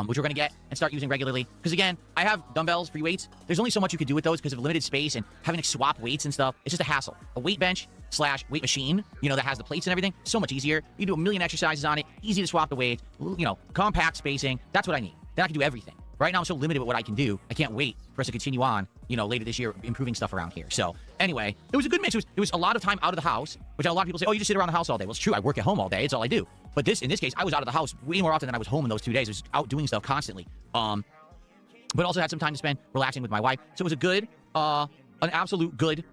which we're going to get and start using regularly. Because, again, I have dumbbells, free weights. There's only so much you could do with those because of limited space and having to swap weights and stuff. It's just a hassle. A weight bench / weight machine, you know, that has the plates and everything, so much easier. You can do a million exercises on it. Easy to swap the weights. You know, compact spacing. That's what I need. Then I can do everything. Right now, I'm so limited with what I can do. I can't wait for us to continue on, you know, later this year, improving stuff around here. So, anyway, it was a good mix. It was a lot of time out of the house, which a lot of people say, oh, you just sit around the house all day. Well, it's true. I work at home all day. It's all I do. But in this case, I was out of the house way more often than I was home in those 2 days. I was out doing stuff constantly. But also had some time to spend relaxing with my wife. So it was a good, an absolute good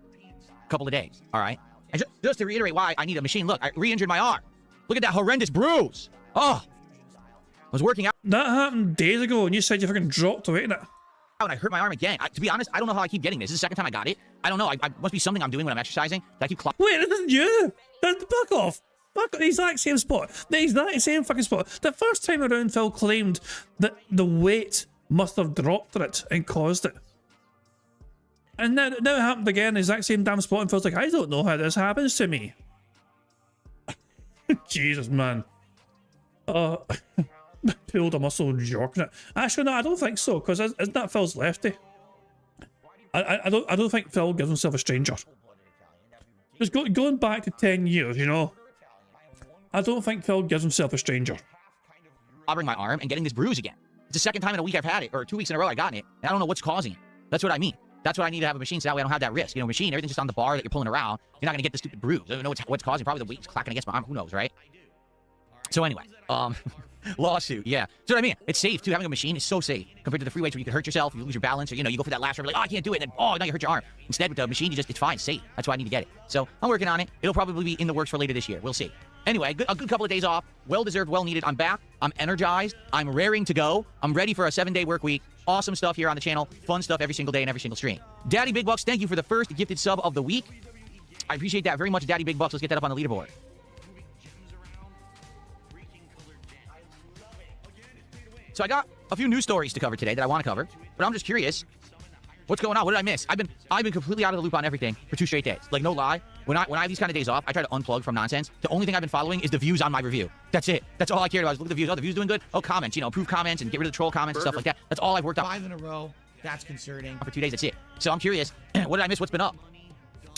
couple of days. All right. And just to reiterate why I need a machine. Look, I re-injured my arm. Look at that horrendous bruise. Oh. I was working out. That happened days ago, and you said you fucking dropped weight in it. And I hurt my arm again. To be honest, I don't know how I keep getting this. This is the second time I got it. I don't know. I must be something I'm doing when I'm exercising. That I keep Wait, this isn't you. Fuck off. Fuck the exact same spot. The exact same fucking spot. The first time around, Phil claimed that the weight must have dropped it and caused it. And now it happened again, the exact same damn spot, and Phil's like, I don't know how this happens to me. Jesus, man. Pulled a muscle jorking it. Actually, no, I don't think so, because isn't that Phil's lefty? I don't think Phil gives himself a stranger. Just going back to 10 years, you know, I don't think Phil gives himself a stranger. Bothering my arm and getting this bruise again. It's the second time in a week I've had it, or 2 weeks in a row I've gotten it, and I don't know what's causing it. That's what I mean. That's why I need to have a machine, so that way I don't have that risk. You know, machine, everything's just on the bar that you're pulling around. You're not going to get the stupid bruise. I don't know what's causing. Probably the weight's clacking against my arm. Who knows, right? So anyway, lawsuit, yeah. So what I mean, it's safe too. Having a machine is so safe compared to the free weights where you could hurt yourself, you lose your balance, or you know, you go for that last rep, like, oh, I can't do it, and then oh, now you hurt your arm. Instead, with the machine, it's fine, it's safe. That's why I need to get it. So I'm working on it. It'll probably be in the works for later this year. We'll see. Anyway, a good couple of days off, well deserved, well needed. I'm back. I'm energized. I'm raring to go. I'm ready for a 7-day work week. Awesome stuff here on the channel. Fun stuff every single day and every single stream. Daddy Big Bucks, thank you for the first gifted sub of the week. I appreciate that very much, Daddy Big Bucks. Let's get that up on the leaderboard. So I got a few news stories to cover today that I want to cover, but I'm just curious, what's going on? What did I miss? I've been completely out of the loop on everything for 2 straight days. Like, no lie. When I have these kind of days off, I try to unplug from nonsense. The only thing I've been following is the views on my review. That's it. That's all I cared about. Is look at the views. Oh, the views doing good. Oh, comments. You know, improve comments and get rid of the troll comments and stuff like that. That's all I've worked on. 5 in a row. That's concerning. For 2 days. That's it. So I'm curious. What did I miss? What's been up?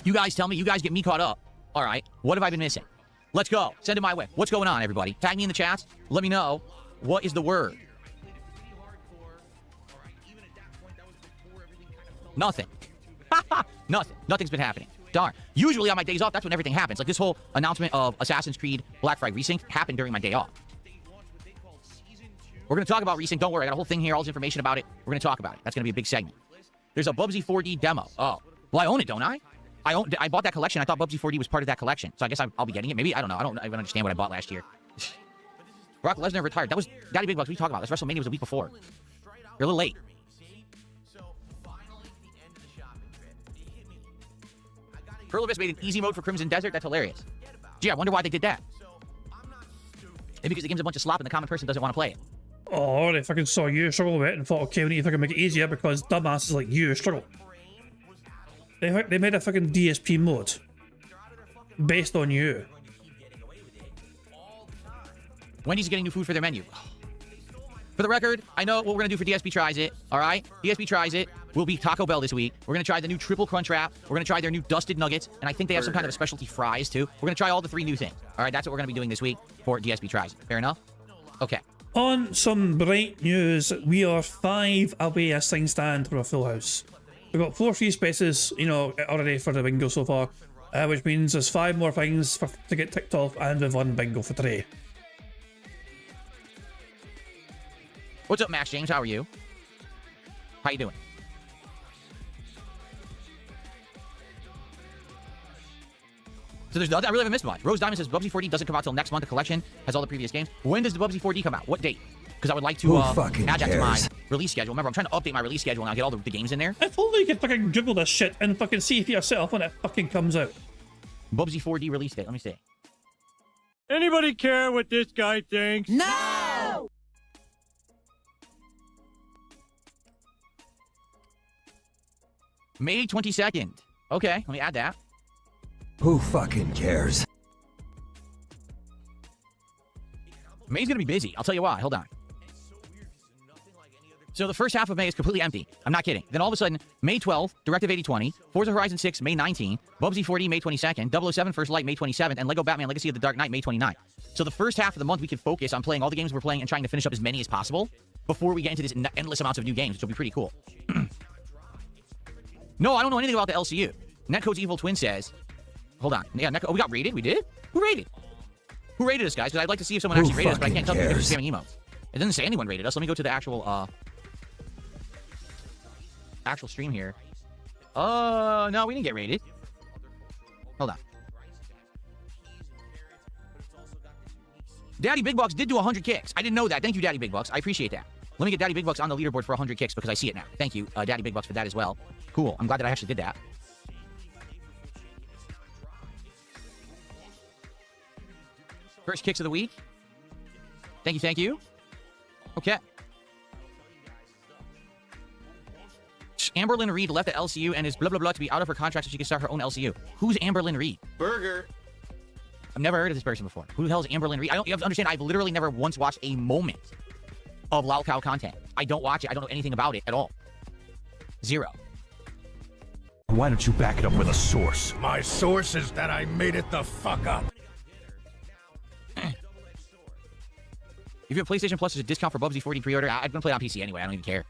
You guys tell me. You guys get me caught up. All right. What have I been missing? Let's go. Send it my way. What's going on, everybody? Tag me in the chats. Let me know. What is the word? Nothing. Nothing. Nothing's been happening. Darn. Usually on my days off, that's when everything happens. Like this whole announcement of Assassin's Creed Black Flag Resync happened during my day off. We're going to talk about Resync. Don't worry. I got a whole thing here, all this information about it. We're going to talk about it. That's going to be a big segment. There's a Bubsy 4D demo. Oh. Well, I own it, don't I? I bought that collection. I thought Bubsy 4D was part of that collection. So I guess I'll be getting it. Maybe. I don't know. I don't even understand what I bought last year. Brock Lesnar retired. That was Daddy Big Bucks. What are you talking about? This WrestleMania was a week before. You're a little late. Pearl Abyss made an easy mode for Crimson Desert. That's hilarious. Gee, I wonder why they did that. Maybe because the game's a bunch of slop and the common person doesn't want to play it. Oh, they fucking saw you struggle with it and thought, okay, we need to fucking make it easier because dumbasses like you struggle. They made a fucking DSP mode based on you. Wendy's getting new food for their menu. For the record, I know what we're going to do for DSP Tries It, all right? DSP Tries It will be Taco Bell this week. We're going to try the new Triple Crunch Wrap. We're going to try their new Dusted Nuggets. And I think they have some kind of a specialty fries, too. We're going to try all the 3 new things. All right, that's what we're going to be doing this week for DSP Tries It. Fair enough? Okay. On some bright news, we are 5 away a sign stand for a full house. We've got 4 free spaces, you know, already for the bingo so far, which means there's 5 more things to get ticked off, and we've won bingo for 3. What's up, Max James? How are you? How you doing? So there's nothing. I really haven't missed much. Rose Diamond says Bubsy 4D doesn't come out till next month. The collection has all the previous games. When does the Bubsy 4D come out? What date? Because I would like to add that to my release schedule. Remember, I'm trying to update my release schedule now, get all the games in there. If only you could fucking Google this shit and fucking see for yourself when it fucking comes out. Bubsy 4D release date. Let me see. Anybody care what this guy thinks? No! May 22nd. Okay, let me add that. Who fucking cares? May's gonna be busy. I'll tell you why. Hold on. So the first half of May is completely empty. I'm not kidding. Then all of a sudden, May 12th, Directive 8020, Forza Horizon 6, May 19, Bubsy 4D, May 22nd, 007 First Light, May 27th, and Lego Batman Legacy of the Dark Knight, May 29th. So the first half of the month, we can focus on playing all the games we're playing and trying to finish up as many as possible before we get into this endless amounts of new games, which will be pretty cool. No, I don't know anything about the LCU. Netcode's Evil Twin says, hold on. Yeah, Netcode, oh, we got raided? We did? Who raided? Who raided us, guys? Because I'd like to see if someone actually raided us, but I can't tell because they're spamming emotes. It doesn't say anyone raided us. Let me go to the actual stream here. No, we didn't get raided. Hold on. Daddy Big Bucks did do 100 kicks. I didn't know that. Thank you, Daddy Big Bucks. I appreciate that. Let me get Daddy Big Bucks on the leaderboard for 100 kicks because I see it now. Thank you, Daddy Big Bucks, for that as well. Cool. I'm glad that I actually did that. First kicks of the week. Thank you, thank you. Okay. Amberlynn Reed left the LCU and is blah, blah, blah to be out of her contract so she can start her own LCU. Who's Amberlynn Reed? Burger. I've never heard of this person before. Who the hell is Amberlynn Reed? You have to understand, I've literally never once watched a moment of Lol Cow content. I don't watch it. I don't know anything about it at all. Zero. Why don't you back it up with a source? My source is that I made it the fuck up. If you have PlayStation Plus, there's a discount for Bubsy 4D pre-order. I'm gonna play it on PC anyway. I don't even care.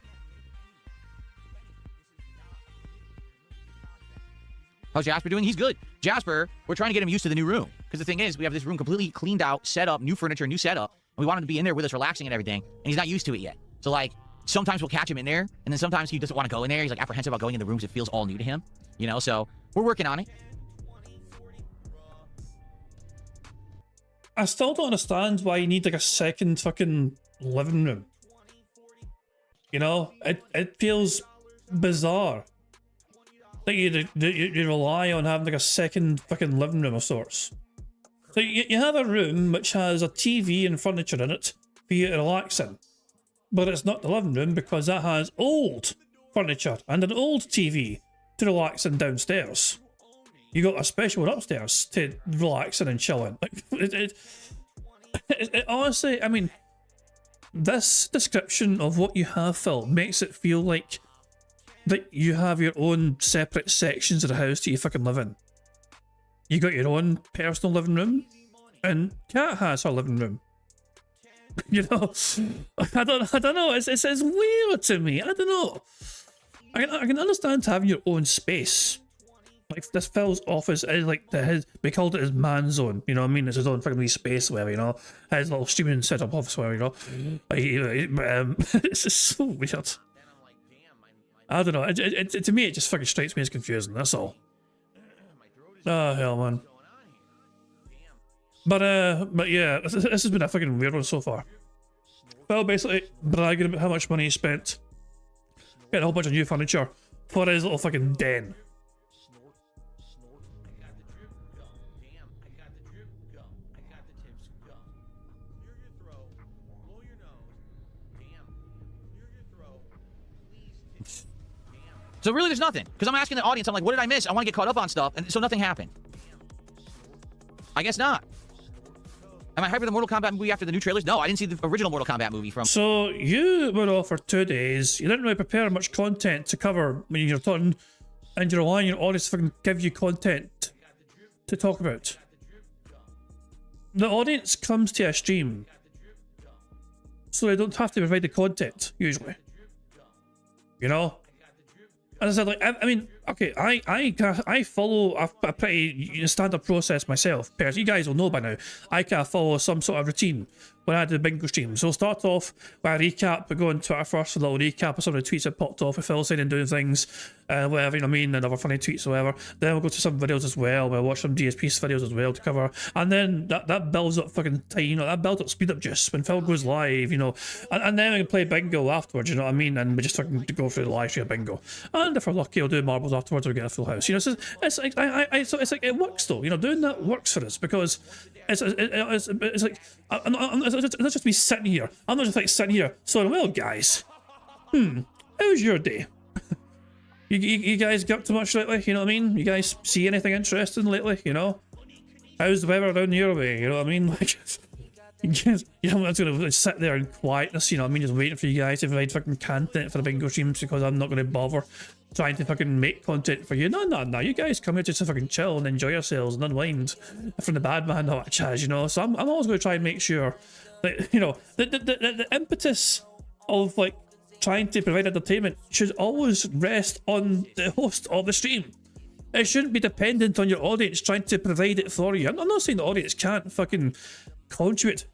How's Jasper doing? He's good. Jasper, we're trying to get him used to the new room. Because the thing is, we have this room completely cleaned out, set up, new furniture, new setup. And we want him to be in there with us, relaxing and everything. And he's not used to it yet. So, like, sometimes we'll catch him in there. And then sometimes he doesn't want to go in there. He's, like, apprehensive about going in the rooms. It feels all new to him. You know, so we're working on it. I still don't understand why you need, like, a second fucking living room. You know? It feels bizarre. Like you rely on having like a second fucking living room of sorts. So you have a room which has a TV and furniture in it for you to relax in. But it's not the living room because that has old furniture and an old TV to relax in downstairs. You got a special one upstairs to relax in and chill in. Like, it honestly, I mean, this description of what you have, Phil, makes it feel like that you have your own separate sections of the house that you fucking live in. You got your own personal living room, and Kat has her living room. You know, I don't know. It's weird to me. I don't know. I can understand having your own space. Like this Phil's office is like we called it his man zone. You know what I mean? It's his own fucking wee space, whatever. You know, his little streaming setup office, whatever. You know, it's just so weird. I don't know. To me, it just fucking strikes me as confusing. That's all. Oh hell, man. But yeah, this has been a fucking weird one so far. Well, basically bragging about how much money he spent getting a whole bunch of new furniture for his little fucking den. So really, there's nothing. Because I'm asking the audience, I'm like, what did I miss? I want to get caught up on stuff. And so nothing happened. I guess not. Am I hyped for the Mortal Kombat movie after the new trailers? No, I didn't see the original Mortal Kombat movie from... So, you were off for 2 days. You didn't really prepare much content to cover when you return. And you're relying on your audience to fucking give you content to talk about. The audience comes to a stream. So they don't have to provide the content, usually. You know? As I said, like, I mean, okay, I follow a pretty standard process myself. You guys will know by now. I kind of follow some sort of routine when I do bingo streams. So we'll start off with a recap. We go on Twitter first, a little recap of some of the tweets that popped off with Phil saying and doing things, whatever, you know what I mean, and other funny tweets or whatever. Then we'll go to some videos as well. We'll watch some DSP videos as well to cover. And then that builds up fucking time, you know, that builds up speed up just when Phil goes live, you know. And then we can play bingo afterwards, you know what I mean? And we just fucking go through the live stream of bingo. And if we're lucky, we'll do marbles afterwards or get a full house. You know, so it's like it's like it works though. You know, doing that works for us because it's like it's not just me sitting here. I'm not just like sitting here. So well, guys, how's your day? you guys get up to much lately? You know what I mean? You guys see anything interesting lately? You know, how's the weather down your way? You know what I mean? Like, you know, I'm just gonna sit there in quietness. You know what I mean? Just waiting for you guys to provide fucking content for the bingo streams because I'm not gonna bother trying to fucking make content for you. No. You guys come here just to fucking chill and enjoy yourselves and unwind from the bad man that Chaz, you know. So I'm always going to try and make sure that, you know, the impetus of like trying to provide entertainment should always rest on the host of the stream. It shouldn't be dependent on your audience trying to provide it for you. I'm not saying the audience can't fucking contribute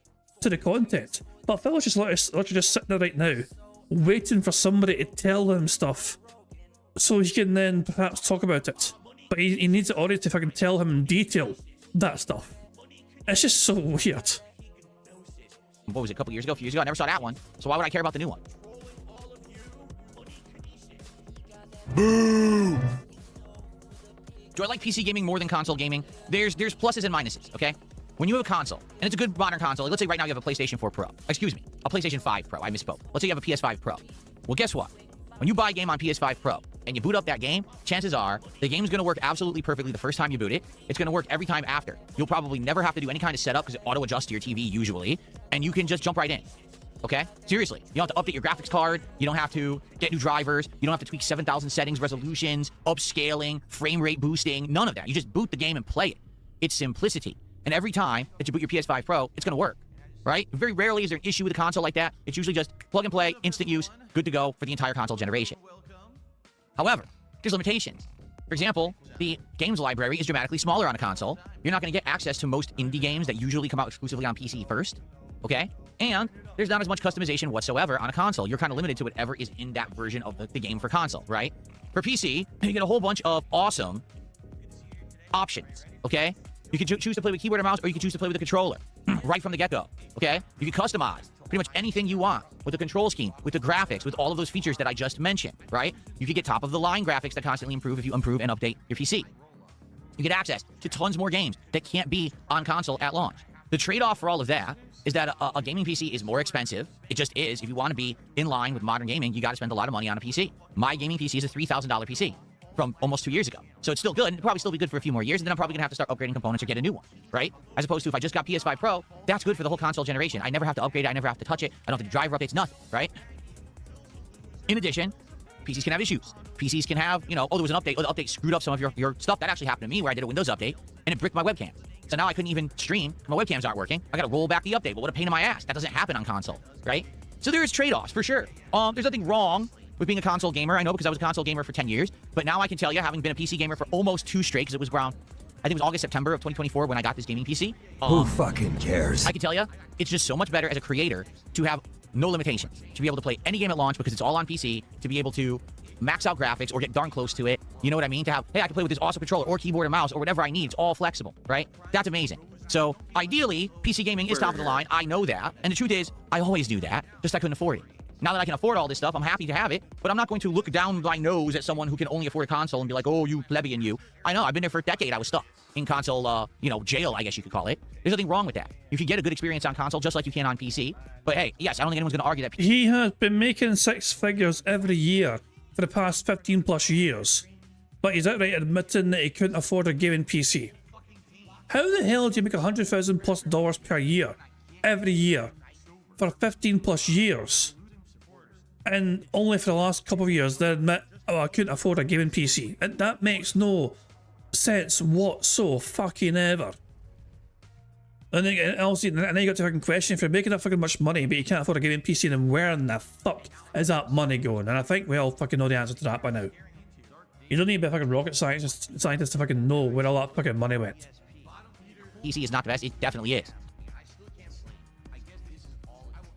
to the content, but Phil's just literally just sitting there right now, waiting for somebody to tell them stuff so he can then perhaps talk about it. But he needs the audience to fucking tell him in detail that stuff. It's just so weird. What was it, a couple years ago, a few years ago? I never saw that one. So why would I care about the new one? Boo! Do I like PC gaming more than console gaming? There's pluses and minuses, okay? When you have a console, and it's a good modern console, like let's say right now you have a PlayStation 4 Pro. Excuse me, a PlayStation 5 Pro, I misspoke. Let's say you have a PS5 Pro. Well, guess what? When you buy a game on PS5 Pro and you boot up that game, chances are the game's going to work absolutely perfectly the first time you boot it. It's going to work every time after. You'll probably never have to do any kind of setup because it auto-adjusts to your TV usually, and you can just jump right in. Okay? Seriously. You don't have to update your graphics card. You don't have to get new drivers. You don't have to tweak 7,000 settings, resolutions, upscaling, frame rate boosting, none of that. You just boot the game and play it. It's simplicity. And every time that you boot your PS5 Pro, it's going to work. Right? Very rarely is there an issue with a console like that. It's usually just plug and play, instant use, good to go for the entire console generation. However, there's limitations. For example, the games library is dramatically smaller on a console. You're not going to get access to most indie games that usually come out exclusively on PC first. Okay? And there's not as much customization whatsoever on a console. You're kind of limited to whatever is in that version of the game for console, right? For PC, you get a whole bunch of awesome options, okay? You can choose to play with keyboard and mouse, or you can choose to play with a controller right from the get-go, okay? You can customize pretty much anything you want with the control scheme, with the graphics, with all of those features that I just mentioned, right? You can get top-of-the-line graphics that constantly improve if you improve and update your PC. You get access to tons more games that can't be on console at launch. The trade-off for all of that is that a gaming PC is more expensive. It just is. If you want to be in line with modern gaming, you got to spend a lot of money on a PC. My gaming PC is a $3,000 PC from almost 2 years ago. So it's still good, and it'll probably still be good for a few more years, and then I'm probably going to have to start upgrading components or get a new one, right? As opposed to if I just got PS5 Pro, that's good for the whole console generation. I never have to upgrade it, I never have to touch it, I don't have to do driver updates, nothing, right? In addition, PCs can have issues. PCs can have, you know, oh, there was an update, oh, the update screwed up some of your stuff. That actually happened to me where I did a Windows update, and it bricked my webcam. So now I couldn't even stream, my webcams aren't working. I gotta roll back the update, but what a pain in my ass. That doesn't happen on console, right? So there is trade-offs, for sure. There's nothing wrong with being a console gamer. I know because I was a console gamer for 10 years, but now I can tell you, having been a PC gamer for almost 2 straight, because it was around, I think it was August, September of 2024 when I got this gaming PC. Who fucking cares? I can tell you, it's just so much better as a creator to have no limitations, to be able to play any game at launch because it's all on PC, to be able to max out graphics or get darn close to it. You know what I mean? To have, hey, I can play with this awesome controller or keyboard and mouse or whatever I need. It's all flexible, right? That's amazing. So ideally, PC gaming is top of the line. I know that. And the truth is, I always do that, just I couldn't afford it. Now that I can afford all this stuff, I'm happy to have it, but I'm not going to look down my nose at someone who can only afford a console and be like, oh, you plebeian you. I know, I've been there for a decade. I was stuck in console, you know, jail, I guess you could call it. There's nothing wrong with that. You can get a good experience on console just like you can on PC. But hey, yes, I don't think anyone's going to argue that. He has been making 6 figures every year for the past 15 plus years, but he's outright admitting that he couldn't afford a gaming PC. How the hell do you make $100,000+ per year, every year, for 15 plus years? And only for the last couple of years they admit, oh, I couldn't afford a gaming PC. And that makes no sense whatsoever fucking ever. And then also, and then you got to fucking question, if you're making that fucking much money but you can't afford a gaming PC, then where in the fuck is that money going? And I think we all fucking know the answer to that by now. You don't need to be a fucking rocket scientist to fucking know where all that fucking money went. PC is not the best. It definitely is.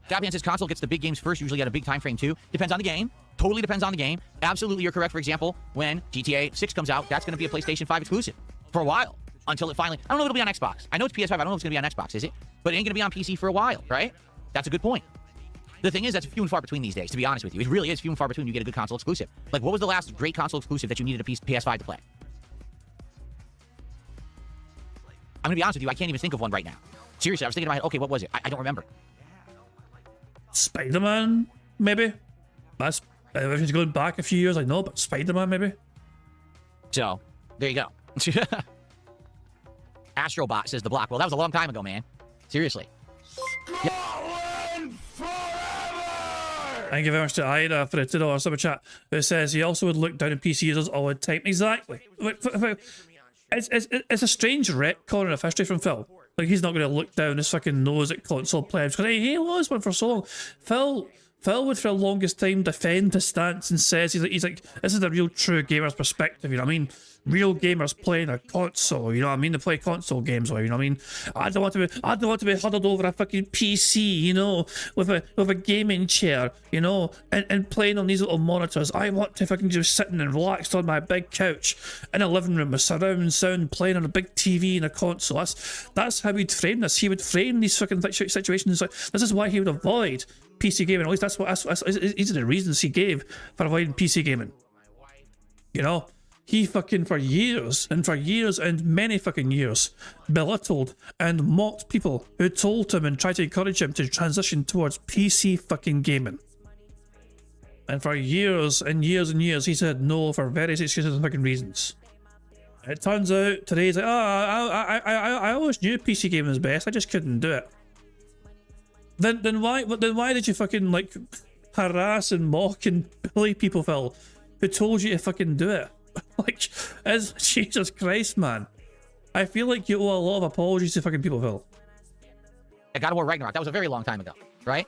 Dabian says console gets the big games first, usually at a big time frame too. Depends on the game. Totally depends on the game. Absolutely, you're correct. For example, when GTA 6 comes out, that's going to be a PlayStation 5 exclusive for a while. Until it finally... I don't know if it'll be on Xbox. I know it's PS5. I don't know if it's going to be on Xbox, is it? But it ain't going to be on PC for a while, right? That's a good point. The thing is, that's few and far between these days, to be honest with you. It really is few and far between you get a good console exclusive. Like, what was the last great console exclusive that you needed a PS5 to play? I'm going to be honest with you, I can't even think of one right now. Seriously, I was thinking in my head, okay, what was it? I don't remember. Spider-Man, maybe? That's... if he's going back a few years, I know, but Spider-Man, maybe? So, there you go. Astrobot says the block. Well, that was a long time ago, man. Seriously. Thank you very much to Ida for the $2 super chat. It says he also would look down on PC users all the time. Exactly. It's a strange retcon of history from Phil. Like, he's not going to look down his fucking nose at console players because he lost one for so long. Phil would for the longest time defend his stance and says he's like this is the real true gamer's perspective, you know what I mean? Real gamers playing a console, you know what I mean? They play console games, you know what I mean? I don't want to be huddled over a fucking PC, you know, with a gaming chair, you know, and playing on these little monitors. I want to fucking just sitting and relaxed on my big couch in a living room with surround sound, playing on a big TV and a console. That's how he'd frame this. He would frame these fucking situations like this is why he would avoid PC gaming. At least these are the reasons he gave for avoiding PC gaming. You know, he fucking for years and many fucking years belittled and mocked people who told him and tried to encourage him to transition towards PC fucking gaming. And for years and years and years he said no for various excuses and fucking reasons. It turns out today he's like, I always knew PC gaming was best, I just couldn't do it. Then why did you fucking like harass and mock and bully people, Phil, who told you to fucking do it? Like, as Jesus Christ, man. I feel like you owe a lot of apologies to fucking people, Phil. God of War Ragnarok, that was a very long time ago, right?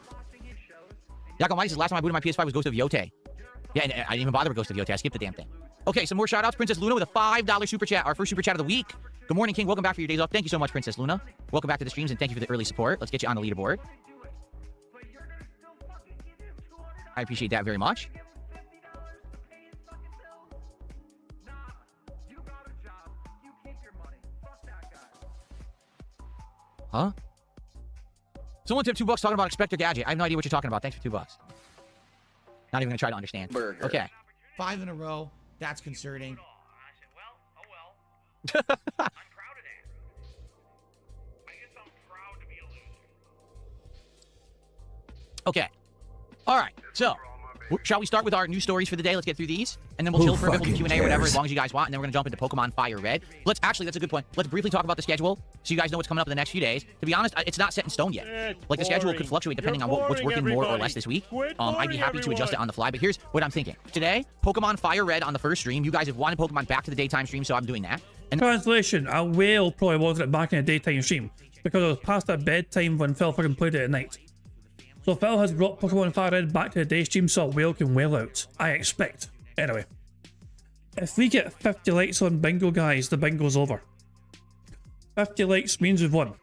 Yakko Mike says, last time I booted my PS5 was Ghost of Yote. Yeah, and I didn't even bother with Ghost of Yote. I skipped the damn thing. Okay, some more shout-outs. Princess Luna with a $5 super chat, our first super chat of the week. Good morning, King. Welcome back for your days off. Thank you so much, Princess Luna. Welcome back to the streams, and thank you for the early support. Let's get you on the leaderboard. I appreciate that very much. Huh? Someone tipped $2 talking about Expector Gadget. I have no idea what you're talking about. Thanks for $2. Not even gonna try to understand. Burger. Okay. 5 in a row. That's concerning. Okay. All right. So, shall we start with our news stories for the day? Let's get through these, and then we'll chill for a bit. We'll do Q&A or whatever, as long as you guys want, and then we're gonna jump into Pokemon Fire Red. That's a good point. Let's briefly talk about the schedule, so you guys know what's coming up in the next few days. To be honest, it's not set in stone yet. Like, the schedule could fluctuate depending on what's working more or less this week. I'd be happy to adjust it on the fly, but here's what I'm thinking. Today, Pokemon Fire Red on the first stream. You guys have wanted Pokemon back to the daytime stream, so I'm doing that. And translation, I will probably wanted it back in a daytime stream, because it was past that bedtime when Phil fucking played it at night. So Phil has brought Pokemon Fire Red back to the day stream, so a whale can whale out. I expect. Anyway. If we get 50 likes on Bingo, guys, the bingo's over. 50 likes means we've won.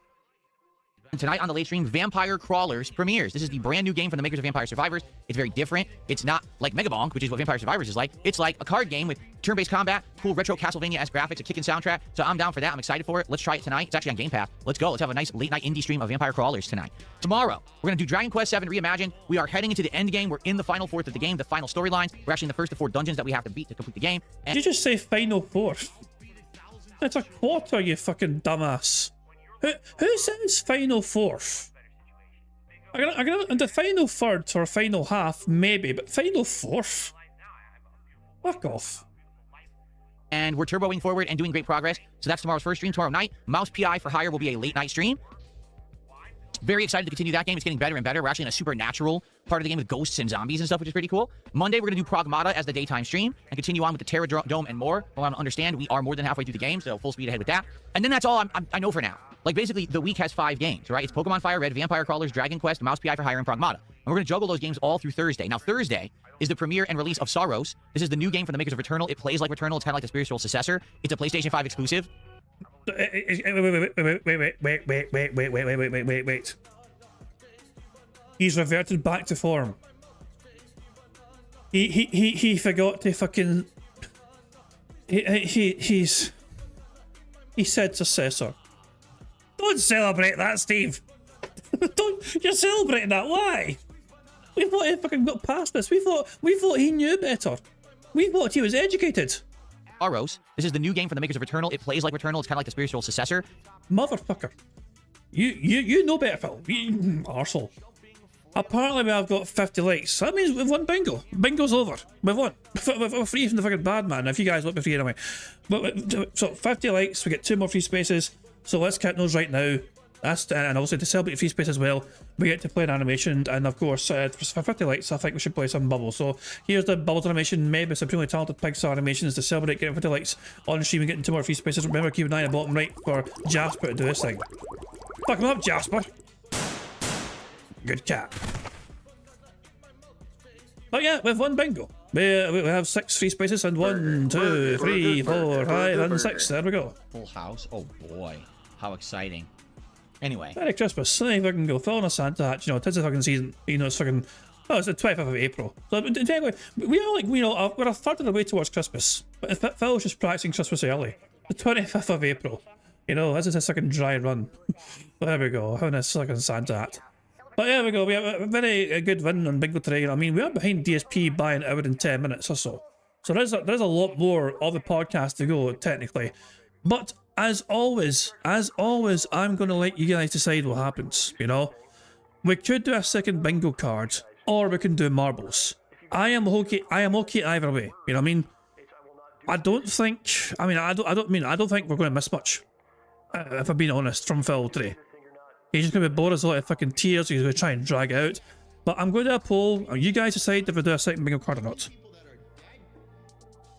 And tonight on the late stream, Vampire Crawlers premieres. This is the brand new game from the makers of Vampire Survivors. It's very different. It's not like Mega Bonk, which is what Vampire Survivors is like. It's like a card game with turn-based combat, cool retro Castlevania-esque graphics, a kickin' soundtrack. So I'm down for that. I'm excited for it. Let's try it tonight. It's actually on Game Pass. Let's go. Let's have a nice late-night indie stream of Vampire Crawlers tonight. Tomorrow, we're going to do Dragon Quest VII Reimagined. We are heading into the end game. We're in the final fourth of the game, the final storylines. We're actually in the first of 4 dungeons that we have to beat to complete the game. And did you just say final fourth? It's a quarter, you fucking dumbass. Who says final fourth? I got the final third or final half, maybe, but final fourth? Fuck off. And we're turboing forward and doing great progress. So that's tomorrow's first stream. Tomorrow night, Mouse PI for Hire will be a late night stream. Very excited to continue that game. It's getting better and better. We're actually in a supernatural part of the game with ghosts and zombies and stuff, which is pretty cool. Monday, we're going to do Pragmata as the daytime stream and continue on with the Terra Dome and more. Well, I understand we are more than halfway through the game, so full speed ahead with that. And then that's all I know for now. Like, basically, the week has 5 games, right? It's Pokemon Fire Red, Vampire Crawlers, Dragon Quest, Mouse PI for Hire, and Pragmata. And we're going to juggle those games all through Thursday. Now, Thursday is the premiere and release of Saros. This is the new game from the makers of Returnal. It plays like Returnal. It's kind of like the spiritual successor. It's a PlayStation 5 exclusive. Wait. He's reverted back to form. He forgot to fucking... He said successor. Don't celebrate that, Steve. You're celebrating that. Why? We thought he fucking got past this. We thought he knew better. We thought he was educated. Saros. This is the new game from the makers of Returnal. It plays like Returnal. It's kind of like the spiritual successor. Motherfucker. You know better, Phil. Arsehole. Apparently I've got 50 likes. That means we've won bingo. Bingo's over. We've won. We're free from the fucking bad man. If you guys want me free anyway. So 50 likes, we get 2 more free spaces. So let's count those right now. And obviously to celebrate the free space as well, we get to play an animation. And of course, for 50 likes, I think we should play some Bubbles. So here's the Bubbles animation made by Supremely Talented Pixar Animations to celebrate getting 50 likes on stream and getting 2 more free spaces. Remember, keep an eye on the bottom right for Jasper to do this thing. Fuck him up, Jasper. Good cat. But yeah, we've won bingo. We have 6 free spaces and 1, 2, 3, 4, 5, and 6. There we go. Full house. Oh boy, how exciting! Anyway, Merry Christmas. So if I can go full on a Santa hat, you know, tis the fucking season. You know, it's fucking. Oh, it's the 25th of April. So anyway, we are like, you know, we're a third of the way towards Christmas. But Phil's just practicing Christmas early. The 25th of April. You know, this is a second dry run. There we go. Having a second Santa hat. But there we go, we have a very good win on bingo today. I mean, we are behind DSP by an hour and 10 minutes or so. So there's a lot more of the podcast to go, technically. But as always, I'm going to let you guys decide what happens, you know? We could do a second bingo card, or we can do marbles. I am okay either way, you know what I mean? I don't think we're going to miss much. If I'm being honest, from Phil today. He's just going to be bored as a lot of fucking tears. He's going to try and drag it out. But I'm going to do a poll. You guys decide if we do a second bingo card or not.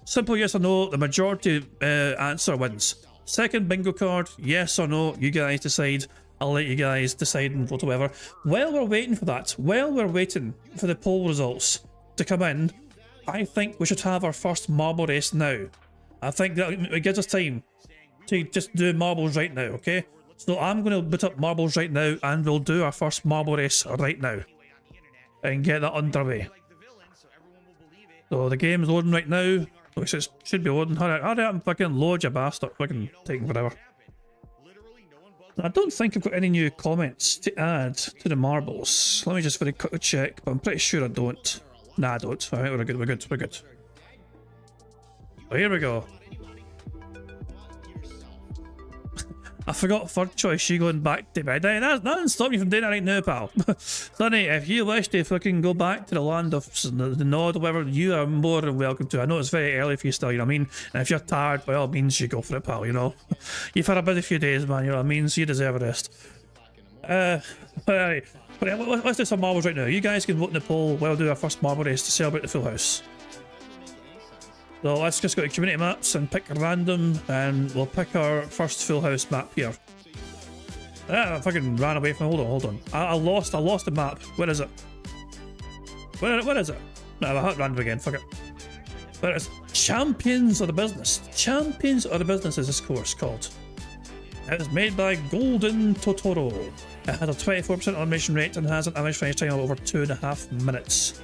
Simple yes or no. The majority answer wins. Second bingo card, yes or no. You guys decide. I'll let you guys decide and vote whatever. While we're waiting for that, while we're waiting for the poll results to come in, I think we should have our first marble race now. I think that it gives us time to just do marbles right now, okay? So I'm going to put up marbles right now and we'll do our first marble race right now. And get that underway. So the game's loading right now. Which it should be loading. Hurry up and fucking load, you bastard. Fucking taking forever. I don't think I've got any new comments to add to the marbles. Let me just very quickly check, but I'm pretty sure I don't. Nah, I don't. Alright, we're good. So here we go. I forgot third choice, you going back to bed. Hey, that doesn't stop you from doing that right now, pal. Sonny, if you wish to fucking go back to the land of the Nod or whatever, you are more than welcome to. I know it's very early for you still, you know what I mean? And if you're tired, by all means, you go for it, pal, you know? You've had a busy few days, man, you know what I mean? So you deserve a rest. But anyway, let's do some marbles right now. You guys can vote in the poll while we do our first marble race to celebrate the full house. So let's just go to community maps and pick random, and we'll pick our first full house map here. Ah, I fucking ran away from. Hold on. I lost the map. Where is it? Where is it? No, I hit random again. Fuck it. Where is it? Champions of the Business. Champions of the Business is this course called. It is made by Golden Totoro. It has a 24% elimination rate and has an average finish time of over 2.5 minutes.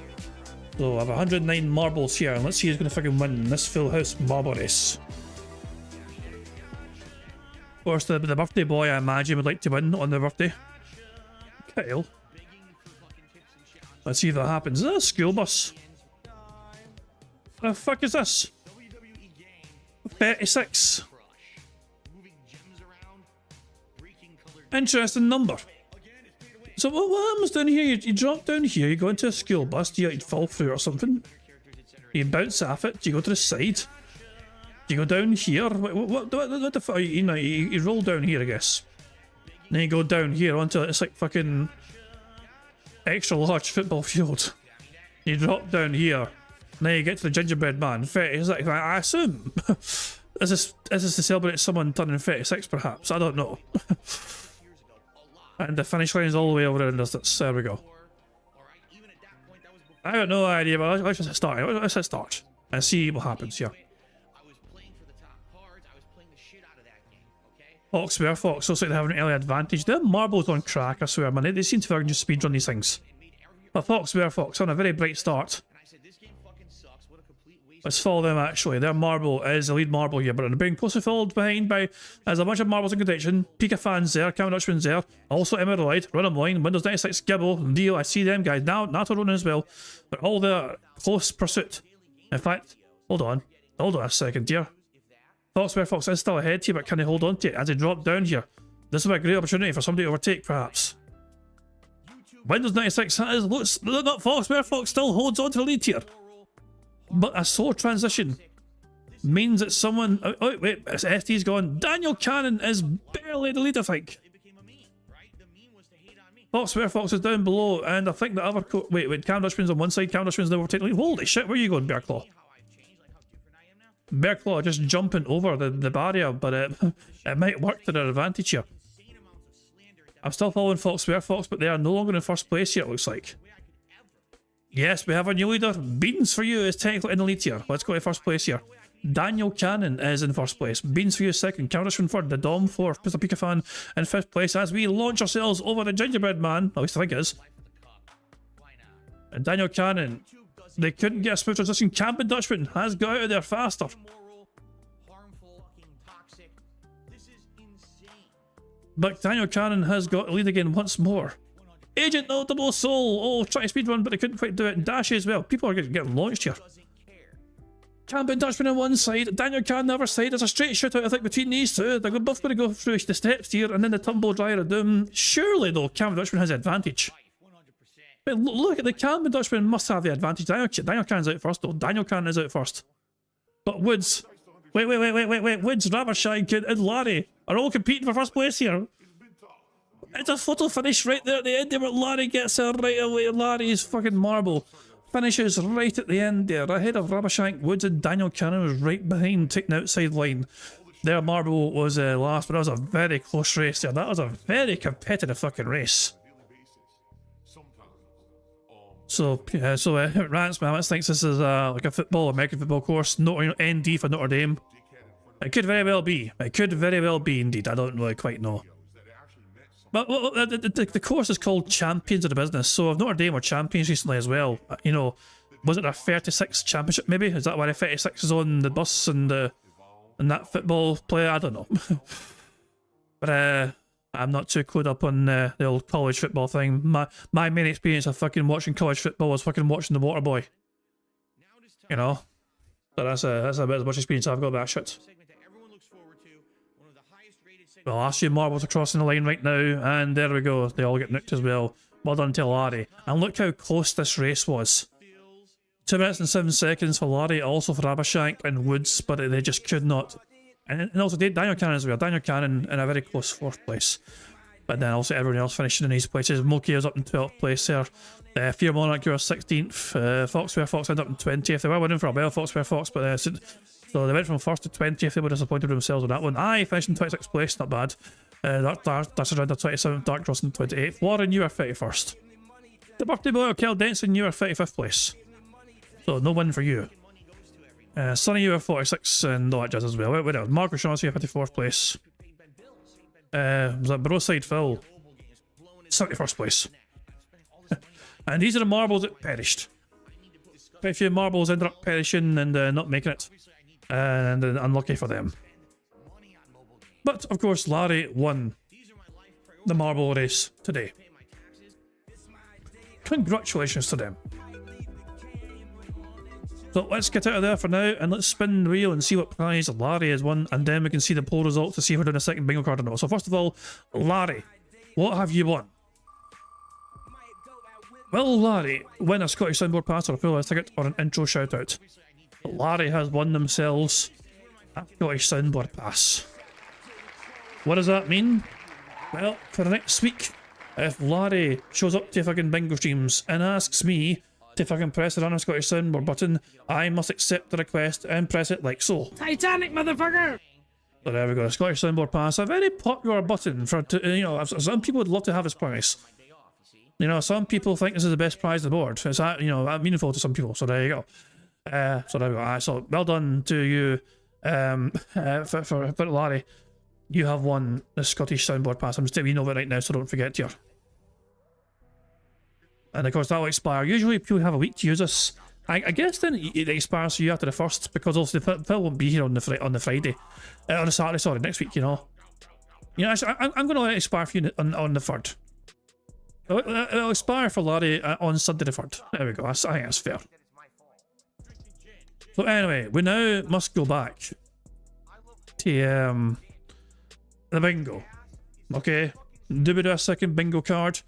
So I have 109 marbles here, and let's see who's going to fucking win this full house marble race. Of course, the birthday boy, I imagine, would like to win on their birthday. Kyle. Let's see if that happens. Is that a school bus? What the fuck is this? 36. Interesting number. So what happens down here? You drop down here, you go into a school bus, do you fall through or something? You bounce off it, do you go to the side? Do you go down here? What the fuck? You know, you roll down here, I guess. And then you go down here onto it's like fucking extra large football field. You drop down here, and then you get to the gingerbread man. 30, like, I assume. Is this to celebrate someone turning 36, perhaps? I don't know. And the finish line is all the way over there in the distance. There we go. I got no idea, but let's just start. Let's just start and see what happens here. Fox, where Fox? Looks like they have an early advantage. They're marbles on crack, I swear, man. They seem to fucking just speedrun these things. But Fox, where Fox? On a very bright start. Let's follow them, actually. Their marble is the lead marble here, but they're being closely followed behind by there's a bunch of marbles in contention. Pika fans there, Cameron Dutchman's there, also Emerald, Run 'em Line, Windows 96, Gibble, Deal. I see them guys now, Nato Ronan as well. They're all there, close pursuit. In fact, hold on a second here. Fox where Fox is still ahead here, but can they hold on to it as they drop down here? This will be a great opportunity for somebody to overtake, perhaps. Windows 96 looks not Fox where Fox still holds on to the lead here. But a slow transition means that someone... Oh, wait, ST's gone. Daniel Cannon is barely the lead, I think. Fox where Fox is down below, and I think the other... Wait, Cam Dutchman's on one side, Cam Dutchman's now overtaking the lead. Holy shit, where are you going, Bearclaw? Bearclaw just jumping over the barrier, but it might work to their advantage here. I'm still following Fox where Fox, but they are no longer in first place here, it looks like. Yes, we have a new leader. Beans for you is technically in the lead here. Let's go to first place here. Daniel Cannon is in first place. Beans for you second. Cameron third. The Dom fourth. Mr. Pika fan in fifth place as we launch ourselves over the gingerbread man. At least I think it is. And Daniel Cannon, they couldn't get a smooth transition. Cameron Dutchman has got out of there faster. But Daniel Cannon has got the lead again once more. Agent Notable Soul! Oh, trying to speedrun, but they couldn't quite do it. And Dash as well. People are getting launched here. Cameron Dutchman on one side, Daniel Cannon on the other side. There's a straight shootout, I think, between these two. They're both going to go through the steps here, and then the tumble dryer of doom. Surely, though, Cameron Dutchman has the advantage. But look at the Cameron Dutchman must have the advantage. Daniel Cannon's out first, though. Daniel Cannon is out first. But Woods. Wait. Woods, Rabershank, and Larry are all competing for first place here. It's a photo finish right there at the end there, but Larry gets there right away. Larry's fucking marble finishes right at the end there, ahead of Rabershank, Woods, and Daniel Cannon was right behind, taking the outside line. Their marble was last, but that was a very close race there. That was a very competitive fucking race. So Rance Mammoth thinks this is like a American football course, ND for Notre Dame. It could very well be. It could very well be indeed. I don't really quite know. But the course is called Champions of the Business, so if Notre Dame were champions recently as well, you know, was it a 36 championship maybe? Is that why the 36 is on the bus and that football player? I don't know. But I'm not too clued up on the old college football thing. My main experience of fucking watching college football was fucking watching The Waterboy. You know? So that's about as much experience I've got about that shit. Well, last few marbles are crossing the line right now, and there we go. They all get nicked as well. Well done to Larry. And look how close this race was. 2 minutes and 7 seconds for Larry, also for Rabershank and Woods, but they just could not. And also Daniel Cannon as well. Daniel Cannon in a very close 4th place. But then also everyone else finishing in these places. Moki is up in 12th place there. Fear Monarch, you're 16th. Foxware Fox ended up in 20th. They were winning for a while, Foxware Fox, but so they went from 1st to 20th. They were disappointed with themselves on that one. Finished in 26th place, not bad. That's around the 27th. Dark Cross in 28th. Warren, you are 31st. The birthday boy, Kel Denson, you are 35th place. So no win for you. Sonny, you are 46, and all that jazz as well. Wait, Mark Shaughnessy, 54th place. Was that Broside Phil? 71st place. And these are the marbles that perished. Quite a few marbles ended up perishing and not making it. And unlucky for them. But, of course, Larry won the marble race today. Congratulations to them. So let's get out of there for now and let's spin the wheel and see what prize Larry has won, and then we can see the poll results to see if we're doing a second bingo card or not. So first of all, Larry, what have you won? Will Larry win a Scottish Soundboard Pass or a full ticket or an intro shout out? Larry has won themselves a Scottish Soundboard Pass. What does that mean? Well, for next week, if Larry shows up to fucking bingo streams and asks me To fucking press the random Scottish soundboard button, I must accept the request and press it like so. Titanic, motherfucker! So there we go, Scottish soundboard pass, a very popular button for, you know, some people would love to have this prize. You know, some people think this is the best prize on the board. It's that, you know, that meaningful to some people, so there you go. So there we go. So well done to you, for Larry. You have won the Scottish soundboard pass. I'm just letting you know it right now, so don't forget here. And of course that will expire. Usually people have a week to use this. I guess then it expires for you after the 1st, because obviously Phil won't be here on the Friday, on the Saturday. Sorry, next week. You know. Actually, I'm going to let it expire for you on the 3rd. It'll expire for Larry on Sunday the 3rd. There we go. I think that's fair. So anyway, we now must go back to the bingo. Okay, do we do a second bingo card?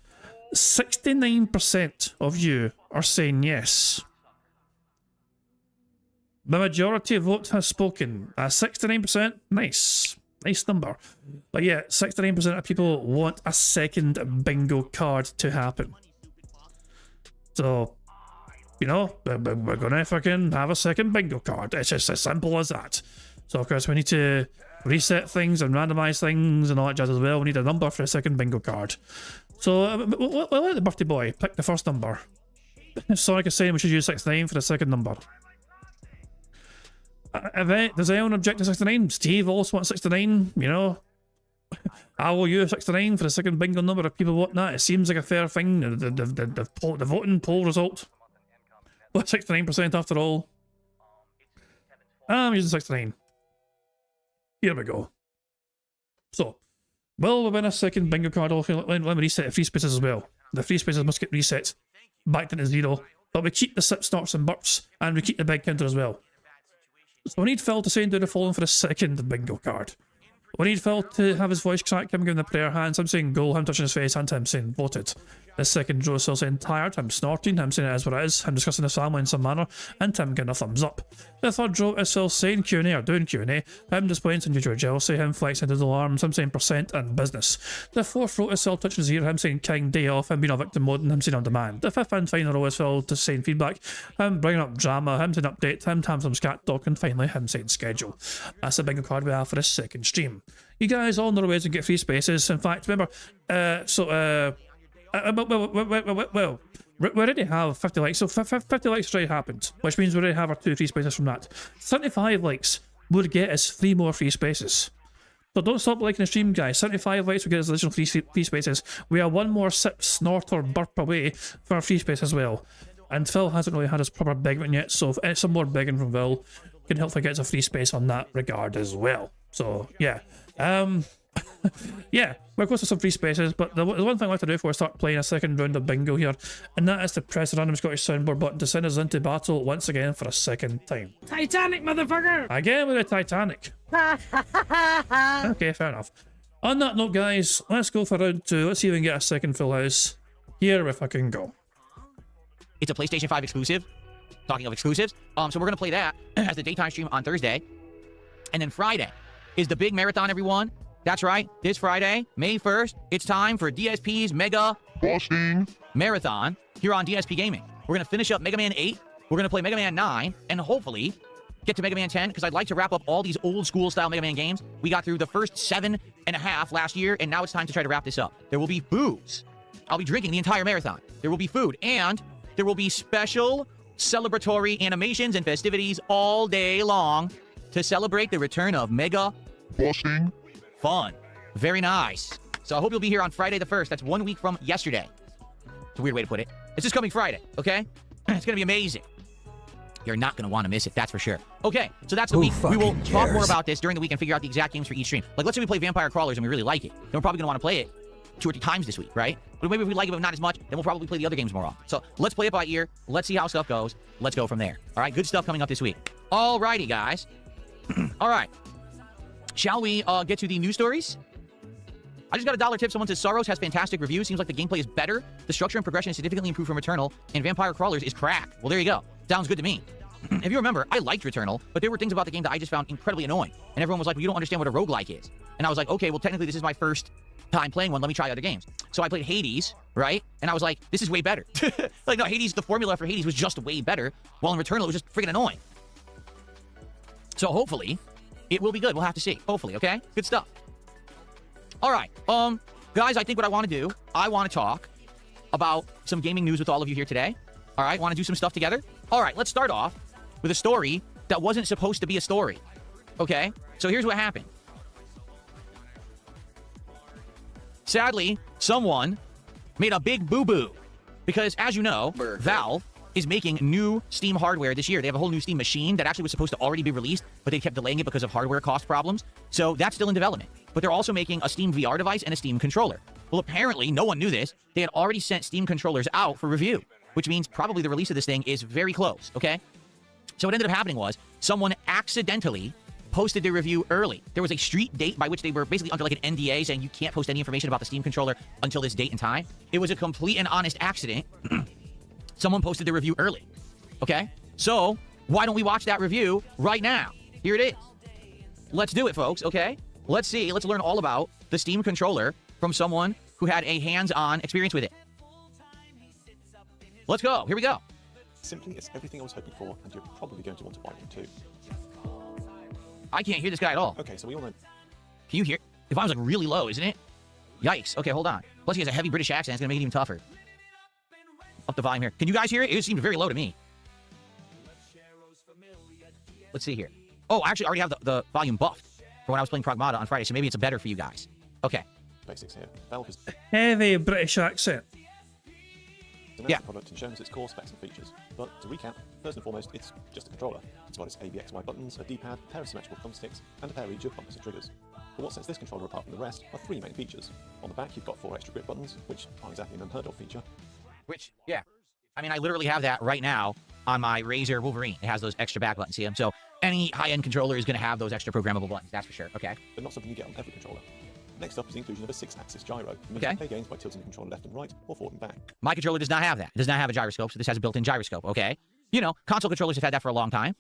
69% of you are saying yes. The majority vote has spoken. 69%, nice number. But yeah, 69% of people want a second bingo card to happen. So, you know, we're gonna fucking have a second bingo card. It's just as simple as that. So of course we need to reset things and randomize things and all that jazz as well. We need a number for a second bingo card. So we'll let the birthday boy pick the first number. Sonic is saying we should use 69 for the second number. Does anyone object to 69? Steve also wants 69, you know. I will use 69 for the second bingo number if people want that. It seems like a fair thing. The voting poll result. Well, 69% after all. I'm using 69. Here we go. So, will we win a second bingo card? Let me reset the free spaces as well. The free spaces must get reset back to 0. But we keep the sip, snorts and burps, and we keep the big counter as well. So we need Phil to say and do the following for the second bingo card. We need Phil to have his voice crack, him giving the prayer hands, him saying goal, him touching his face, and him saying voted. The second row is still saying tired, him snorting, him saying it is what it is, him discussing his family in some manner, and him giving a thumbs up. The third row is still saying Q&A or doing Q&A, him displaying some usual jealousy, him flexing his alarms, him saying percent and business. The fourth row is still touching his ear, him saying king, day off, him being a victim mode, and him saying on demand. The fifth and final row is Phil just saying feedback, him bringing up drama, him saying update, him having some scat talk, and finally him saying schedule. That's the bingo card we have for this second stream. You guys all know the ways to get free spaces. In fact, remember, well, we already have 50 likes, so 50 likes already happened, which means we already have our 2 free spaces from that. 75 likes would get us 3 more free spaces. So don't stop liking the stream, guys. 75 likes will get us additional free spaces. We are 1 more sip, snort, or burp away for our free space as well. And Phil hasn't really had his proper begging yet, so if some more begging from Phil can hopefully get us a free space on that regard as well. So, yeah. Yeah, we're close to some free spaces, but the one thing I like to do before I start playing a second round of bingo here, and that is to press the random Scottish soundboard button to send us into battle once again for a second time. Titanic, motherfucker! Again with the Titanic. Okay, fair enough. On that note, guys, let's go for round 2. Let's see if we can get a second full house. Here we fucking go. It's a PlayStation 5 exclusive. Talking of exclusives, so we're gonna play that as the daytime stream on Thursday, and then Friday is the big marathon, everyone. That's right, this Friday, May 1st, it's time for DSP's Mega Marathon here on DSP Gaming. We're going to finish up Mega Man 8, we're going to play Mega Man 9, and hopefully get to Mega Man 10, because I'd like to wrap up all these old school style Mega Man games. We got through the first 7.5 last year, and now it's time to try to wrap this up. There will be booze. I'll be drinking the entire marathon. There will be food, and there will be special celebratory animations and festivities all day long to celebrate the return of Mega Fun. Very nice. So I hope you'll be here on Friday the 1st. That's 1 week from yesterday. It's a weird way to put it. It's this coming Friday, okay? It's going to be amazing. You're not going to want to miss it, that's for sure. Okay, so that's the week. We will talk more about this during the week and figure out the exact games for each stream. Like, let's say we play Vampire Crawlers and we really like it. Then we're probably going to want to play it 2 or 3 times this week, right? But maybe if we like it but not as much, then we'll probably play the other games more often. So let's play it by ear. Let's see how stuff goes. Let's go from there. All right, good stuff coming up this week. All righty, guys. All right. Shall we get to the news stories? I just got a $1 tip. Someone says Saros has fantastic reviews. Seems like the gameplay is better. The structure and progression is significantly improved from Eternal. And Vampire Crawlers is crack. Well, there you go. Sounds good to me. if you remember, I liked Returnal, but there were things about the game that I just found incredibly annoying. And everyone was like, well, you don't understand what a roguelike is. And I was like, okay, well, technically this is my first time playing one. Let me try other games. So I played Hades, right? And I was like, this is way better. Like, no, Hades, the formula for Hades was just way better, while in Returnal it was just freaking annoying. So hopefully, it will be good. We'll have to see. Hopefully, okay? Good stuff. All right. Guys, I think what I want to do, I want to talk about some gaming news with all of you here today. All right? Want to do some stuff together? All right, let's start off with a story that wasn't supposed to be a story. Okay? So here's what happened. Sadly, someone made a big boo-boo. Because, as you know, Valve is making new Steam hardware this year. They have a whole new Steam machine that actually was supposed to already be released, but they kept delaying it because of hardware cost problems. So that's still in development. But they're also making a Steam VR device and a Steam controller. Well, apparently, no one knew this. They had already sent Steam controllers out for review, which means probably the release of this thing is very close, okay? So what ended up happening was someone accidentally posted their review early. There was a street date by which they were basically under like an NDA saying you can't post any information about the Steam controller until this date and time. It was a complete and honest accident. Someone posted their review early, okay? So why don't we watch that review right now? Here it is. Let's do it, folks, okay? Let's see. Let's learn all about the Steam controller from someone who had a hands-on experience with it. Let's go. Here we go. Simply, it's everything I was hoping for, and you're probably going to want to buy one too. I can't hear this guy at all. Okay, so we all know. Can you hear? The volume's like really low, isn't it? Yikes. Okay, hold on. Plus he has a heavy British accent. It's going to make it even tougher. Up the volume here. Can you guys hear it? It seemed very low to me. Let's see here. Oh, I actually already have the volume buffed for when I was playing Pragmata on Friday, so maybe it's better for you guys. Okay. Basics here. Valve is Heavy British accent. announced the product and shown us its core specs and features. But to recap, first and foremost, it's just a controller. It's got its ABXY buttons, a D-pad, a pair of symmetrical thumbsticks, and a pair each of bumpers and triggers. But what sets this controller apart from the rest are three main features. On the back, you've got 4 extra grip buttons, which aren't exactly an unheard of feature. Which, yeah. I mean, I literally have that right now on my Razer Wolverine. It has those extra back buttons, see them? So any high-end controller is going to have those extra programmable buttons, that's for sure, okay? But not something you get on every controller. Next up is the inclusion of a 6-axis gyro. You can play games by tilting the controller left and right, or forward and back. My controller does not have that. It does not have a gyroscope, so this has a built-in gyroscope, okay? You know, console controllers have had that for a long time.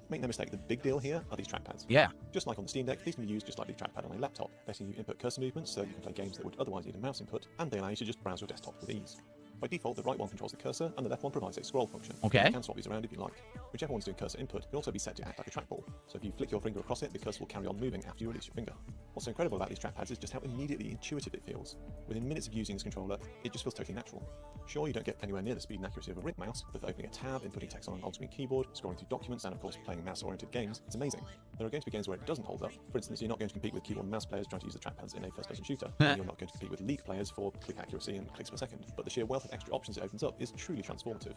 Make no mistake, the big deal here are these trackpads. Yeah. Just like on the Steam Deck, these can be used just like the trackpad on a laptop, letting you input cursor movements so you can play games that would otherwise need a mouse input, and they allow you to just browse your desktop with ease. By default, the right one controls the cursor, and the left one provides a scroll function. Okay. You can swap these around if you like. Whichever one's doing cursor input can also be set to act like a trackball, so if you flick your finger across it, the cursor will carry on moving after you release your finger. What's so incredible about these trackpads is just how immediately intuitive it feels. Within minutes of using this controller, it just feels totally natural. Sure, you don't get anywhere near the speed and accuracy of a rig mouse, but for opening a tab, inputting text on an on-screen keyboard, scrolling through documents, and of course playing mouse-oriented games, it's amazing. There are going to be games where it doesn't hold up. For instance, you're not going to compete with keyboard and mouse players trying to use the trackpads in a first-person shooter. And you're not going to compete with League players for click accuracy and clicks per second. But the sheer wealth of extra options it opens up is truly transformative.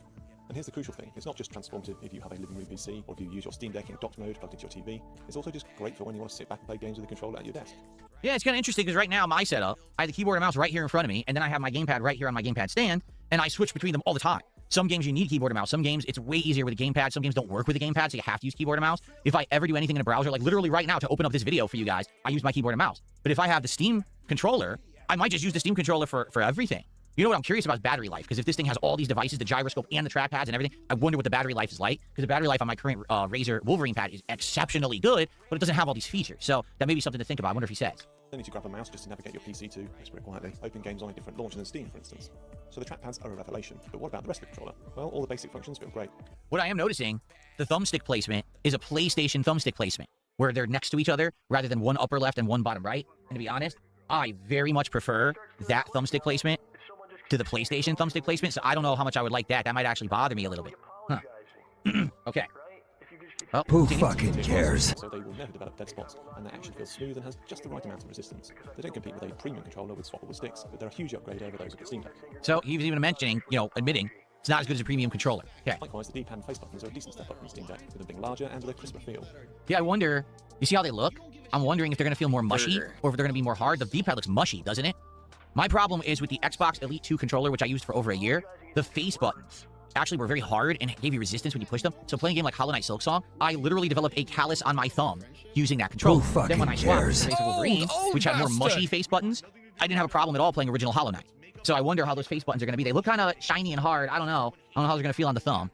And here's the crucial thing, it's not just transformative if you have a living room PC, or if you use your Steam Deck in docked mode plugged into your TV, it's also just great for when you want to sit back and play games with a controller at your desk. Yeah, it's kind of interesting because right now, my setup, I have the keyboard and mouse right here in front of me, and then I have my gamepad right here on my gamepad stand, and I switch between them all the time. Some games you need keyboard and mouse. Some games it's way easier with a gamepad. Some games don't work with a gamepad, so you have to use keyboard and mouse. If I ever do anything in a browser, like literally right now to open up this video for you guys, I use my keyboard and mouse. But if I have the Steam controller, I might just use the Steam controller for everything. You know what I'm curious about is battery life, because if this thing has all these devices, the gyroscope and the trackpads and everything, I wonder what the battery life is like, because the battery life on my current Razer Wolverine pad is exceptionally good, but it doesn't have all these features. So that may be something to think about. I wonder if he says. You need to grab a mouse just to navigate your PC to, whisper it quietly, open games on a different launcher than Steam, for instance. So the trackpads are a revelation. But what about the rest of the controller? Well, all the basic functions feel great. What I am noticing, the thumbstick placement is a PlayStation thumbstick placement, where they're next to each other rather than one upper left and one bottom right. And to be honest, I very much prefer that thumbstick placement to the PlayStation thumbstick placement, so I don't know how much I would like that. That might actually bother me a little bit. Huh. Okay. Well, who fucking cares? So they will never develop dead spots, and they actually feel smooth and has just the right amount of resistance. They don't compete with a premium controller with swappable sticks, but they're a huge upgrade over those of the Steam Deck. So he was even mentioning, you know, admitting it's not as good as a premium controller. Okay. Likewise, the D-pad and face buttons are a decent step up from the Steam Deck, with them being larger and with a crisper feel. Yeah, I wonder, you see how they look? I'm wondering if they're going to feel more mushy, or if they're going to be more hard. The D-pad looks mushy, doesn't it? My problem is with the Xbox Elite 2 controller, which I used for over a year, the face buttons actually were very hard and gave you resistance when you pushed them. So playing a game like Hollow Knight Silksong, I literally developed a callus on my thumb using that controller. Then when I swapped to the face of Wolverine, which had more mushy face buttons, I didn't have a problem at all playing original Hollow Knight. So I wonder how those face buttons are going to be. They look kind of shiny and hard. I don't know. I don't know how they're going to feel on the thumb.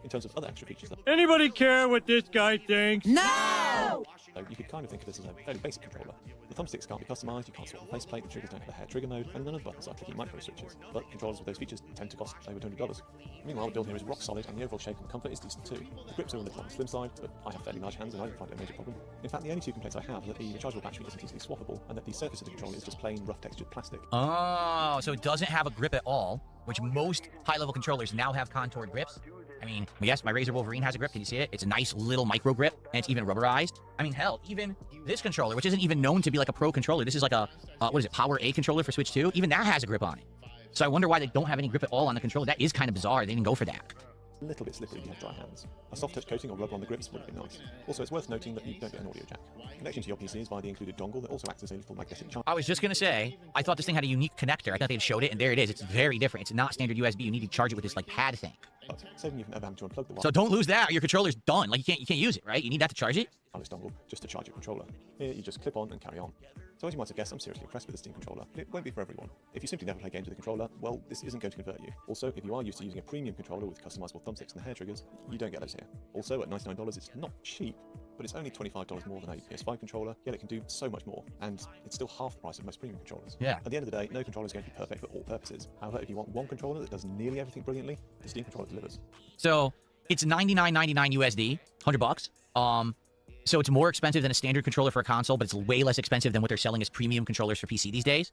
In terms of other extra features, Anybody care what this guy thinks? No! so you could kind of think of this as a fairly basic controller. The thumbsticks can't be customized, you can't swap the faceplate, the triggers don't have a hair trigger mode, and none of the buttons are clicky micro switches. But controllers with those features tend to cost over $200. Meanwhile, the build here is rock solid, and the overall shape and comfort is decent too. The grips are a little on the slim side, but I have fairly large hands and I don't find it a major problem. In fact, the only two complaints I have are that the rechargeable battery isn't easily swappable, and that the surface of the controller is just plain rough textured plastic. Oh, so it doesn't have a grip at all, which most high-level controllers now have contoured grips. I mean, yes, my Razer Wolverine has a grip. Can you see it? It's a nice little micro grip, and it's even rubberized. I mean, hell, even this controller, which isn't even known to be like a pro controller. This is like a, what is it, Power A controller for Switch 2. Even that has a grip on it. So I wonder why they don't have any grip at all on the controller. That is kind of bizarre. They didn't go for that. A little bit slippery if you have dry hands. A soft touch coating or rubber on the grips would have been nice. Also, it's worth noting that you don't get an audio jack. Connection to your PC is via the included dongle that also acts as a little magnetic charge. I was just going to say, I thought this thing had a unique connector. I thought they had showed it, and there it is. It's very different. It's not standard USB. You need to charge it with this like pad thing. But saving you from ever having to unplug the wire. So don't lose that, or your controller's done. Like you can't use it, right? You need that to charge it. Wireless dongle just to charge your controller. Here you just clip on and carry on. So as you might have guessed, I'm seriously impressed with the Steam controller, but it won't be for everyone. If you simply never play games with the controller, well, this isn't going to convert you. Also, if you are used to using a premium controller with customizable thumbsticks and hair triggers, you don't get those here. Also, at $99, it's not cheap, but it's only $25 more than a PS5 controller, yet it can do so much more, and it's still half the price of most premium controllers. Yeah. At the end of the day, no controller is going to be perfect for all purposes. However, if you want one controller that does nearly everything brilliantly, the Steam controller delivers. So it's $99.99 USD, $100. So it's more expensive than a standard controller for a console, but it's way less expensive than what they're selling as premium controllers for PC these days.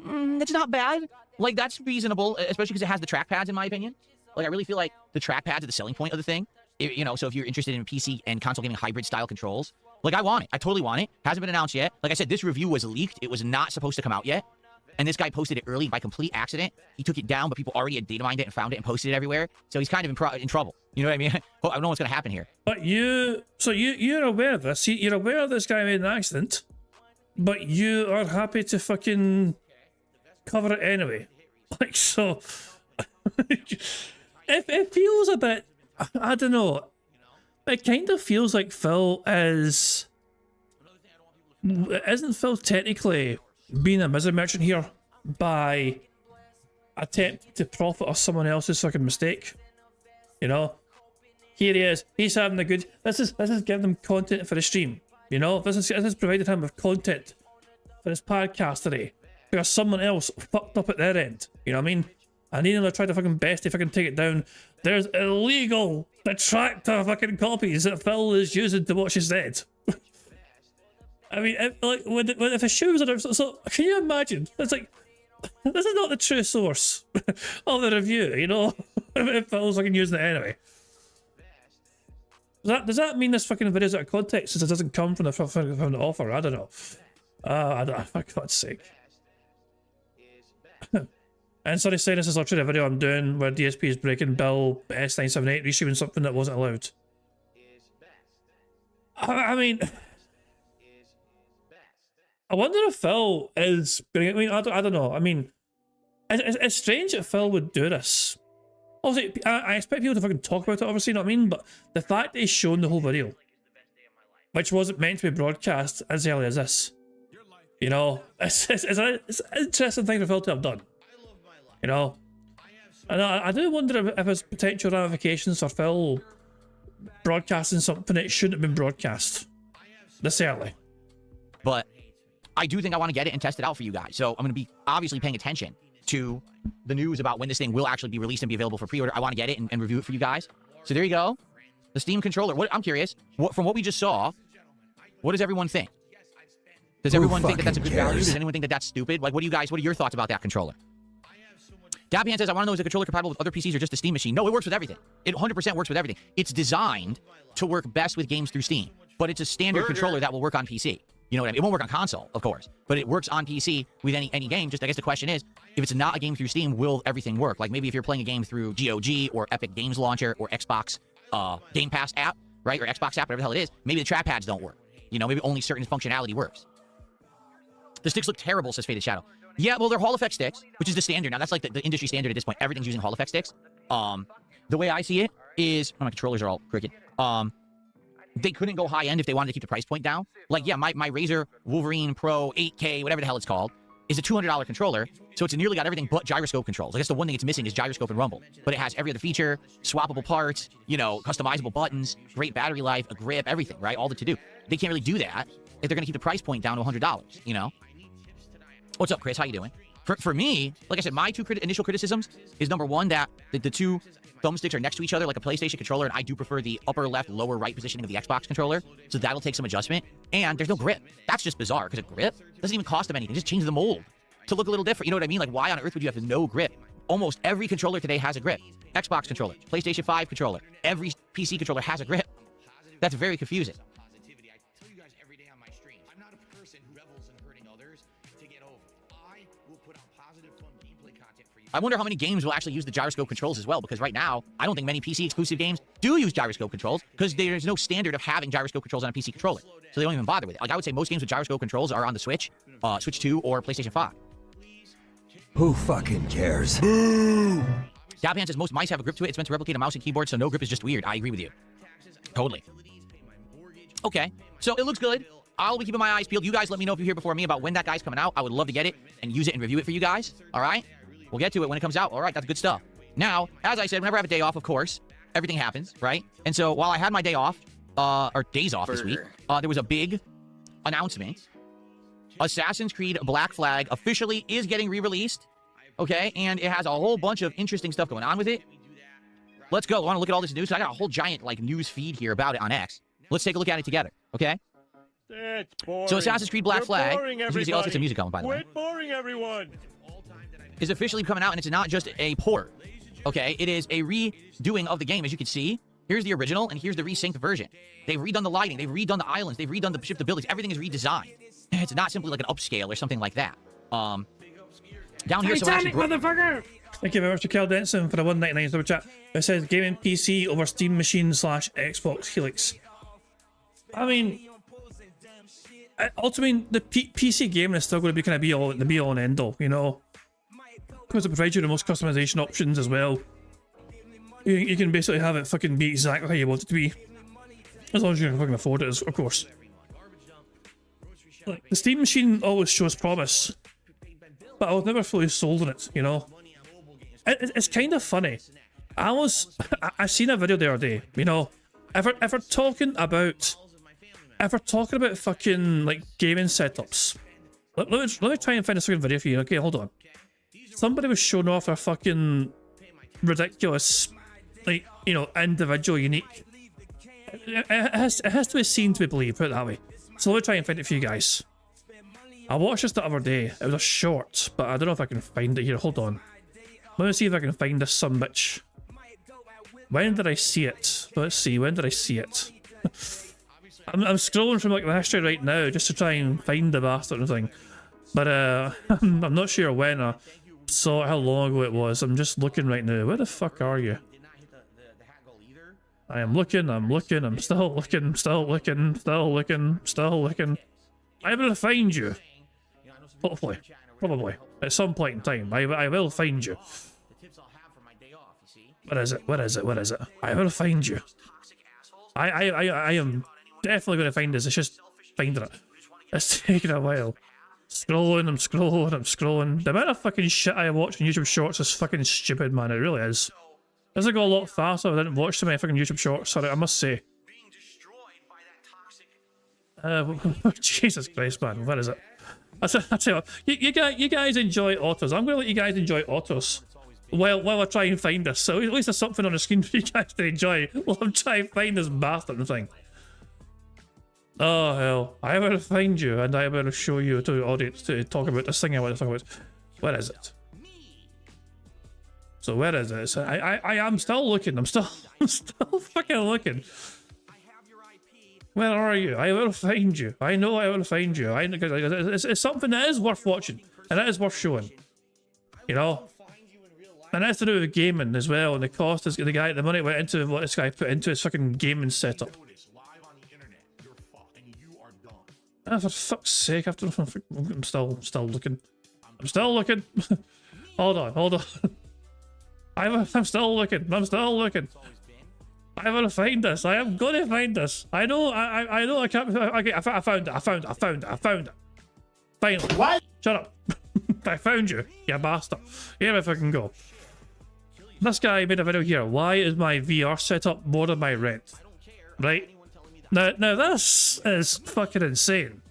That's not bad. Like, that's reasonable, especially because it has the trackpads, in my opinion. Like, I really feel like the trackpads are the selling point of the thing. You know, so if you're interested in PC and console gaming hybrid style controls, like, I want it. I totally want it. Hasn't been announced yet. Like I said, this review was leaked. It was not supposed to come out yet. And this guy posted it early by complete accident. He took it down, but people already had data mined it and found it and posted it everywhere. So he's kind of in trouble. You know what I mean? I don't know what's going to happen here. But you're aware of this. You're aware this guy made an accident, but you are happy to fucking cover it anyway. Like, so, it feels a bit, I don't know. It kind of feels like Phil isn't Phil technically being a misery merchant here by attempt to profit off someone else's fucking mistake? You know, here he is. He's having a good. This is giving him content for the stream. You know, this is providing him with content for his podcast today because someone else fucked up at their end. You know what I mean? And even though I tried to fucking best if I can take it down, there's illegal detractor fucking copies that Phil is using to watch his dead. I mean, if the shoes are so, can you imagine? It's like, this is not the true source of the review, you know? If Phil's fucking using it anyway. Does that mean this fucking video's out of context since it doesn't come from the author? I don't know. I don't know, for God's sake. And sorry, saying this is literally a video I'm doing where DSP is breaking Bill S978, reshooting something that wasn't allowed. I mean, I wonder if Phil is. I mean, I don't know. I mean, it's strange that Phil would do this. Obviously, I expect people to fucking talk about it, obviously, you know what I mean? But the fact that he's shown the whole video, which wasn't meant to be broadcast as early as this, you know, it's an interesting thing for Phil to have done. You know? And I do wonder if there's potential ramifications for Phil broadcasting something that shouldn't have been broadcast this early. But I do think I want to get it and test it out for you guys. So I'm going to be obviously paying attention to the news about when this thing will actually be released and be available for pre-order. I want to get it and review it for you guys. So there you go. The Steam controller. I'm curious, from what we just saw, what does everyone think? Does everyone think that that's a good value? Does anyone think that that's stupid? Like, what are your thoughts about that controller? Dabian says, I want to know, is the controller compatible with other PCs or just a Steam machine? No, it works with everything. It 100% works with everything. It's designed to work best with games through Steam, but it's a standard controller that will work on PC. You know what I mean? It won't work on console, of course, but it works on PC with any game. Just, I guess the question is, if it's not a game through Steam, will everything work? Like, maybe if you're playing a game through GOG or Epic Games Launcher or Xbox Game Pass app, right? Or Xbox app, whatever the hell it is, maybe the trackpads don't work. You know, maybe only certain functionality works. The sticks look terrible, says Faded Shadow. Yeah, well, they're Hall effect sticks, which is the standard. Now, that's like the industry standard at this point. Everything's using Hall effect sticks. The way I see it is, my controllers are all crooked. They couldn't go high end if they wanted to keep the price point down. Like, yeah, my Razer Wolverine Pro 8K, whatever the hell it's called, is a $200 controller, so it's nearly got everything but gyroscope controls. I guess the one thing it's missing is gyroscope and rumble, but it has every other feature, swappable parts, you know, customizable buttons, great battery life, a grip, everything, right? All the to-do. They can't really do that if they're going to keep the price point down to $100, you know? What's up, Chris? How you doing? For me, like I said, my two initial criticisms is, number one, that the two thumbsticks are next to each other like a PlayStation controller, and I do prefer the upper left, lower right positioning of the Xbox controller, so that'll take some adjustment. And there's no grip. That's just bizarre, because a grip doesn't even cost them anything. Just change the mold to look a little different. You know what I mean? Like, why on earth would you have no grip? Almost every controller today has a grip. Xbox controller, PlayStation 5 controller, every PC controller has a grip. That's very confusing. I wonder how many games will actually use the gyroscope controls as well, because right now, I don't think many PC-exclusive games do use gyroscope controls, because there's no standard of having gyroscope controls on a PC controller, so they don't even bother with it. Like, I would say most games with gyroscope controls are on the Switch, Switch 2, or PlayStation 5. Who fucking cares? Boo! Dabhan says most mice have a grip to it. It's meant to replicate a mouse and keyboard, so no grip is just weird. I agree with you. Totally. Okay, so it looks good. I'll be keeping my eyes peeled. You guys let me know if you hear before me about when that guy's coming out. I would love to get it and use it and review it for you guys, all right? We'll get to it when it comes out. All right, that's good stuff. Now, as I said, whenever I have a day off, of course, everything happens, right? And so while I had my day off, or days off this week, there was a big announcement. Assassin's Creed Black Flag officially is getting re-released, okay? And it has a whole bunch of interesting stuff going on with it. Let's go. I want to look at all this news. So I got a whole giant, like, news feed here about it on X. Let's take a look at it together, okay? So Assassin's Creed Black Flag, as you can see, let's get some music going, by the way. Quit boring everyone. Is officially coming out, and it's not just a port, okay? It is a redoing of the game, as you can see. Here's the original, and here's the resynced version. They've redone the lighting, they've redone the islands, they've redone the ship buildings. Everything is redesigned. It's not simply like an upscale or something like that. Down here, Titanic, motherfucker! Thank you very much to Kel Denson for the 199 super chat. It says gaming PC over Steam machine / Xbox Helix. I mean, ultimately, the PC gaming is still going to be kind of the be all and end all, you know? Because it provides you the most customization options as well. You can basically have it fucking be exactly how you want it to be. As long as you can fucking afford it, of course. Like, the Steam machine always shows promise, but I was never fully sold on it, you know? It's kind of funny. I seen a video the other day, you know? If we're talking about fucking, like, gaming setups, let me try and find a second video for you. Okay, hold on. Somebody was showing off their fucking ridiculous, like, you know, individual, unique. It has to be seen to be believed, put it that way. So let me try and find it for you guys. I watched this the other day. It was a short, but I don't know if I can find it here. Hold on. Let me see if I can find this sumbitch. When did I see it? Let's see, when did I see it? I'm scrolling from, like, the history right now just to try and find the bastard thing. But I'm not sure when I saw it, how long ago it was. I'm just looking right now. Where the fuck are you? I am looking, I'm still looking, still looking. I'm gonna find you. Hopefully. Probably. At some point in time. I will find you. What is it? I will find you. I am definitely gonna find this. It's just finding it. It's taking a while. I'm scrolling. The amount of fucking shit I watch on YouTube Shorts is fucking stupid, man. It really is. This would go a lot faster if I didn't watch so many fucking YouTube Shorts. Sorry, I must say. Jesus Christ, man. What is it? I tell you what, you guys enjoy autos. I'm going to let you guys enjoy autos while I try and find this. So at least there's something on the screen for you guys to enjoy while I'm trying to find this bastard thing. Oh hell, I will find you and I will show you to the audience to talk about this thing I want to talk about. Where is it? So where is it? So I am still looking. I'm still fucking looking. Where are you? I will find you. I know I will find you. It's something that is worth watching and that is worth showing. You know? And that's to do with gaming as well, and the cost is the money went into what this guy put into his fucking gaming setup. Ah, for fuck's sake, I'm still looking. I'm still looking. Hold on. I'm still looking. I will find this. I am gonna find this. I know I can't. Okay, I found it. Finally. What? Shut up. I found you, you bastard. Here if I can go. This guy made a video here. Why is my VR setup more than my rent? Right? Now this is fucking insane.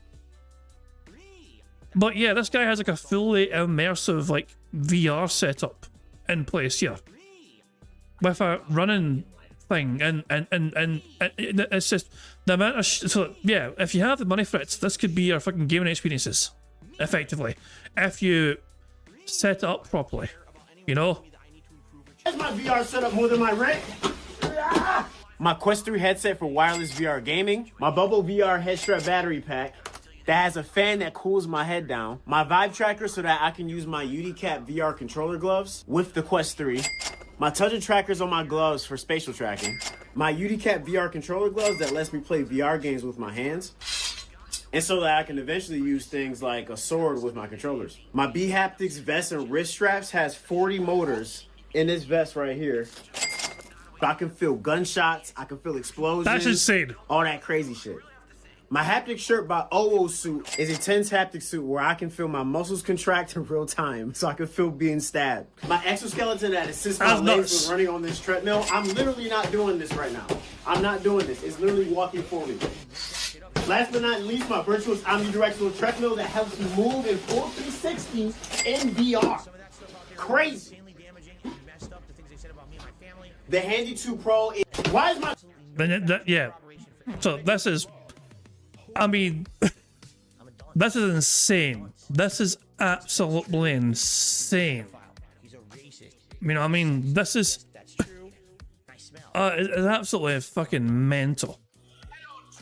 But yeah, this guy has like a fully immersive like VR setup in place here. With a running thing and it's just the amount of so yeah, if you have the money for it, this could be your fucking gaming experiences. Effectively. If you set it up properly. You know? Is my VR setup more than my rent? My Quest 3 headset for wireless VR gaming, my Bubble VR head strap battery pack that has a fan that cools my head down, my Vibe tracker so that I can use my UDCap VR controller gloves with the Quest 3, my touch trackers on my gloves for spatial tracking, my UDCap VR controller gloves that lets me play VR games with my hands, and so that I can eventually use things like a sword with my controllers. My B-Haptics vest and wrist straps has 40 motors in this vest right here. So I can feel gunshots, I can feel explosions. That's insane. All that crazy shit. My haptic shirt by OO Suit is a tense haptic suit where I can feel my muscles contract in real time, so I can feel being stabbed. My exoskeleton that assists my legs when running on this treadmill, I'm literally not doing this right now. I'm not doing this. It's literally walking for me. Last but not least, my virtuous omnidirectional treadmill that helps me move in full 360 in VR. Crazy. The Handy 2 Pro is... Why is my... Yeah. So this is... I mean... this is insane. This is absolutely insane. You know, I mean, this is... it's absolutely fucking mental.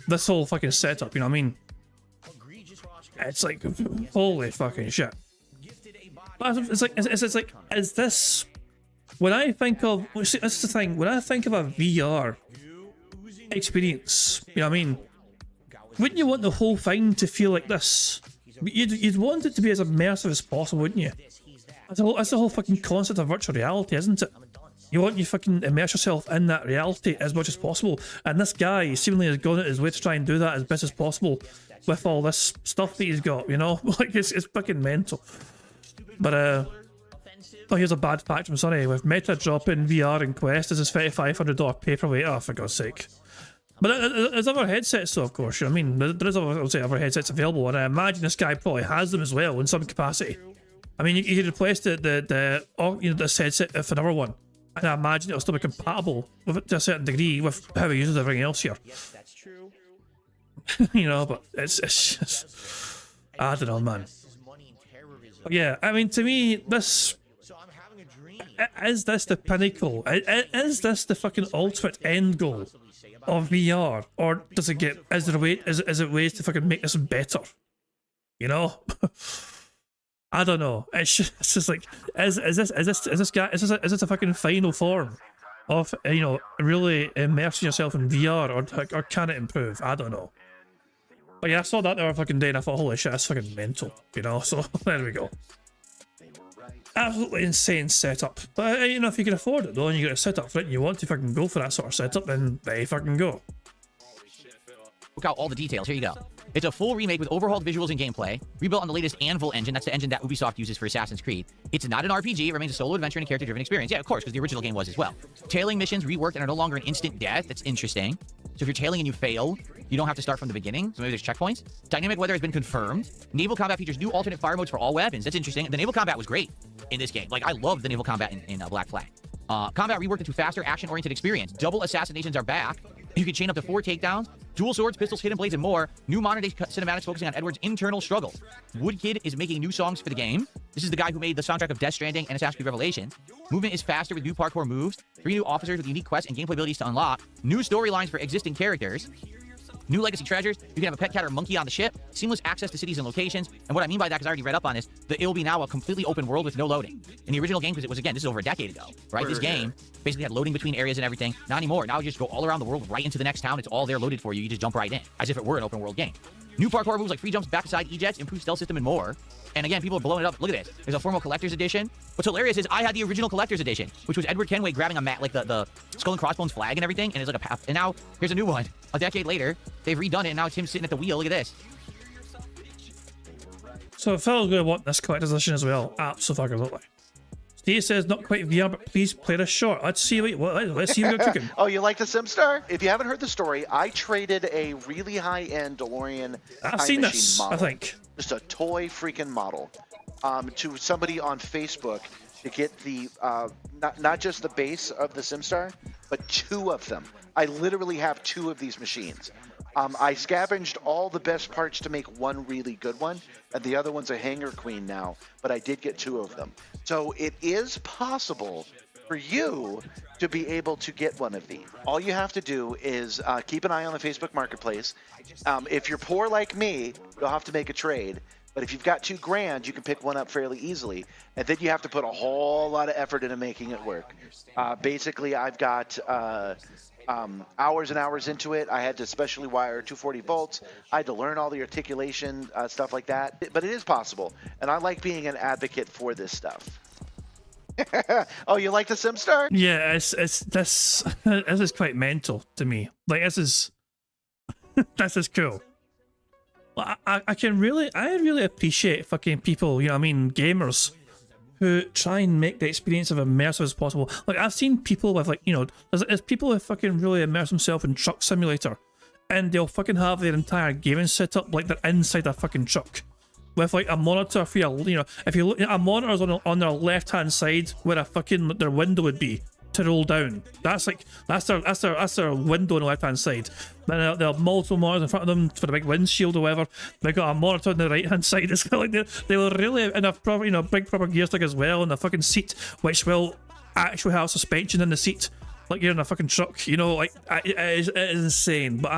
This whole fucking setup, you know what I mean? It's like, holy fucking shit. But it's like, is this... When I think of, see, this is the thing, when I think of a VR experience, you know what I mean? Wouldn't you want the whole thing to feel like this? You'd want it to be as immersive as possible, wouldn't you? That's the whole fucking concept of virtual reality, isn't it? You want you fucking immerse yourself in that reality as much as possible. And this guy seemingly has gone out his way to try and do that as best as possible with all this stuff that he's got, you know? Like, it's fucking mental. But, oh, here's a bad patch from Sonny. With Meta dropping VR and Quest, this is $5,500 paperweight. Oh, for God's sake. But there's other headsets, though, of course. You know what I mean? There is, other headsets available, and I imagine this guy probably has them as well in some capacity. I mean, you could replace this headset with another one, and I imagine it'll still be compatible with it to a certain degree with how he uses everything else here. Yes, that's true. You know, but it's just... I don't know, man. But yeah, I mean, to me, this... Is this the pinnacle? Is this the fucking ultimate end goal of VR? Or does it get... Is there ways to fucking make this better? You know? I don't know. It's just like, is this a fucking final form of, you know, really immersing yourself in VR, or can it improve? I don't know. But yeah, I saw that the other fucking day and I thought, holy shit, that's fucking mental, you know? So there we go. Absolutely insane setup. But you know, if you can afford it though, and you get a setup for it, and you want to fucking go for that sort of setup, then there you fucking go. Look out all the details. Here you go. It's a full remake with overhauled visuals and gameplay, rebuilt on the latest Anvil engine. That's the engine that Ubisoft uses for Assassin's Creed. It's not an RPG. It remains a solo adventure and a character-driven experience. Yeah, of course, because the original game was as well. Tailing missions reworked and are no longer an instant death. That's interesting. So if you're tailing and you fail, you don't have to start from the beginning. So maybe there's checkpoints. Dynamic weather has been confirmed. Naval combat features new alternate fire modes for all weapons. That's interesting. The naval combat was great in this game. Like, I love the naval combat in Black Flag. Combat reworked into faster, action-oriented experience. Double assassinations are back. You can chain up to 4 takedowns. Dual swords, pistols, hidden blades, and more. New modern-day cinematics focusing on Edward's internal struggles. Woodkid is making new songs for the game. This is the guy who made the soundtrack of Death Stranding and Assassin's Creed Revelations. Movement is faster with new parkour moves. 3 new officers with unique quests and gameplay abilities to unlock. New storylines for existing characters. New legacy treasures. You can have a pet cat or monkey on the ship. Seamless access to cities and locations. And what I mean by that, because I already read up on this, that it'll be now a completely open world with no loading. In the original game, because it was, again, this is over a decade ago, right? This game basically had loading between areas and everything. Not anymore. Now you just go all around the world, right into the next town. It's all there loaded for you. You just jump right in, as if it were an open world game. New parkour moves like free jumps, backside ejects, improved stealth system, and more. And again, people are blowing it up. Look at this. There's a formal collector's edition. What's hilarious is I had the original collector's edition, which was Edward Kenway grabbing a mat, like the skull and crossbones flag and everything, and it's like a path. And now here's a new one. A decade later, they've redone it, and now it's him sitting at the wheel. Look at this. So Phil's going to want this collector's edition as well. Absolutely. Steve says not quite VR, but please play this short. Let's see let's see what you're cooking. Oh, you like the SimStar? If you haven't heard the story, I traded a really high-end DeLorean I've time seen machine this, model, I think. just a toy freaking model, to somebody on Facebook to get the not just the base of the SimStar, but 2 of them. I literally have 2 of these machines. I scavenged all the best parts to make one really good one, and the other one's a hanger queen now, but I did get 2 of them. So it is possible for you to be able to get one of these. All you have to do is keep an eye on the Facebook Marketplace. If you're poor like me, you'll have to make a trade. But if you've got $2,000, you can pick one up fairly easily. And then you have to put a whole lot of effort into making it work. Basically, I've got hours and hours into it. I had to specially wire 240 volts. I had to learn all the articulation, stuff like that. But it is possible. And I like being an advocate for this stuff. Oh, you like the SimStar? Yeah, this is quite mental to me. Like, this is cool. I really appreciate fucking people, you know what I mean, gamers, who try and make the experience as immersive as possible. Like, I've seen people with, like, you know, there's people who fucking really immerse themselves in Truck Simulator, and they'll fucking have their entire gaming setup like they're inside a fucking truck, with like a monitor for your, you know, if you look, a monitor's on their left hand side where a fucking their window would be to roll down. That's their window on the left hand side. Then they have multiple monitors in front of them for the big windshield or whatever. They got a monitor on the right hand side. It's kind of like they were really in a proper, you know, big proper gear stick as well, and a fucking seat which will actually have suspension in the seat, like you're in a fucking truck. You know, like it is insane. But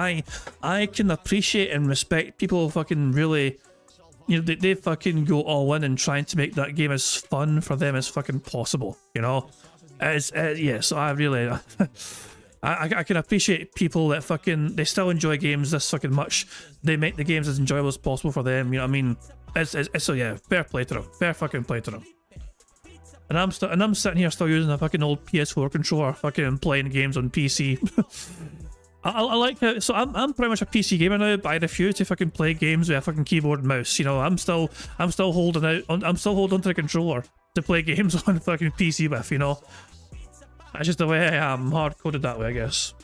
I can appreciate and respect people fucking really, you know, they fucking go all in and trying to make that game as fun for them as fucking possible, you know. Yeah, so I really I can appreciate people that fucking, they still enjoy games this fucking much. They make the games as enjoyable as possible for them, you know what I mean? So yeah, fair play to them. Fair fucking play to them. And I'm sitting here still using a fucking old PS4 controller, fucking playing games on PC. I like how, so I'm pretty much a PC gamer now, but I refuse to fucking play games with a fucking keyboard and mouse. You know, I'm still holding onto the controller to play games on fucking PC with, you know. That's just the way I am, hard-coded that way, I guess.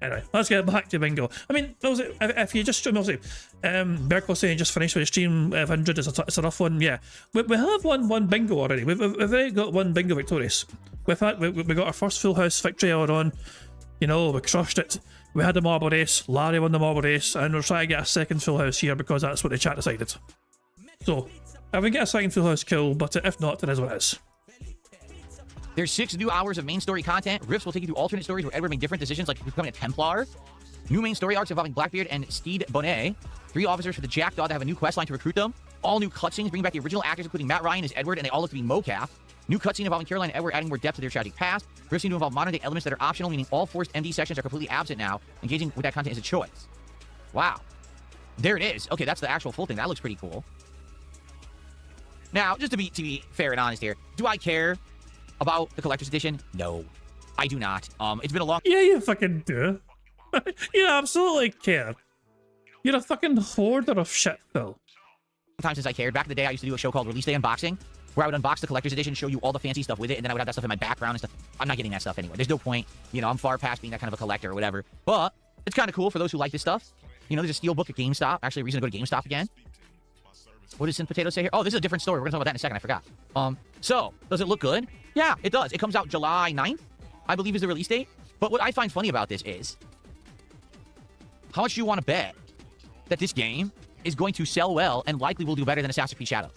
Anyway, let's get back to bingo. I mean, if you just stream, obviously, Berkel saying just finished with the stream 100, it's a rough one, yeah. We have won bingo already. We've already got 1 bingo victorious. We got our first full house victory earlier on. You know, we crushed it. We had the marble race. Larry won the marble race, and we're trying to get a second full house here because that's what the chat decided. So, if we get a second full house, cool, but if not, it is what it is. There's 6 new hours of main story content. Rifts will take you through alternate stories where Edward made different decisions, like becoming a Templar. New main story arcs involving Blackbeard and Steed Bonnet. 3 officers for the Jackdaw that have a new quest line to recruit them. All new cutscenes, bringing back the original actors, including Matt Ryan as Edward, and they all look to be mocap. New cutscene involving Caroline and Edward, adding more depth to their tragic past. Rifts seem to involve modern-day elements that are optional, meaning all forced MD sections are completely absent now. Engaging with that content is a choice. Wow. There it is. Okay, that's the actual full thing. That looks pretty cool. Now, just to be fair and honest here, do I care about the collector's edition? No, I do not. It's been a long— Yeah, you fucking do. You absolutely care. You're a fucking hoarder of shit, Phil. time since I cared. Back in the day, I used to do a show called Release Day Unboxing, where I would unbox the collector's edition, show you all the fancy stuff with it, and then I would have that stuff in my background and stuff. I'm not getting that stuff anymore. There's no point. You know, I'm far past being that kind of a collector or whatever. But it's kind of cool for those who like this stuff. You know, there's a steel book at GameStop. Actually, a reason to go to GameStop again. What does Synth Potato say here? Oh, this is a different story. We're going to talk about that in a second. I forgot. So, does it look good? Yeah, it does. It comes out July 9th, I believe is the release date. But what I find funny about this is, how much do you want to bet that this game is going to sell well and likely will do better than Assassin's Creed Shadows?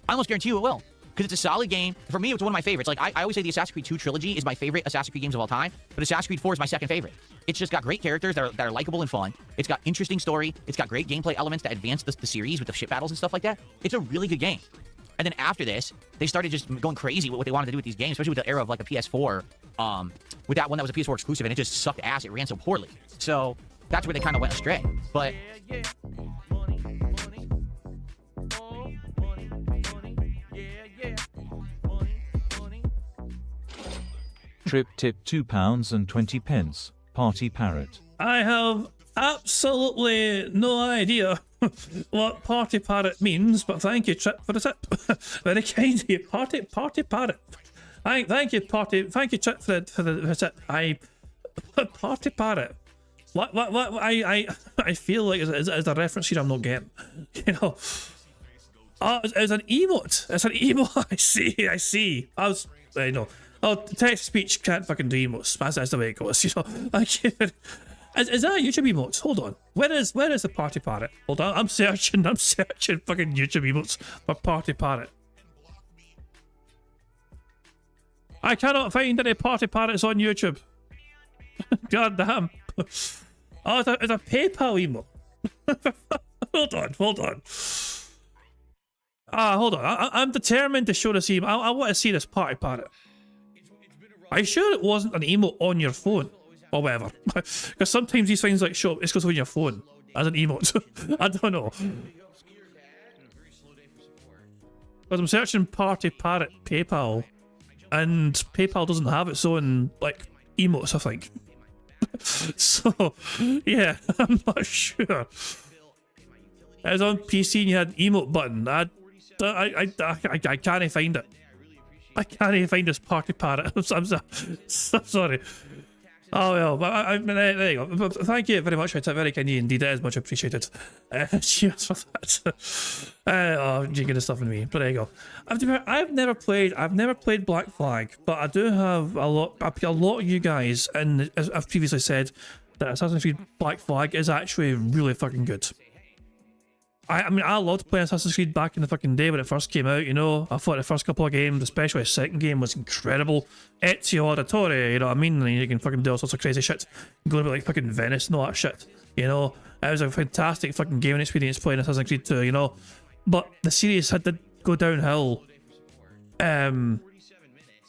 I almost guarantee you it will. Because it's a solid game. For me, it's one of my favorites. Like, I always say the Assassin's Creed 2 trilogy is my favorite Assassin's Creed games of all time. But Assassin's Creed 4 is my second favorite. It's just got great characters that are likable and fun. It's got interesting story. It's got great gameplay elements that advance the series with the ship battles and stuff like that. It's a really good game. And then after this, they started just going crazy with what they wanted to do with these games, especially with the era of like a PS4. With that one that was a PS4 exclusive, and it just sucked ass. It ran so poorly. So that's where they kind of went astray. But Trip tip £2.20. Party Parrot. I have absolutely no idea what party parrot means, but thank you, Trip, for the tip. Very kind of you, party parrot. Thank you, Trip, for the tip. Party parrot. I feel like it's a reference here I'm not getting. You know. Oh, it's an emote. It's an emote. I see. I know. Oh, text speech can't fucking do emotes. That's the way it goes. You know. Is that a YouTube emotes? Hold on. Where is the party parrot? Hold on. I'm searching fucking YouTube emotes for party parrot. I cannot find any party parrots on YouTube. God damn. Oh, it's a PayPal emote. Hold on. Hold on. I'm determined to show this email. I want to see this party parrot. Are you sure it wasn't an emote on your phone? Or whatever. Because sometimes these things like show up, it's because on your phone as an emote. I don't know. Because I'm searching party parrot PayPal, and PayPal doesn't have its own like emotes, I think. So yeah, I'm not sure. It was on PC and you had an emote button. I can't find it. I can't even find this party parrot. I'm sorry. Oh well, but there you go. Thank you very much. It's very kind of you indeed. It is much appreciated. Cheers for that. Oh, you're gonna stuff in me. But there you go. I've never played Black Flag, but I do have a lot of you guys, and as I've previously said, that Assassin's Creed Black Flag is actually really fucking good. I mean, I loved playing Assassin's Creed back in the fucking day when it first came out, you know. I thought the first couple of games, especially the second game, was incredible. Ezio Auditore, you know what I mean? And you can fucking do all sorts of crazy shit. Going about like fucking Venice and all that shit, you know. It was a fantastic fucking gaming experience playing Assassin's Creed 2, you know. But the series had to go downhill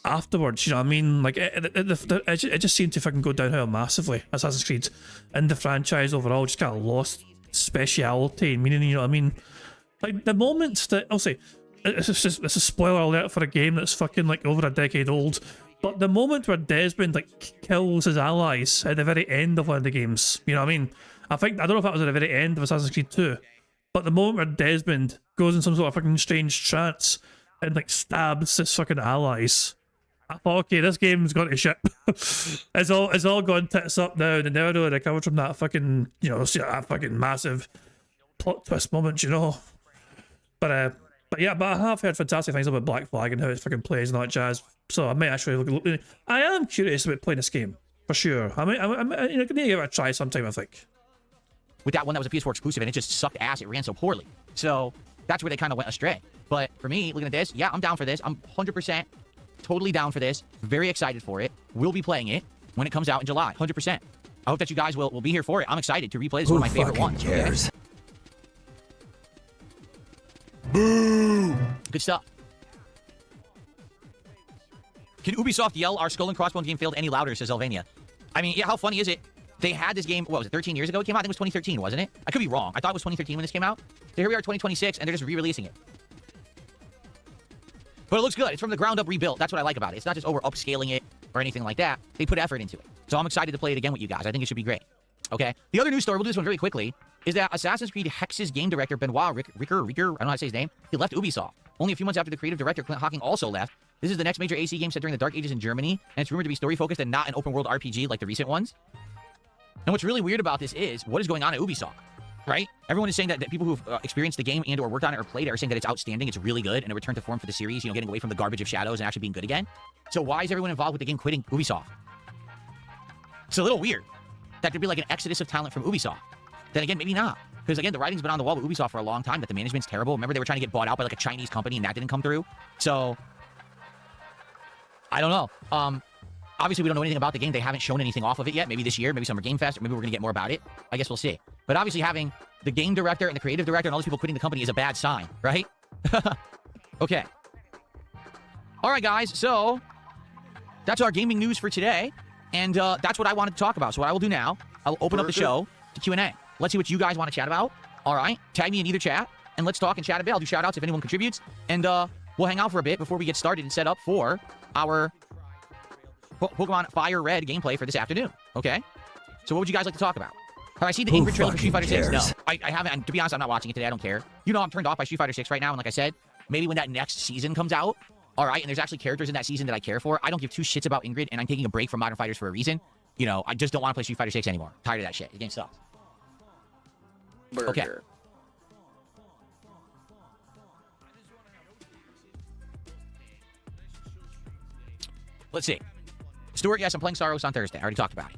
afterwards, you know what I mean? Like, it just seemed to fucking go downhill massively, Assassin's Creed. And the franchise overall just kind of lost speciality, meaning, you know what I mean? Like, the moments that, I'll say, it's a spoiler alert for a game that's fucking like over a decade old, but the moment where Desmond like kills his allies at the very end of one of the games, you know what I mean? I don't know if that was at the very end of Assassin's Creed 2, but the moment where Desmond goes in some sort of fucking strange trance and like stabs his fucking allies, I thought, okay, this game's gone to shit. It's all gone tits up now, and they never really recovered from that fucking, you know, that fucking massive plot twist moment, you know. But yeah, I have heard fantastic things about Black Flag and how it fucking plays and all that jazz. So I might actually look. I am curious about playing this game for sure. I need to give it a try sometime, I think. With that one that was a PS4 exclusive and it just sucked ass, it ran so poorly. So that's where they kind of went astray. But for me, looking at this, yeah, I'm down for this. I'm 100% totally down for this. Very excited for it. We'll be playing it when it comes out in July. 100%. I hope that you guys will be here for it. I'm excited to replay this. One of my favorite ones. Cares? Okay? Boo! Good stuff. Can Ubisoft yell our Skull and Crossbones game failed any louder, says Elvania. I mean, yeah, how funny is it? They had this game, what was it, 13 years ago it came out? I think it was 2013, wasn't it? I could be wrong. I thought it was 2013 when this came out. So here we are, 2026, and they're just re-releasing it. But it looks good. It's from the ground up rebuilt. That's what I like about it. It's not just over upscaling it or anything like that. They put effort into it. So I'm excited to play it again with you guys. I think it should be great. Okay. The other news story, we'll do this one very quickly, is that Assassin's Creed Hex's game director, Benoit Ricker, I don't know how to say his name, he left Ubisoft. Only a few months after the creative director, Clint Hocking, also left. This is the next major AC game set during the Dark Ages in Germany, and it's rumored to be story-focused and not an open-world RPG like the recent ones. And what's really weird about this is, what is going on at Ubisoft? Right? Everyone is saying that people who've experienced the game and or worked on it or played it are saying that it's outstanding, it's really good, and a return to form for the series, you know, getting away from the garbage of Shadows and actually being good again. So why is everyone involved with the game quitting Ubisoft? It's a little weird that there'd be like an exodus of talent from Ubisoft. Then again, maybe not. Because again, the writing's been on the wall with Ubisoft for a long time, that the management's terrible. Remember, they were trying to get bought out by like a Chinese company and that didn't come through. So, I don't know. Obviously, we don't know anything about the game. They haven't shown anything off of it yet. Maybe this year, maybe Summer Game Fest, or maybe we're going to get more about it. I guess we'll see. But obviously, having the game director and the creative director and all these people quitting the company is a bad sign, right? Okay. All right, guys. So, that's our gaming news for today. And that's what I wanted to talk about. So what I will do now, I'll open up the show to Q&A. Let's see what you guys want to chat about. All right. Tag me in either chat, and let's talk and chat a bit. I'll do shout-outs if anyone contributes. And we'll hang out for a bit before we get started and set up for our Pokemon Fire Red gameplay for this afternoon. Okay? So what would you guys like to talk about? Have I seen the Ingrid trailer for Street Fighter 6? No, I haven't. And to be honest, I'm not watching it today. I don't care. You know, I'm turned off by Street Fighter 6 right now. And like I said, maybe when that next season comes out, all right, and there's actually characters in that season that I care for, I don't give two shits about Ingrid, and I'm taking a break from Modern Fighters for a reason. You know, I just don't want to play Street Fighter 6 anymore. Tired of that shit. The game sucks. Okay. Let's see. Stuart, yes, I'm playing Saros on Thursday. I already talked about it.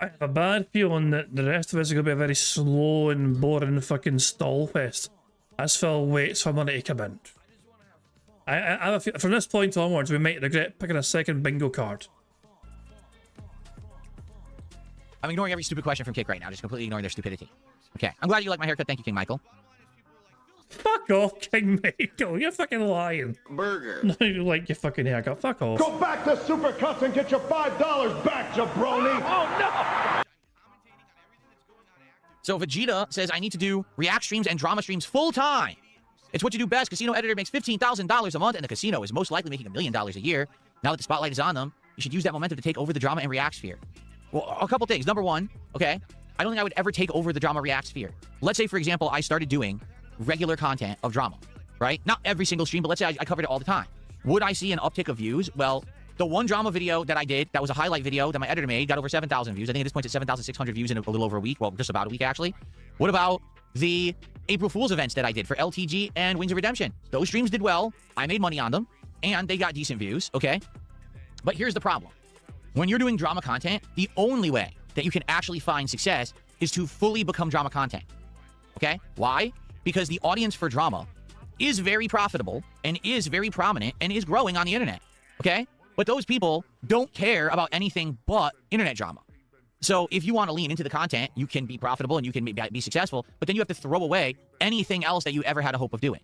I have a bad feeling that the rest of us are going to be a very slow and boring fucking stall fest as Phil waits for money to come in. I have a from this point onwards, we might regret picking a second bingo card. I'm ignoring every stupid question from Kick right now, just completely ignoring their stupidity. Okay, I'm glad you like my haircut. Thank you, King Michael. Fuck off, King Michael. You're fucking lying. Burger. No, you like your fucking haircut. Fuck off. Go back to Supercuts and get your $5 back, jabroni. Oh, no. So Vegeta says, I need to do react streams and drama streams full time. It's what you do best. Casino editor makes $15,000 a month, and the casino is most likely making $1 million a year. Now that the spotlight is on them, you should use that momentum to take over the drama and react sphere. Well, a couple things. Number one, okay, I don't think I would ever take over the drama react sphere. Let's say, for example, I started doing regular content of drama, right? Not every single stream, but let's say I covered it all the time. Would I see an uptick of views? Well, the one drama video that I did, that was a highlight video that my editor made, got over 7,000 views. I think at this point it's 7,600 views in a little over a week. Well, just about a week, actually. What about the April Fool's events that I did for LTG and Wings of Redemption? Those streams did well. I made money on them, and they got decent views, okay? But here's the problem. When you're doing drama content, the only way that you can actually find success is to fully become drama content, okay? Why? Because the audience for drama is very profitable and is very prominent and is growing on the internet, okay? But those people don't care about anything but internet drama. So if you want to lean into the content, you can be profitable and you can be successful, but then you have to throw away anything else that you ever had a hope of doing,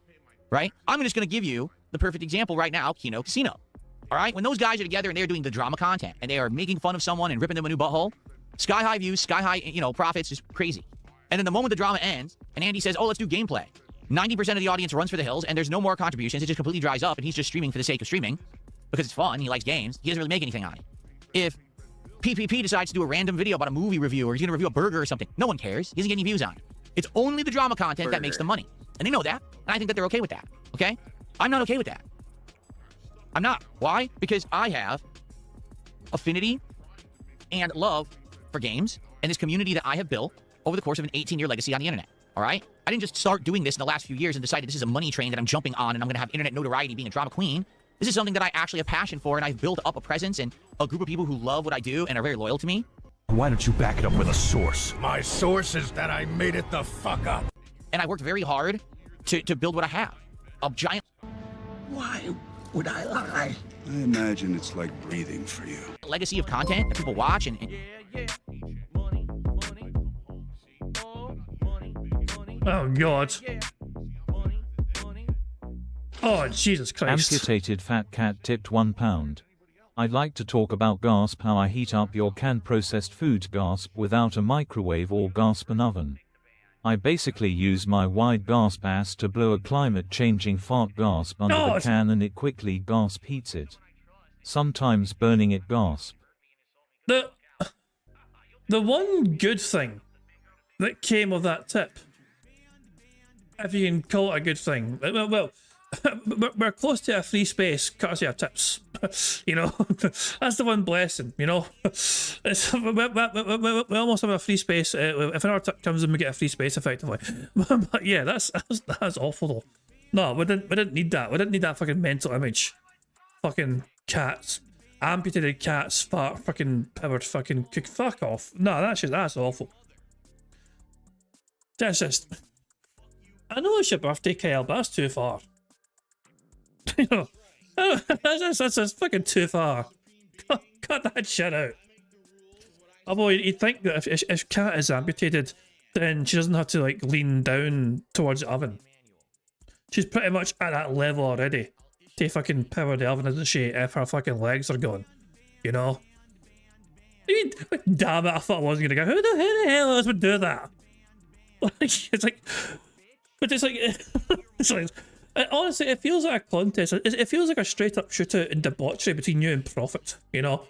right? I'm just going to give you the perfect example right now, Kino Casino, all right? When those guys are together and they're doing the drama content and they are making fun of someone and ripping them a new butthole, sky high views, sky high, profits, just crazy. And then the moment the drama ends and Andy says, oh, let's do gameplay, 90% of the audience runs for the hills and there's no more contributions. It just completely dries up and he's just streaming for the sake of streaming because it's fun. He likes games. He doesn't really make anything on it. If PPP decides to do a random video about a movie review or he's going to review a burger or something, no one cares. He doesn't get any views on it. It's only the drama content that makes the money. And they know that. And I think that they're okay with that. Okay? I'm not okay with that. I'm not. Why? Because I have affinity and love for games and this community that I have built over the course of an 18-year legacy on the internet. All right? I didn't just start doing this in the last few years and decided this is a money train that I'm jumping on and I'm going to have internet notoriety being a drama queen. This is something that I actually have passion for, and I've built up a presence and a group of people who love what I do and are very loyal to me. Why don't you back it up with a source? My source is that I made it the fuck up. And I worked very hard to build what I have. A giant... Why would I lie? I imagine it's like breathing for you. Legacy of content that people watch and... Oh, God. Oh, Jesus Christ. Amputated fat cat tipped £1. I'd like to talk about gasp, how I heat up your canned processed food gasp without a microwave or gasp an oven. I basically use my wide gasp ass to blow a climate changing fart gasp under the can and it quickly gasp heats it. Sometimes burning it gasp. The one good thing that came of that tip, if you can call it a good thing, well, we're close to a free space courtesy of tips. That's the one blessing, we almost have a free space. If another tip comes in, we get a free space effectively. But yeah, that's awful though. No, we didn't need that. We didn't need that fucking mental image. Fucking cats, amputated cats, fucking powered fucking cook. Fuck off. No, that's awful. That's just. I know it's your birthday, Kyle, but that's too far. That's fucking too far. Cut that shit out. Although you'd think that if Cat is amputated, then she doesn't have to like lean down towards the oven. She's pretty much at that level already to fucking power the oven, isn't she? If her fucking legs are gone, I mean, damn it! I thought I wasn't gonna go. Who the hell else would do that? It's like, but it's like, Honestly, it feels like a contest. It feels like a straight up shootout and debauchery between you and Prophet, you know?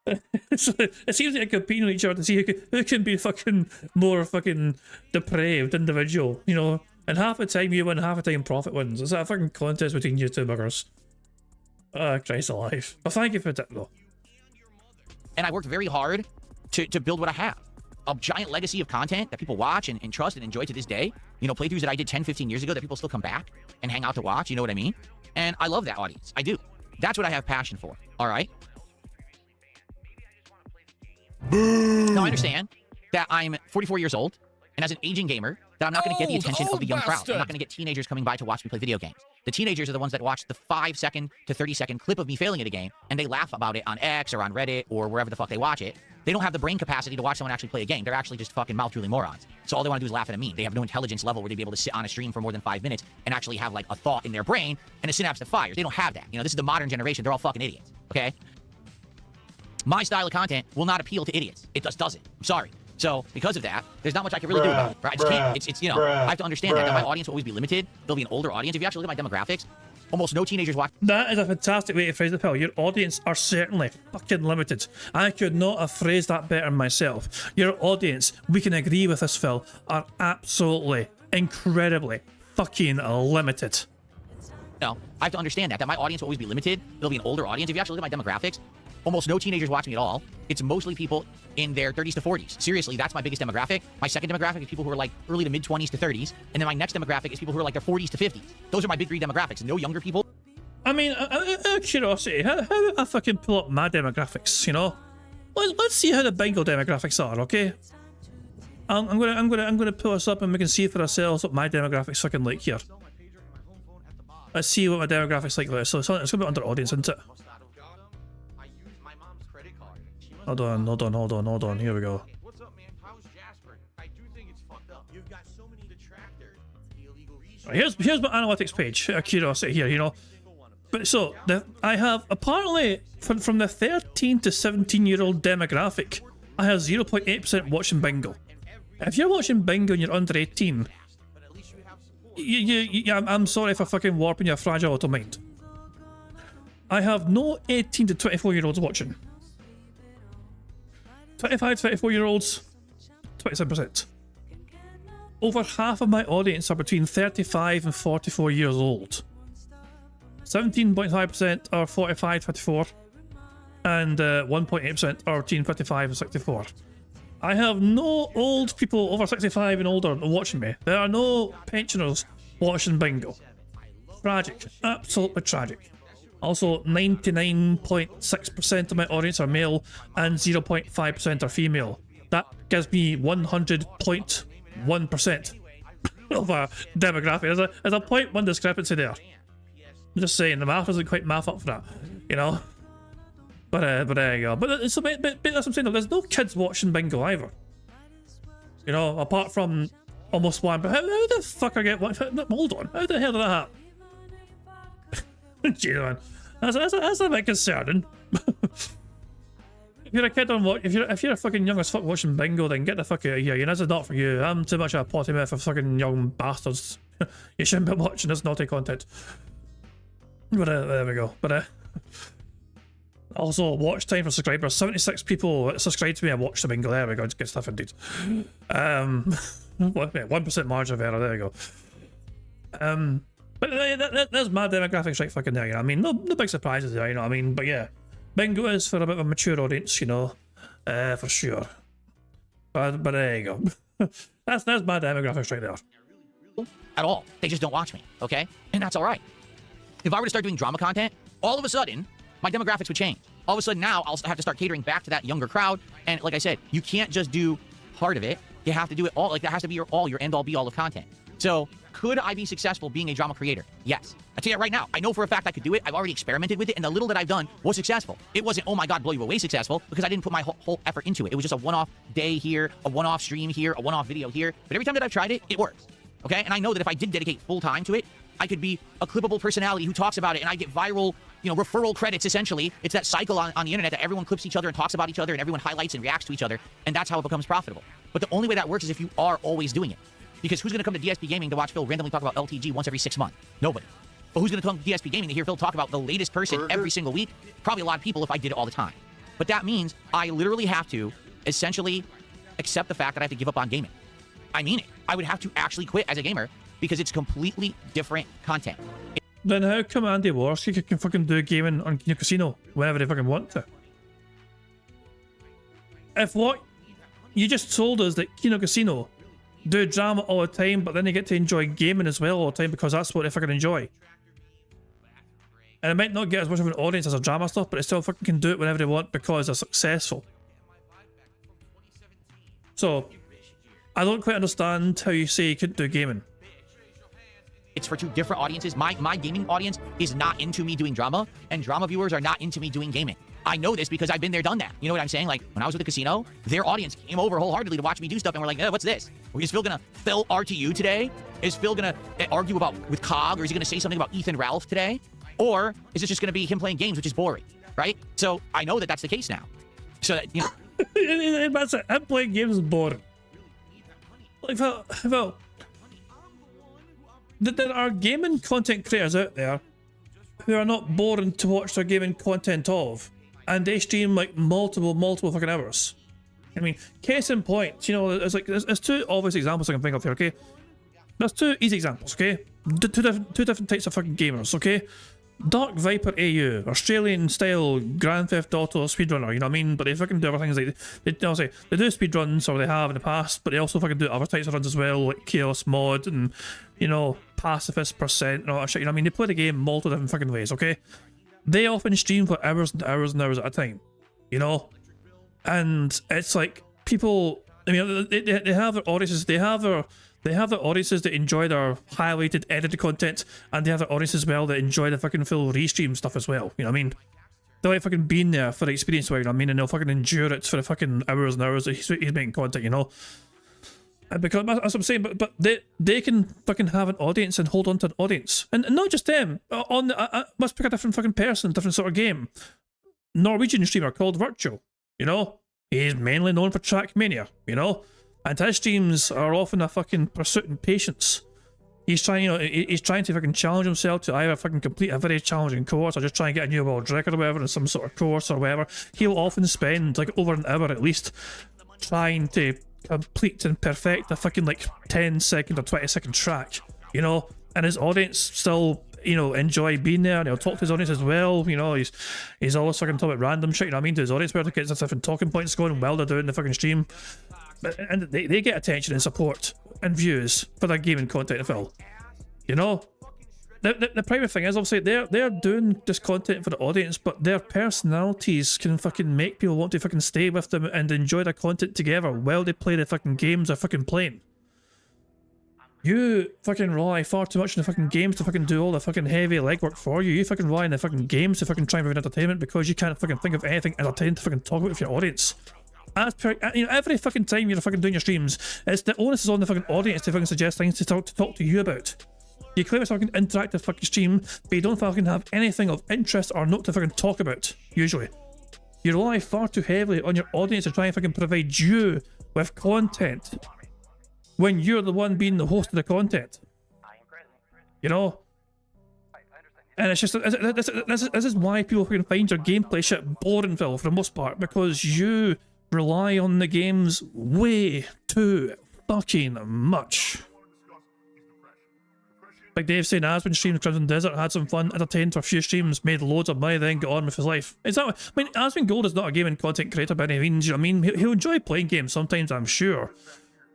It seems like a competing with each other to see who can be fucking more fucking depraved individual, you know? And half the time you win, half the time Prophet wins. It's a fucking contest between you two buggers. Oh, Christ alive. Well, thank you for that, though. And I worked very hard to build what I have. A giant legacy of content that people watch and trust and enjoy to this day. You know, playthroughs that I did 10, 15 years ago that people still come back and hang out to watch. You know what I mean? And I love that audience. I do. That's what I have passion for. All right? Now, I understand that I'm 44 years old, and as an aging gamer, that I'm not going to get the attention of the young crowd. I'm not going to get teenagers coming by to watch me play video games. The teenagers are the ones that watch the 5-second to 30-second clip of me failing at a game, and they laugh about it on X or on Reddit or wherever the fuck they watch it. They don't have the brain capacity to watch someone actually play a game. They're actually just fucking mouth-drooling morons. So all they want to do is laugh at me. They have no intelligence level where they'd be able to sit on a stream for more than 5 minutes and actually have, like, a thought in their brain and a synapse that fires. They don't have that. You know, this is the modern generation. They're all fucking idiots, okay? My style of content will not appeal to idiots. It just doesn't. I'm sorry. So, because of that, there's not much I can really do about it. Right? I just can't. It's you know, I have to understand that my audience will always be limited. They'll be an older audience. If you actually look at my demographics, almost no teenagers watch. That is a fantastic way to phrase it, pal. Your audience are certainly fucking limited. I could not have phrased that better myself. Your audience, we can agree with this, Phil, are absolutely, incredibly fucking limited. No, I have to understand that my audience will always be limited. They'll be an older audience. If you actually look at my demographics, almost no teenagers watch me at all. It's mostly people in their 30s to 40s. Seriously, that's my biggest demographic. My second demographic is people who are like early to mid 20s to 30s. And then my next demographic is people who are like their 40s to 50s. Those are my big three demographics. No younger people. I mean, out of curiosity, how do I fucking pull up my demographics, you know? Let's see how the bingo demographics are, okay? I'm gonna pull this up and we can see for ourselves what my demographics fucking like here. Let's see what my demographics like there. So it's gonna be under audience, isn't it? Hold on. Here we go. What's up, man? How's Jasper? I do think it's fucked up. You've got so many detractors. Illegal research. Here's my analytics page. Out of curiosity here, you know. But so I have apparently from the 13 to 17-year-old demographic, I have 0.8% watching bingo. If you're watching bingo and you're under 18, I'm sorry for fucking warping your fragile little mind. I have no 18 to 24-year-olds watching. 25 to 24-year-olds, 27%. Over half of my audience are between 35 and 44 years old. 17.5% are 45 to 54, and 1.8% are between 55 and 64. I have no old people over 65 and older watching me. There are no pensioners watching bingo. Tragic. Absolutely tragic. Also, 99.6% of my audience are male and 0.5% are female. That gives me 100.1% of a demographic. There's a 0.1 discrepancy there. I'm just saying, the math doesn't quite math up for that, you know? But there you go. But that's what I'm saying, there's no kids watching bingo either. You know, apart from almost one. But how the fuck I get one? Hold on, how the hell did that happen? Gee, man, that's a bit concerning. If you're a kid on what, if you're a fucking young as fuck watching bingo, then get the fuck out of here. You know, this is not for you. I'm too much of a potty mouth for fucking young bastards. You shouldn't be watching this naughty content. But there we go. But also watch time for subscribers. 76 people subscribe to me and watch the bingo. There we go. Good stuff indeed. 1% margin of error. There we go. But there's my demographics right fucking there, you know. I mean, no big surprises there, you know what I mean. But yeah, bingo is for a bit of a mature audience, you know, for sure. But there you go. that's my demographics right there. At all. They just don't watch me, okay? And that's all right. If I were to start doing drama content, all of a sudden, my demographics would change. All of a sudden now, I'll have to start catering back to that younger crowd. And like I said, you can't just do part of it. You have to do it all. Like, that has to be your end-all, be-all of content. So, could I be successful being a drama creator? Yes. I tell you right now, I know for a fact I could do it. I've already experimented with it, and the little that I've done was successful. It wasn't, oh my god, blow you away successful, because I didn't put my whole effort into it. It was just a one-off day here, a one-off stream here, a one-off video here. But every time that I've tried it, it works. Okay? And I know that if I did dedicate full time to it, I could be a clippable personality who talks about it, and I get viral, you know, referral credits, essentially. It's that cycle on the internet that everyone clips each other and talks about each other, and everyone highlights and reacts to each other, and that's how it becomes profitable. But the only way that works is if you are always doing it. Because who's going to come to DSP Gaming to watch Phil randomly talk about LTG once every 6 months? Nobody. But who's going to come to DSP Gaming to hear Phil talk about the latest person every single week? Probably a lot of people if I did it all the time. But that means I literally have to essentially accept the fact that I have to give up on gaming. I mean it. I would have to actually quit as a gamer because it's completely different content. Then how come Andy Warski can fucking do gaming on Kino Casino whenever they fucking want to? If what you just told us that Kino Casino do drama all the time, but then they get to enjoy gaming as well all the time because that's what they fucking enjoy. And it might not get as much of an audience as a drama stuff, but they still fucking can do it whenever they want because they're successful. So, I don't quite understand how you say you couldn't do gaming. It's for two different audiences. My gaming audience is not into me doing drama, and drama viewers are not into me doing gaming. I know this because I've been there, done that. You know what I'm saying? Like, when I was with the casino, their audience came over wholeheartedly to watch me do stuff, and we're like, what's this? Is Phil gonna Phil RTU today? Is Phil gonna argue with COG, or is he gonna say something about Ethan Ralph today? Or is it just gonna be him playing games, which is boring, right? So I know that that's the case now. So that, you know. That's it. I'm playing games is boring. Like, well, there are gaming content creators out there who are not boring to watch their gaming content of, and they stream like multiple fucking hours. I mean, case in point, you know, there's two obvious examples I can think of here, okay? There's two easy examples, okay? Two different types of fucking gamers, okay? Dark Viper AU, Australian style Grand Theft Auto speedrunner, you know what I mean? But they fucking do other things like they do speedruns, or they have in the past, but they also fucking do other types of runs as well, like Chaos Mod and, you know, Pacifist Percent and all that shit, you know what I mean? They play the game multiple different fucking ways, okay? They often stream for hours and hours and hours at a time, you know? And it's like people, I mean, they have their audiences, they have their audiences that enjoy their highlighted, edited content, and they have their audiences as well that enjoy the fucking full restream stuff as well, you know what I mean? They like fucking being there for the experience, you know what I mean? And they'll fucking endure it for the fucking hours and hours that he's making content, you know? And because, that's what I'm saying, but they can fucking have an audience and hold on to an audience. And not just them, let's pick a different fucking person, different sort of game. Norwegian streamer called Virtual, you know? He's mainly known for Trackmania, you know? And his streams are often a fucking pursuit in patience. He's trying, you know, he's trying to fucking challenge himself to either fucking complete a very challenging course or just try and get a new world record or whatever in some sort of course or whatever. He'll often spend like over an hour at least trying to complete and perfect a fucking like 10-second or 20-second track, you know? And his audience still, you know, enjoy being there, and he'll talk to his audience as well, you know? He's always fucking talking about random shit, you know what I mean, to his audience, where to get some different talking points going while they're doing the fucking stream. And they get attention and support and views for their gaming content as well. You know? The private thing is, obviously, they're doing this content for the audience, but their personalities can fucking make people want to fucking stay with them and enjoy their content together while they play the fucking games they're fucking playing. You fucking rely far too much on the fucking games to fucking do all the fucking heavy legwork for you. You fucking rely on the fucking games to fucking try and provide entertainment because you can't fucking think of anything entertaining to fucking talk about with your audience. As per, you know, every fucking time you're fucking doing your streams, it's the onus is on the fucking audience to fucking suggest things to talk to you about. You claim it's a fucking interactive fucking stream, but you don't fucking have anything of interest or note to fucking talk about, usually. You rely far too heavily on your audience to try and fucking provide you with content when you're the one being the host of the content. You know? And it's just, this is why people fucking find your gameplay shit boring, Phil, for the most part, because you rely on the games way too fucking much. Like Dave saying, Aspen streamed Crimson Desert, had some fun, entertained for a few streams, made loads of money, then got on with his life. Exactly. I mean, Aspen Gold is not a gaming content creator by any means, you know what I mean? He'll enjoy playing games sometimes, I'm sure.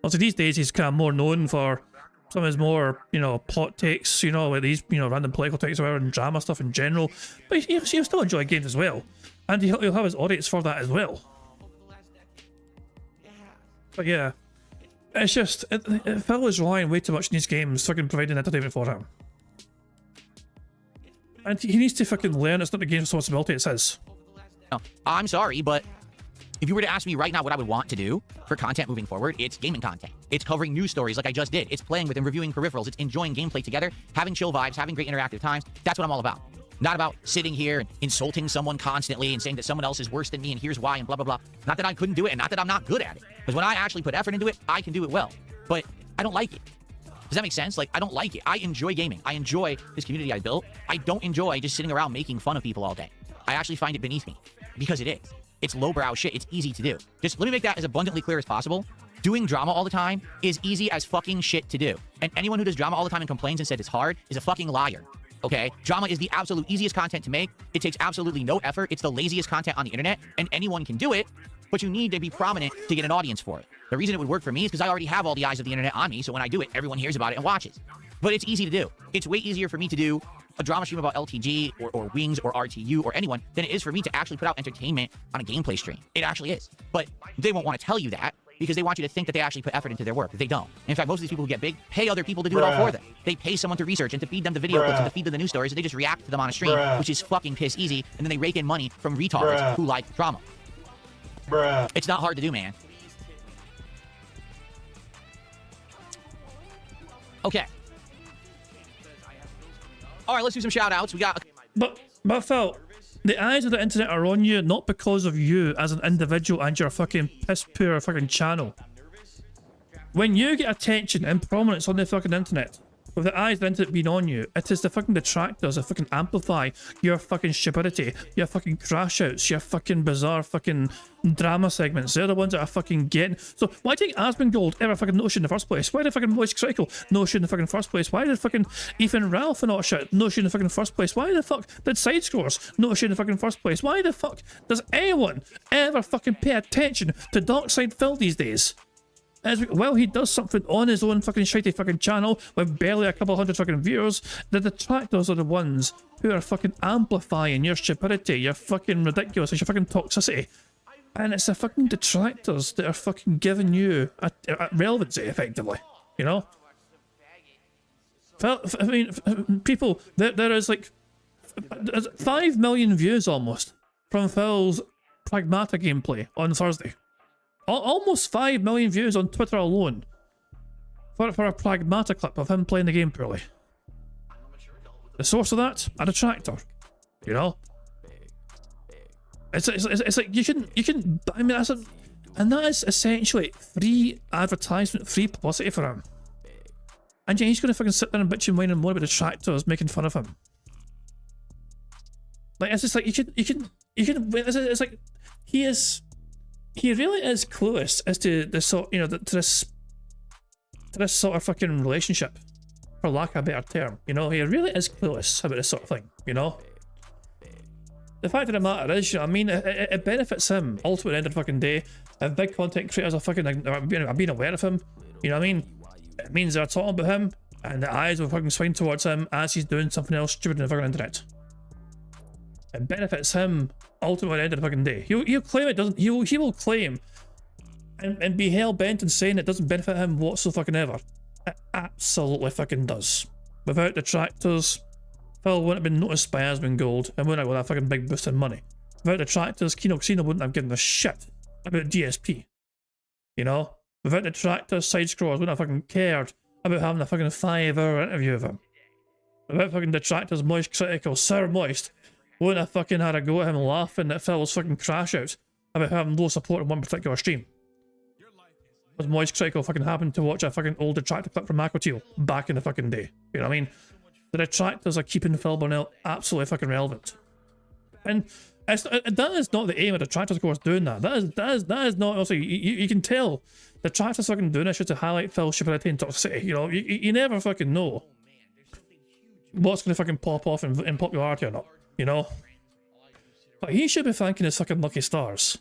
Also, these days he's kind of more known for some of his more, you know, plot takes, you know, like these, you know, random political takes or whatever, and drama stuff in general. But he'll still enjoy games as well. And he'll have his audience for that as well. But yeah, it's just, Phil is relying way too much on these games fucking providing entertainment for him. And he needs to fucking learn it's not the game's responsibility, it's his. No, I'm sorry, but if you were to ask me right now what I would want to do for content moving forward, it's gaming content. It's covering news stories like I just did. It's playing with and reviewing peripherals. It's enjoying gameplay together, having chill vibes, having great interactive times. That's what I'm all about. Not about sitting here and insulting someone constantly and saying that someone else is worse than me and here's why and blah, blah, blah. Not that I couldn't do it and not that I'm not good at it. Because when I actually put effort into it, I can do it well. But I don't like it. Does that make sense? Like, I don't like it. I enjoy gaming. I enjoy this community I built. I don't enjoy just sitting around making fun of people all day. I actually find it beneath me because it is. It's lowbrow shit. It's easy to do. Just let me make that as abundantly clear as possible. Doing drama all the time is easy as fucking shit to do. And anyone who does drama all the time and complains and says it's hard is a fucking liar. Okay? Drama is the absolute easiest content to make. It takes absolutely no effort. It's the laziest content on the internet, and anyone can do it, but you need to be prominent to get an audience for it. The reason it would work for me is because I already have all the eyes of the internet on me, so when I do it, everyone hears about it and watches. But it's easy to do. It's way easier for me to do a drama stream about LTG or Wings or RTU or anyone than it is for me to actually put out entertainment on a gameplay stream. It actually is. But they won't want to tell you that because they want you to think that they actually put effort into their work. They don't. In fact, most of these people who get big pay other people to do it all for them. They pay someone to research and to feed them the video clips and to feed them the news stories, and they just react to them on a stream, which is fucking piss easy, and then they rake in money from retards who like drama. It's not hard to do, man. Okay. All right, let's do some shout-outs. We got... But Phil, the eyes of the internet are on you not because of you as an individual and your fucking piss-poor fucking channel. When you get attention and prominence on the fucking internet, with the eyes of the internet being on you, it is the fucking detractors that fucking amplify your fucking stupidity, your fucking crash outs, your fucking bizarre fucking drama segments. They're the ones that are fucking getting. So why did Asmongold ever fucking notice in the first place? Why did fucking Moist Critical notice in the fucking first place? Why did fucking Ethan Ralph not shit notice in the fucking first place? Why the fuck did Side Scores notice in the fucking first place? Why the fuck does anyone ever fucking pay attention to Darkside Phil these days? Well, he does something on his own fucking shitty fucking channel with barely a couple hundred fucking viewers. The detractors are the ones who are fucking amplifying your stupidity, your fucking ridiculousness, your fucking toxicity. And it's the fucking detractors that are fucking giving you a relevancy, effectively. You know? I mean, people, there is like 5 million views almost from Phil's Pragmata gameplay on Thursday. Almost 5 million views on Twitter alone for a Pragmata clip of him playing the game poorly. The source of that? A detractor. You know? It's like you can I mean and that is essentially free advertisement, free publicity for him. And yeah, he's gonna fucking sit there and bitch and whine and moan about detractors making fun of him. Like it's just like you can it's like he really is clueless as to the sort, you know, to this sort of fucking relationship, for lack of a better term. You know, he really is clueless about this sort of thing. You know, the fact of the matter is, you know, I mean, it benefits him ultimately at the end of the fucking day. If big content creators are fucking, I've been aware of him. You know what I mean? It means they're talking about him, and the eyes will fucking swing towards him as he's doing something else stupid on the fucking internet. It benefits him ultimately at the end of the fucking day. He'll claim it doesn't. He will claim and be hell bent in saying it doesn't benefit him whatsoever. It absolutely fucking does. Without detractors, Phil wouldn't have been noticed by Asmongold and wouldn't have got that fucking big boost in money. Without detractors, Kino Casino wouldn't have given a shit about DSP. You know? Without detractors, Side Scrollers wouldn't have fucking cared about having a fucking 5-hour interview with him. Without fucking detractors, Moist Critical, Sir Moist wouldn't have fucking had a go at him laughing at Phil's fucking crash out about having low support on one particular stream. Because Moist Critical fucking happened to watch a fucking old detractor clip from Aquateel back in the fucking day. You know what I mean? The detractors are keeping Phil Burnell absolutely fucking relevant. And that is not the aim of detractors, of course, doing that. That is not, also, you can tell detractors fucking doing this just to highlight Phil's stupidity and toxicity. You know, you never fucking know what's going to fucking pop off in popularity or not. You know? But he should be thanking his fucking lucky stars.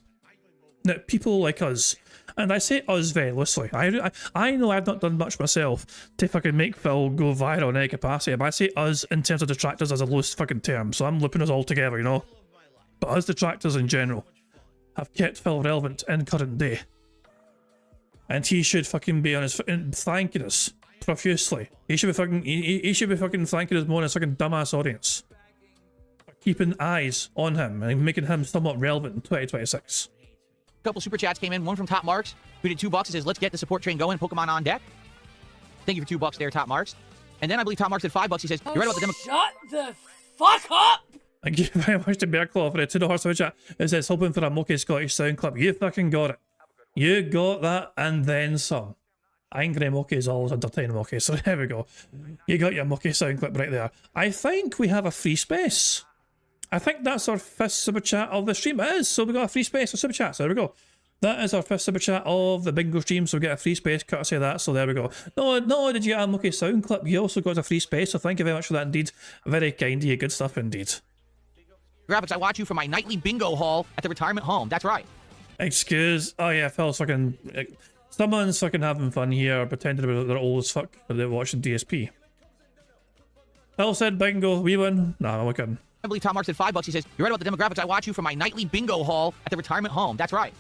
Now, people like us, and I say us very loosely, I know I've not done much myself to fucking make Phil go viral in any capacity, but I say us in terms of detractors as a loose fucking term, so I'm looping us all together, you know? But us detractors in general have kept Phil relevant in current day. And he should fucking be on his thanking us profusely. He should be fucking thanking us more than his fucking dumbass audience. Keeping eyes on him and making him somewhat relevant in 2026. A couple super chats came in. One from Top Marks, who did $2 and says, "Let's get the support train going. Pokemon on deck." Thank you for $2 there, Top Marks. And then I believe Top Marks did $5. He says, "You're right about the demo." Shut the fuck up! Thank you very much to Bearclaw for the $2 super chat. It says, "Hoping for a Moki Scottish sound clip." You fucking got it. You got that and then some. Angry Monkey is always entertaining Monkey, so there we go. You got your Monkey sound clip right there. I think we have a free space. I think that's our first super chat of the stream. It is, so we got a free space for super chat, so there we go. That is our first super chat of the bingo stream, so we get a free space courtesy of that, so there we go. No, did you get a Monkey sound clip? You also got a free space, so thank you very much for that indeed. Very kind of you, good stuff indeed. Graphics, I watch you from my nightly bingo hall at the retirement home. That's right. Excuse. Oh yeah, Phil's fucking. Someone's fucking having fun here, pretending they're old as fuck, but they're watching DSP. Phil said bingo, we win. Nah, I'm kidding. I believe Tom Mark said $5. He says, you're right about the demographics. I watch you from my nightly bingo hall at the retirement home. That's right.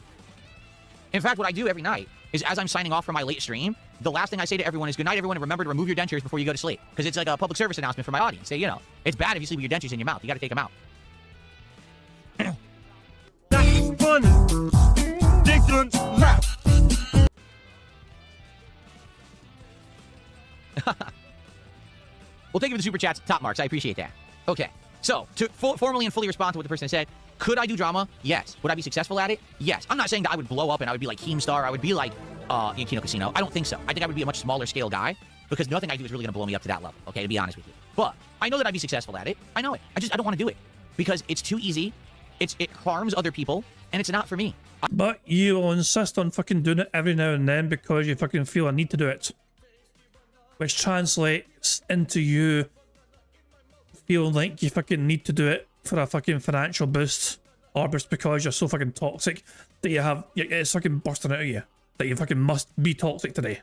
In fact, what I do every night is as I'm signing off from my late stream, the last thing I say to everyone is, good night, everyone, and remember to remove your dentures before you go to sleep. Because it's like a public service announcement for my audience. Say, you know, it's bad if you sleep with your dentures in your mouth. You got to take them out. That's funny. Dickens left. Well, thank you for the super chats, top marks. I appreciate that. Okay, so to formally and fully respond to what the person said, could I do drama? Yes. Would I be successful at it? Yes. I'm not saying that I would blow up and I would be like Keemstar. I would be like in Kino Casino. I don't think so. I think I would be a much smaller scale guy because nothing I do is really going to blow me up to that level. Okay, to be honest with you. But I know that I'd be successful at it. I know it. I don't want to do it because it's too easy. It harms other people and it's not for me. But you will insist on fucking doing it every now and then because you fucking feel a need to do it. Which translates into you feeling like you fucking need to do it for a fucking financial boost, or just because you're so fucking toxic that it's fucking bursting out of you, that you fucking must be toxic today.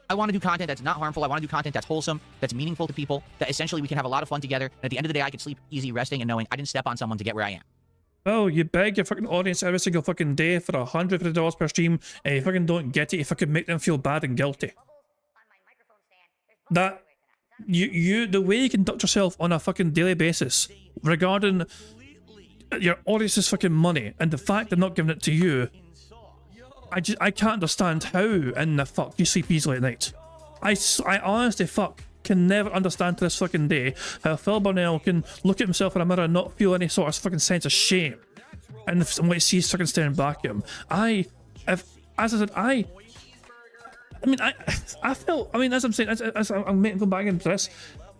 I want to do content that's not harmful. I want to do content that's wholesome, that's meaningful to people, that essentially we can have a lot of fun together, and at the end of the day I can sleep easy resting and knowing I didn't step on someone to get where I am. Oh, you beg your fucking audience every single fucking day for $150 per stream, and you fucking don't get it, you fucking make them feel bad and guilty. That the way you conduct yourself on a fucking daily basis regarding your audience's fucking money and the fact they're not giving it to you, I can't understand how in the fuck you sleep easily at night. I honestly can never understand to this fucking day how Phil Burnell can look at himself in a mirror and not feel any sort of fucking sense of shame and when he sees fucking staring back at him. I felt, as I'm saying, as I'm going back into this,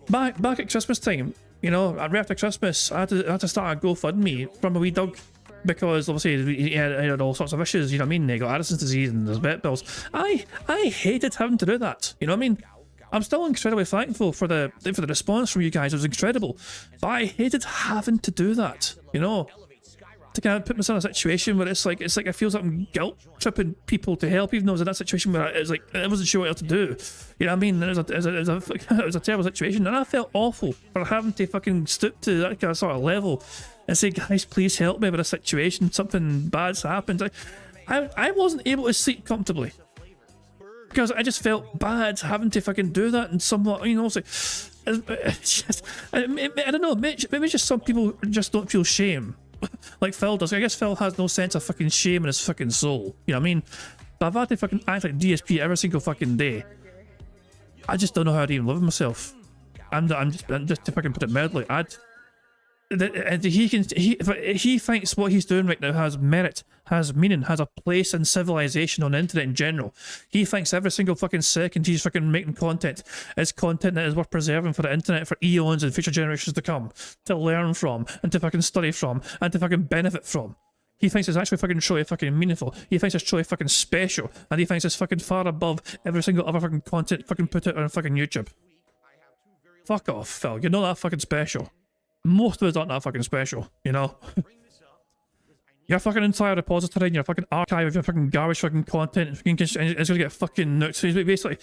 back at Christmas time, you know, right after Christmas, I had to start a GoFundMe from a wee dog because obviously he had all sorts of issues, you know what I mean? He got Addison's disease and his vet bills. I hated having to do that, you know what I mean? I'm still incredibly thankful for the response from you guys. It was incredible, but I hated having to do that, you know? To kind of put myself in a situation where it's like I feel like I'm guilt tripping people to help, even though I was in that situation where it's like I wasn't sure what else to do. You know what I mean? It was a terrible situation, and I felt awful for having to fucking stoop to that kind of sort of level and say, guys, please help me with a situation. Something bad's happened. I wasn't able to sleep comfortably because I just felt bad having to fucking do that, and somewhat, you know, I don't know. Maybe just some people just don't feel shame. Like Phil does. I guess Phil has no sense of fucking shame in his fucking soul. You know what I mean? But I've had to fucking act like DSP every single fucking day. I just don't know how to even live with myself. I'm just to fucking put it mildly. He thinks what he's doing right now has merit, has meaning, has a place in civilization on the internet in general. He thinks every single fucking second he's fucking making content is content that is worth preserving for the internet for eons and future generations to come, to learn from, and to fucking study from, and to fucking benefit from. He thinks it's actually fucking truly fucking meaningful. He thinks it's truly fucking special, and he thinks it's fucking far above every single other fucking content fucking put out on fucking YouTube. Fuck off, Phil. You're not that fucking special. Most of us aren't that fucking special, you know? Your fucking entire repository and your fucking archive of your fucking garbage fucking content is gonna get fucking nuked. So basically,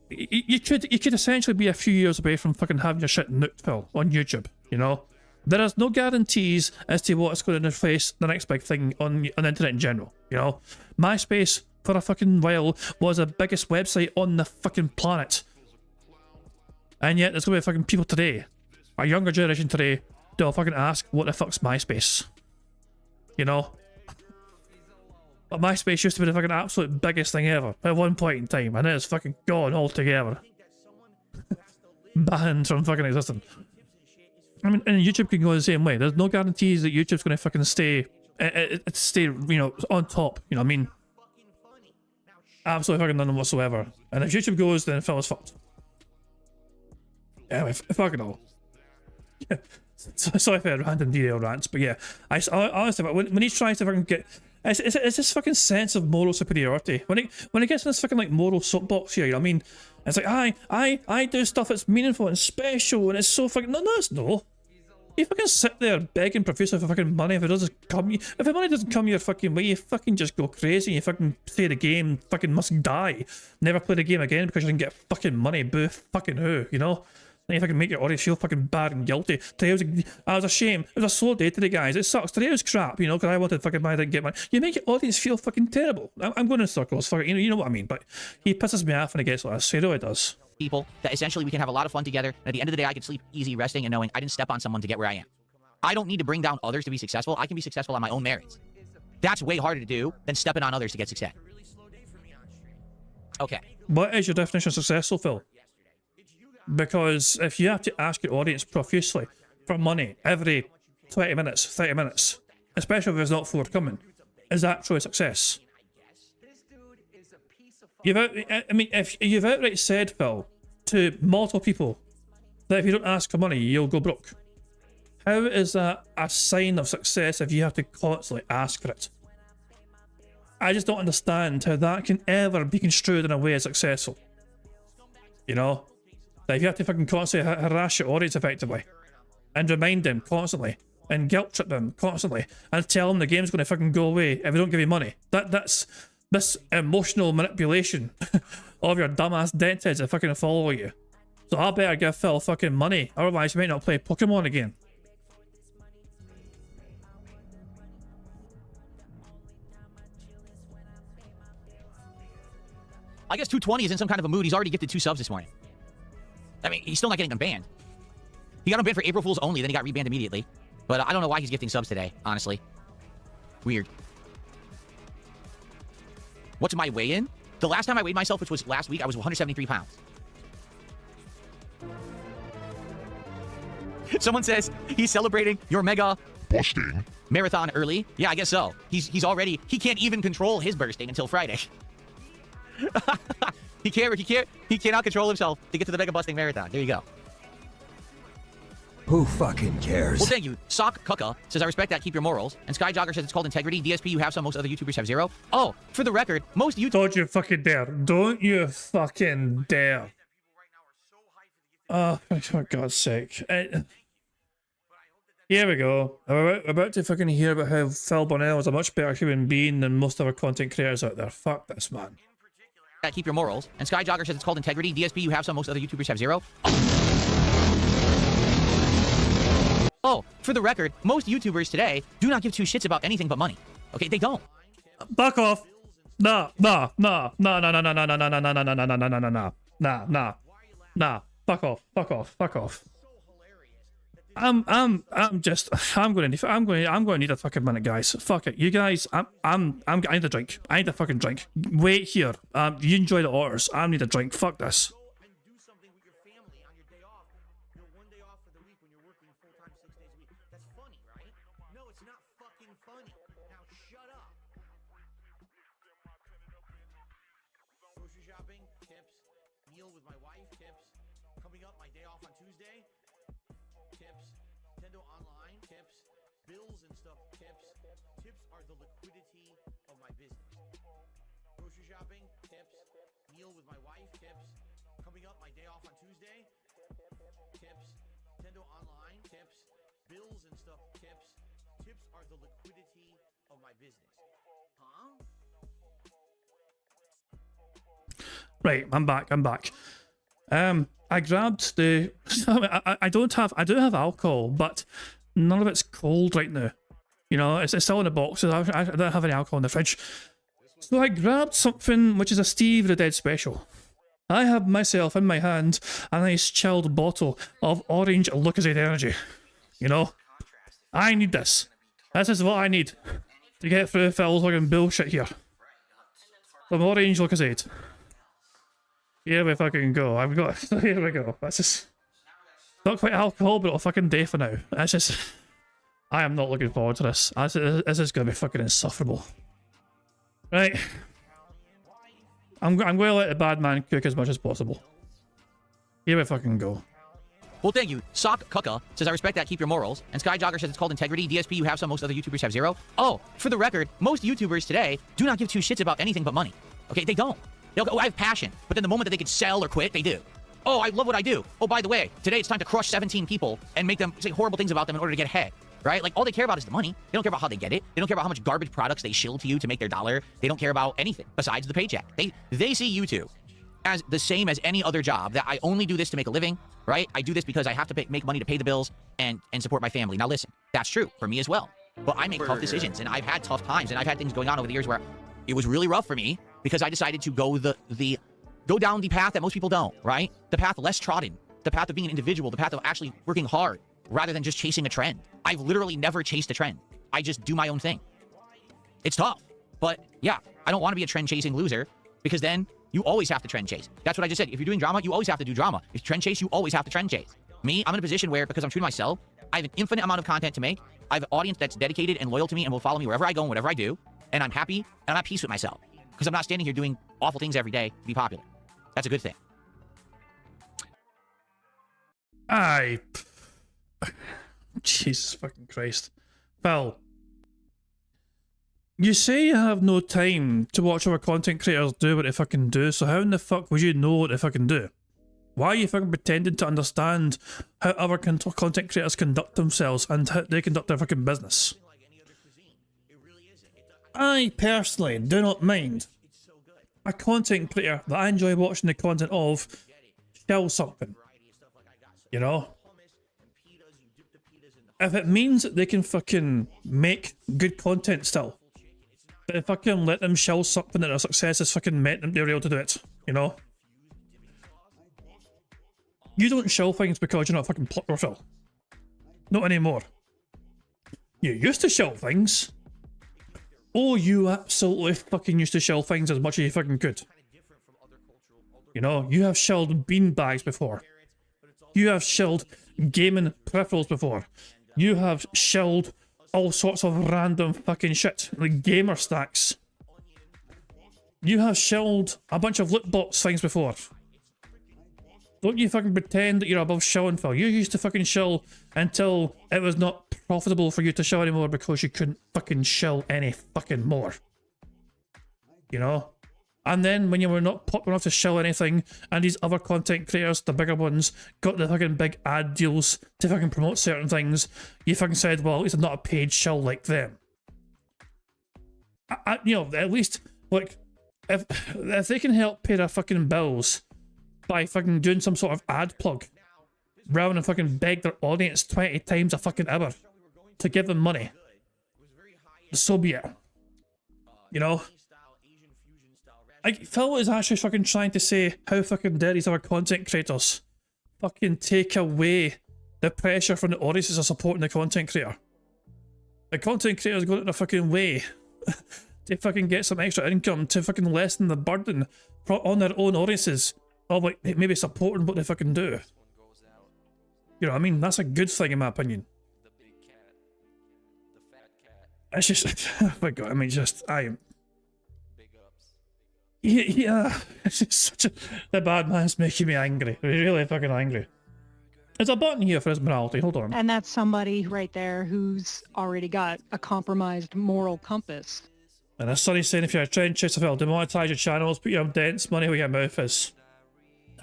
you could essentially be a few years away from fucking having your shit nuked, Phil, on YouTube, you know? There is no guarantees as to what's going to replace the next big thing on the internet in general, you know? MySpace, for a fucking while, was the biggest website on the fucking planet. And yet, there's gonna be fucking people today, a younger generation today, they'll fucking ask, what the fuck's MySpace? You know? But MySpace used to be the fucking absolute biggest thing ever at one point in time, and it's fucking gone altogether. Banned from fucking existing. I mean, and YouTube can go the same way. There's no guarantees that YouTube's gonna fucking stay, you know, on top, you know what I mean? Absolutely fucking none whatsoever. And if YouTube goes, then Phil is fucked. Anyway, fucking all. Yeah. Sorry for random derail rants, but yeah, honestly, when he tries to fucking get, it's this fucking sense of moral superiority. When it gets in this fucking like moral soapbox here, you know what I mean? It's like I do stuff that's meaningful and special, and it's so fucking no, it's no. You fucking sit there begging profusely for fucking money. If the money doesn't come your fucking way, you fucking just go crazy. You fucking play the game, fucking must die. Never play the game again because you didn't get fucking money. Boo, fucking who, you know? And you fucking make your audience feel fucking bad and guilty. Today was a shame. It was a slow day today, guys. It sucks. Today was crap, you know, because I wanted fucking money, I didn't get money. You make your audience feel fucking terrible. I'm going in circles, fucking, you know what I mean. But he pisses me off when he gets like this. He really does. People that essentially we can have a lot of fun together. And at the end of the day, I can sleep easy, resting and knowing I didn't step on someone to get where I am. I don't need to bring down others to be successful. I can be successful on my own merits. That's way harder to do than stepping on others to get success. Okay. What is your definition of successful, Phil? Because if you have to ask your audience profusely for money every 20 minutes, 30 minutes, especially if it's not forthcoming, is that truly success? If you've outright said, Phil, to multiple people that if you don't ask for money, you'll go broke. How is that a sign of success if you have to constantly ask for it? I just don't understand how that can ever be construed in a way as successful. You know? That if you have to fucking constantly harass your audience effectively, and remind them constantly, and guilt trip them constantly, and tell them the game's going to fucking go away if they don't give you money. That's this emotional manipulation of your dumbass dentheads that fucking follow you. So I better give Phil fucking money, otherwise he might not play Pokemon again. I guess 220 is in some kind of a mood. He's already gifted 2 subs this morning. I mean, he's still not getting them banned. He got them banned for April Fool's only, then he got rebanned immediately. But I don't know why he's gifting subs today, honestly. Weird. What's my weigh-in? The last time I weighed myself, which was last week, I was 173 pounds. Someone says he's celebrating your mega busting marathon early. Yeah, I guess so. He's already, he can't even control his bursting until Friday. He cannot control himself to get to the mega busting marathon. There you go. Who fucking cares? Well, thank you. Sock Cucka says, I respect that. Keep your morals. And Skyjogger says it's called integrity. DSP, you have some. Most other YouTubers have 0. Oh, for the record, most YouTubers... Don't you fucking dare. Don't you fucking dare. Oh, for God's sake. Here we go. I'm about to fucking hear about how Phil Bonnell is a much better human being than most of our content creators out there. Fuck this, man. Keep your morals. And Skyjogger says it's called integrity. DSP, you have some. Most other YouTubers have 0. Oh, for the record, most YouTubers today do not give 2 shits about anything but money. Okay, they don't. Fuck off. Nah. Fuck off. I'm going to need a fucking minute, guys. Fuck it. You guys, I need a drink. I need a fucking drink. Wait here. You enjoy the orders. I need a drink. Fuck this. Right, I'm back. I grabbed the... I do have alcohol, but none of it's cold right now. You know, it's still in the box, so I don't have any alcohol in the fridge. So I grabbed something which is a Steve the Dead special. I have myself in my hand a nice chilled bottle of orange Lucozade energy. You know? I need this. This is what I need to get through Phil's fucking bullshit here. Some orange Lucozade. Here we fucking go. I've got... Here we go. That's just... Not quite alcohol, but a fucking day for now. That's just... I am not looking forward to this. This is going to be fucking insufferable. Right. I'm going to let the bad man cook as much as possible. Here we fucking go. Well, thank you. Sock Cucka says, I respect that, keep your morals. And Skyjogger says it's called integrity. DSP, you have some, most other YouTubers have zero. Oh, for the record, most YouTubers today do not give two shits about anything but money. Okay, they don't. They'll go, oh, I have passion. But then the moment that they could sell or quit, they do. Oh, I love what I do. Oh, by the way, today it's time to crush 17 people and make them say horrible things about them in order to get ahead. Right? Like, all they care about is the money. They don't care about how they get it. They don't care about how much garbage products they shill to you to make their dollar. They don't care about anything besides the paycheck. They see YouTube as the same as any other job, that I only do this to make a living, right? I do this because I have to make money to pay the bills and support my family. Now listen, that's true for me as well. But I make tough decisions, and I've had tough times, and I've had things going on over the years where it was really rough for me because I decided to go go down the path that most people don't, right? The path less trodden, the path of being an individual, the path of actually working hard rather than just chasing a trend. I've literally never chased a trend. I just do my own thing. It's tough, but yeah, I don't want to be a trend chasing loser because then you always have to trend chase. That's what I just said. If you're doing drama, you always have to do drama. If you trend chase, you always have to trend chase. Me, I'm in a position where, because I'm true to myself, I have an infinite amount of content to make. I have an audience that's dedicated and loyal to me and will follow me wherever I go and whatever I do. And I'm happy and I'm at peace with myself. Because I'm not standing here doing awful things every day to be popular. That's a good thing. Jesus fucking Christ. Phil, you say you have no time to watch our content creators do what they fucking do, so how in the fuck would you know what they fucking do? Why are you fucking pretending to understand how other content creators conduct themselves and how they conduct their fucking business? I personally do not mind a content creator that I enjoy watching the content of shell something. You know? If it means that they can fucking make good content still, but fucking let them shell something that their success has fucking meant them to be able to do it, you know? You don't shell things because you're not fucking popular, Phil. Not anymore. You used to shell things. Oh, you absolutely fucking used to shell things as much as you fucking could. You know, you have shelled beanbags before. You have shelled gaming peripherals before. You have shelled all sorts of random fucking shit, like gamer stacks. You have shelled a bunch of loot box things before. Don't you fucking pretend that you're above shelling, Phil. You used to fucking shell until it was not profitable for you to shell anymore because you couldn't fucking shell any fucking more. You know? And then when you were not popular enough to shell anything, and these other content creators, the bigger ones, got the fucking big ad deals to fucking promote certain things, you fucking said, well, at least I'm not a paid shell like them. You know, at least, like, if they can help pay their fucking bills by fucking doing some sort of ad plug, rather than fucking beg their audience 20 times a fucking hour to give them money, so be it. You know? Like, Phil is actually fucking trying to say how fucking dare these other content creators fucking take away the pressure from the audiences of supporting the content creator. The content creators go out their fucking way to fucking get some extra income to fucking lessen the burden on their own audiences of like maybe supporting what they fucking do. You know what I mean? That's a good thing in my opinion. It's just, oh my god, I mean, just, yeah, it's just such a, the bad man's making me angry. Really fucking angry. There's a button here for his morality, hold on. And that's somebody right there who's already got a compromised moral compass. And as Sonny's saying, if you're a trend chaser, Phil, demonetize your channels, put your dents money where your mouth is.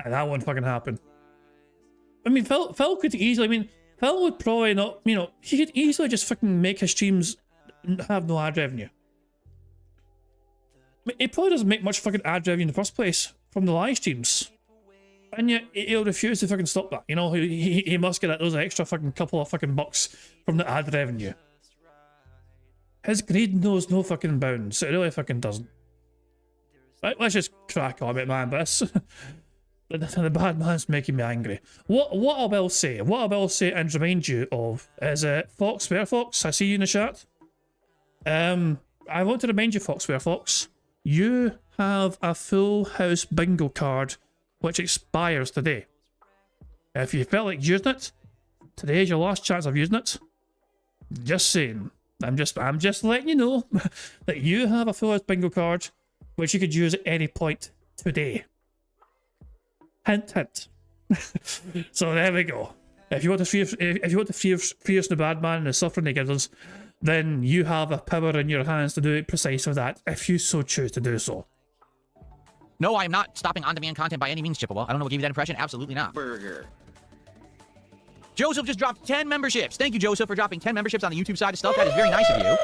And that won't fucking happen. I mean, Phil could easily, Phil would probably not, you know, he could easily just fucking make his streams have no ad revenue. He probably doesn't make much fucking ad revenue in the first place from the live streams. And yet, he'll refuse to fucking stop that. You know, he must get those extra fucking couple of fucking bucks from the ad revenue. His greed knows no fucking bounds. It really fucking doesn't. Right, let's just crack on it, man, but the bad man's making me angry. What I will say and remind you of is Fox, where Fox? I see you in the chat. I want to remind you, Fox, where Fox, you have a full house bingo card which expires today. If you felt like using it, today is your last chance of using it. Just saying. I'm just letting you know that you have a full house bingo card which you could use at any point today. Hint, hint. So there we go. If you want to free us the bad man and the suffering he gives us, then you have a power in your hands to do it precisely that, if you so choose to do so. No, I am not stopping on-demand content by any means, Chippewa. I don't know what gave you that impression. Absolutely not. Burger. Joseph just dropped 10 memberships. Thank you, Joseph, for dropping 10 memberships on the YouTube side of stuff. That is very nice of you.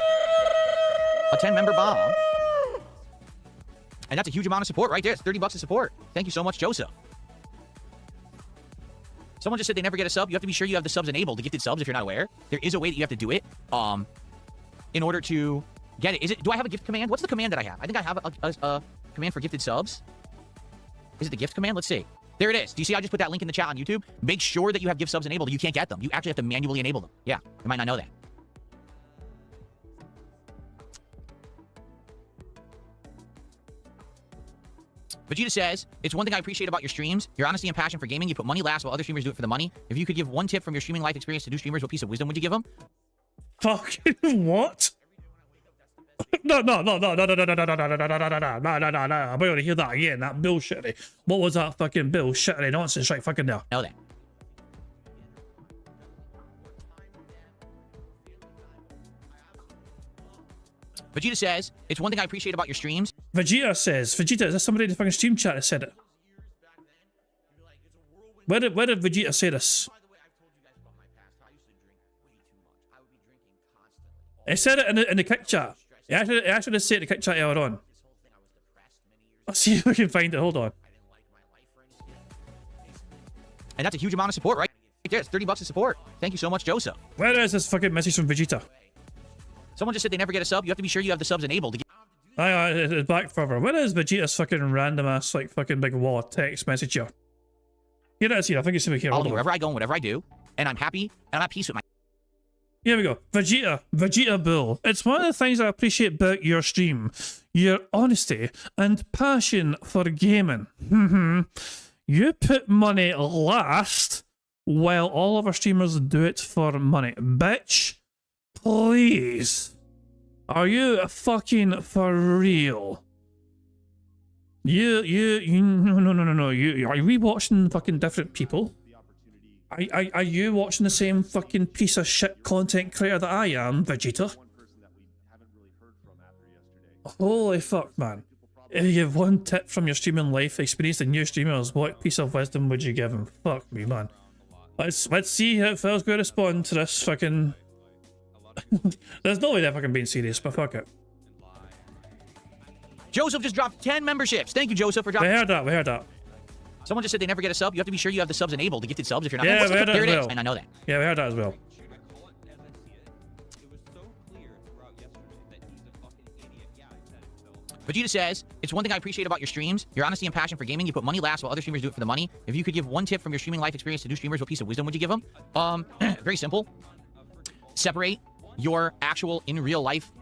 A 10-member bomb. And that's a huge amount of support right there. It's 30 bucks of support. Thank you so much, Joseph. Someone just said they never get a sub. You have to be sure you have the subs enabled, the gifted subs, if you're not aware. There is a way that you have to do it in order to get it. Do I have a gift command? What's the command that I have? I think I have a command for gifted subs. Is it the gift command? Let's see. There it is. Do you see I just put that link in the chat on YouTube? Make sure that you have gift subs enabled. You can't get them. You actually have to manually enable them. Yeah, you might not know that. Vegeta says, it's one thing I appreciate about your streams. Your honesty and passion for gaming. You put money last while other streamers do it for the money. If you could give one tip from your streaming life experience to new streamers, what piece of wisdom would you give them? Fucking what? No. I'm not going to hear that again. That bullshittery. What was that fucking bullshittery nonsense right fucking there? Know that. Vegeta says, it's one thing I appreciate about your streams. Vegeta says, Vegeta, is this somebody in the fucking stream chat that said it? Where did Vegeta say this? He said it in the kick chat. He actually said it in the kick chat earlier on. Let's see if we can find it. Hold on. And that's a huge amount of support, right? There, it's 30 bucks of support. Thank you so much, Joseph. Where is this fucking message from Vegeta? Someone just said they never get a sub. You have to be sure you have the subs enabled. It's back forever. Where is Vegeta's fucking random ass, like, fucking big wall of text message here? Here it is here. I think it's over here. I'll do wherever I go and whatever I do. And I'm happy and I'm at peace with my... Here we go. Vegeta Bull. It's one of the things I appreciate about your stream. Your honesty and passion for gaming. You put money last while all of our streamers do it for money. Bitch, please. Are you fucking for real? No. Are we watching fucking different people? Are you watching the same fucking piece of shit content creator that I am, Vegeta? Holy fuck, man. If you have one tip from your streaming life experience to new streamers, what piece of wisdom would you give them? Fuck me, man. Let's see how Phil's going to respond to this fucking... There's no way they're fucking being serious, but fuck it. Joseph just dropped 10 memberships. Thank you, Joseph, for dropping... We heard that. Someone just said they never get a sub. You have to be sure you have the subs enabled, the gifted subs, if you're not... Yeah, we heard that as well. And I know that. Yeah, we heard that as well. Vegeta says, it's one thing I appreciate about your streams. Your honesty and passion for gaming. You put money last while other streamers do it for the money. If you could give one tip from your streaming life experience to new streamers, what piece of wisdom would you give them? Very simple. Separate your actual in real life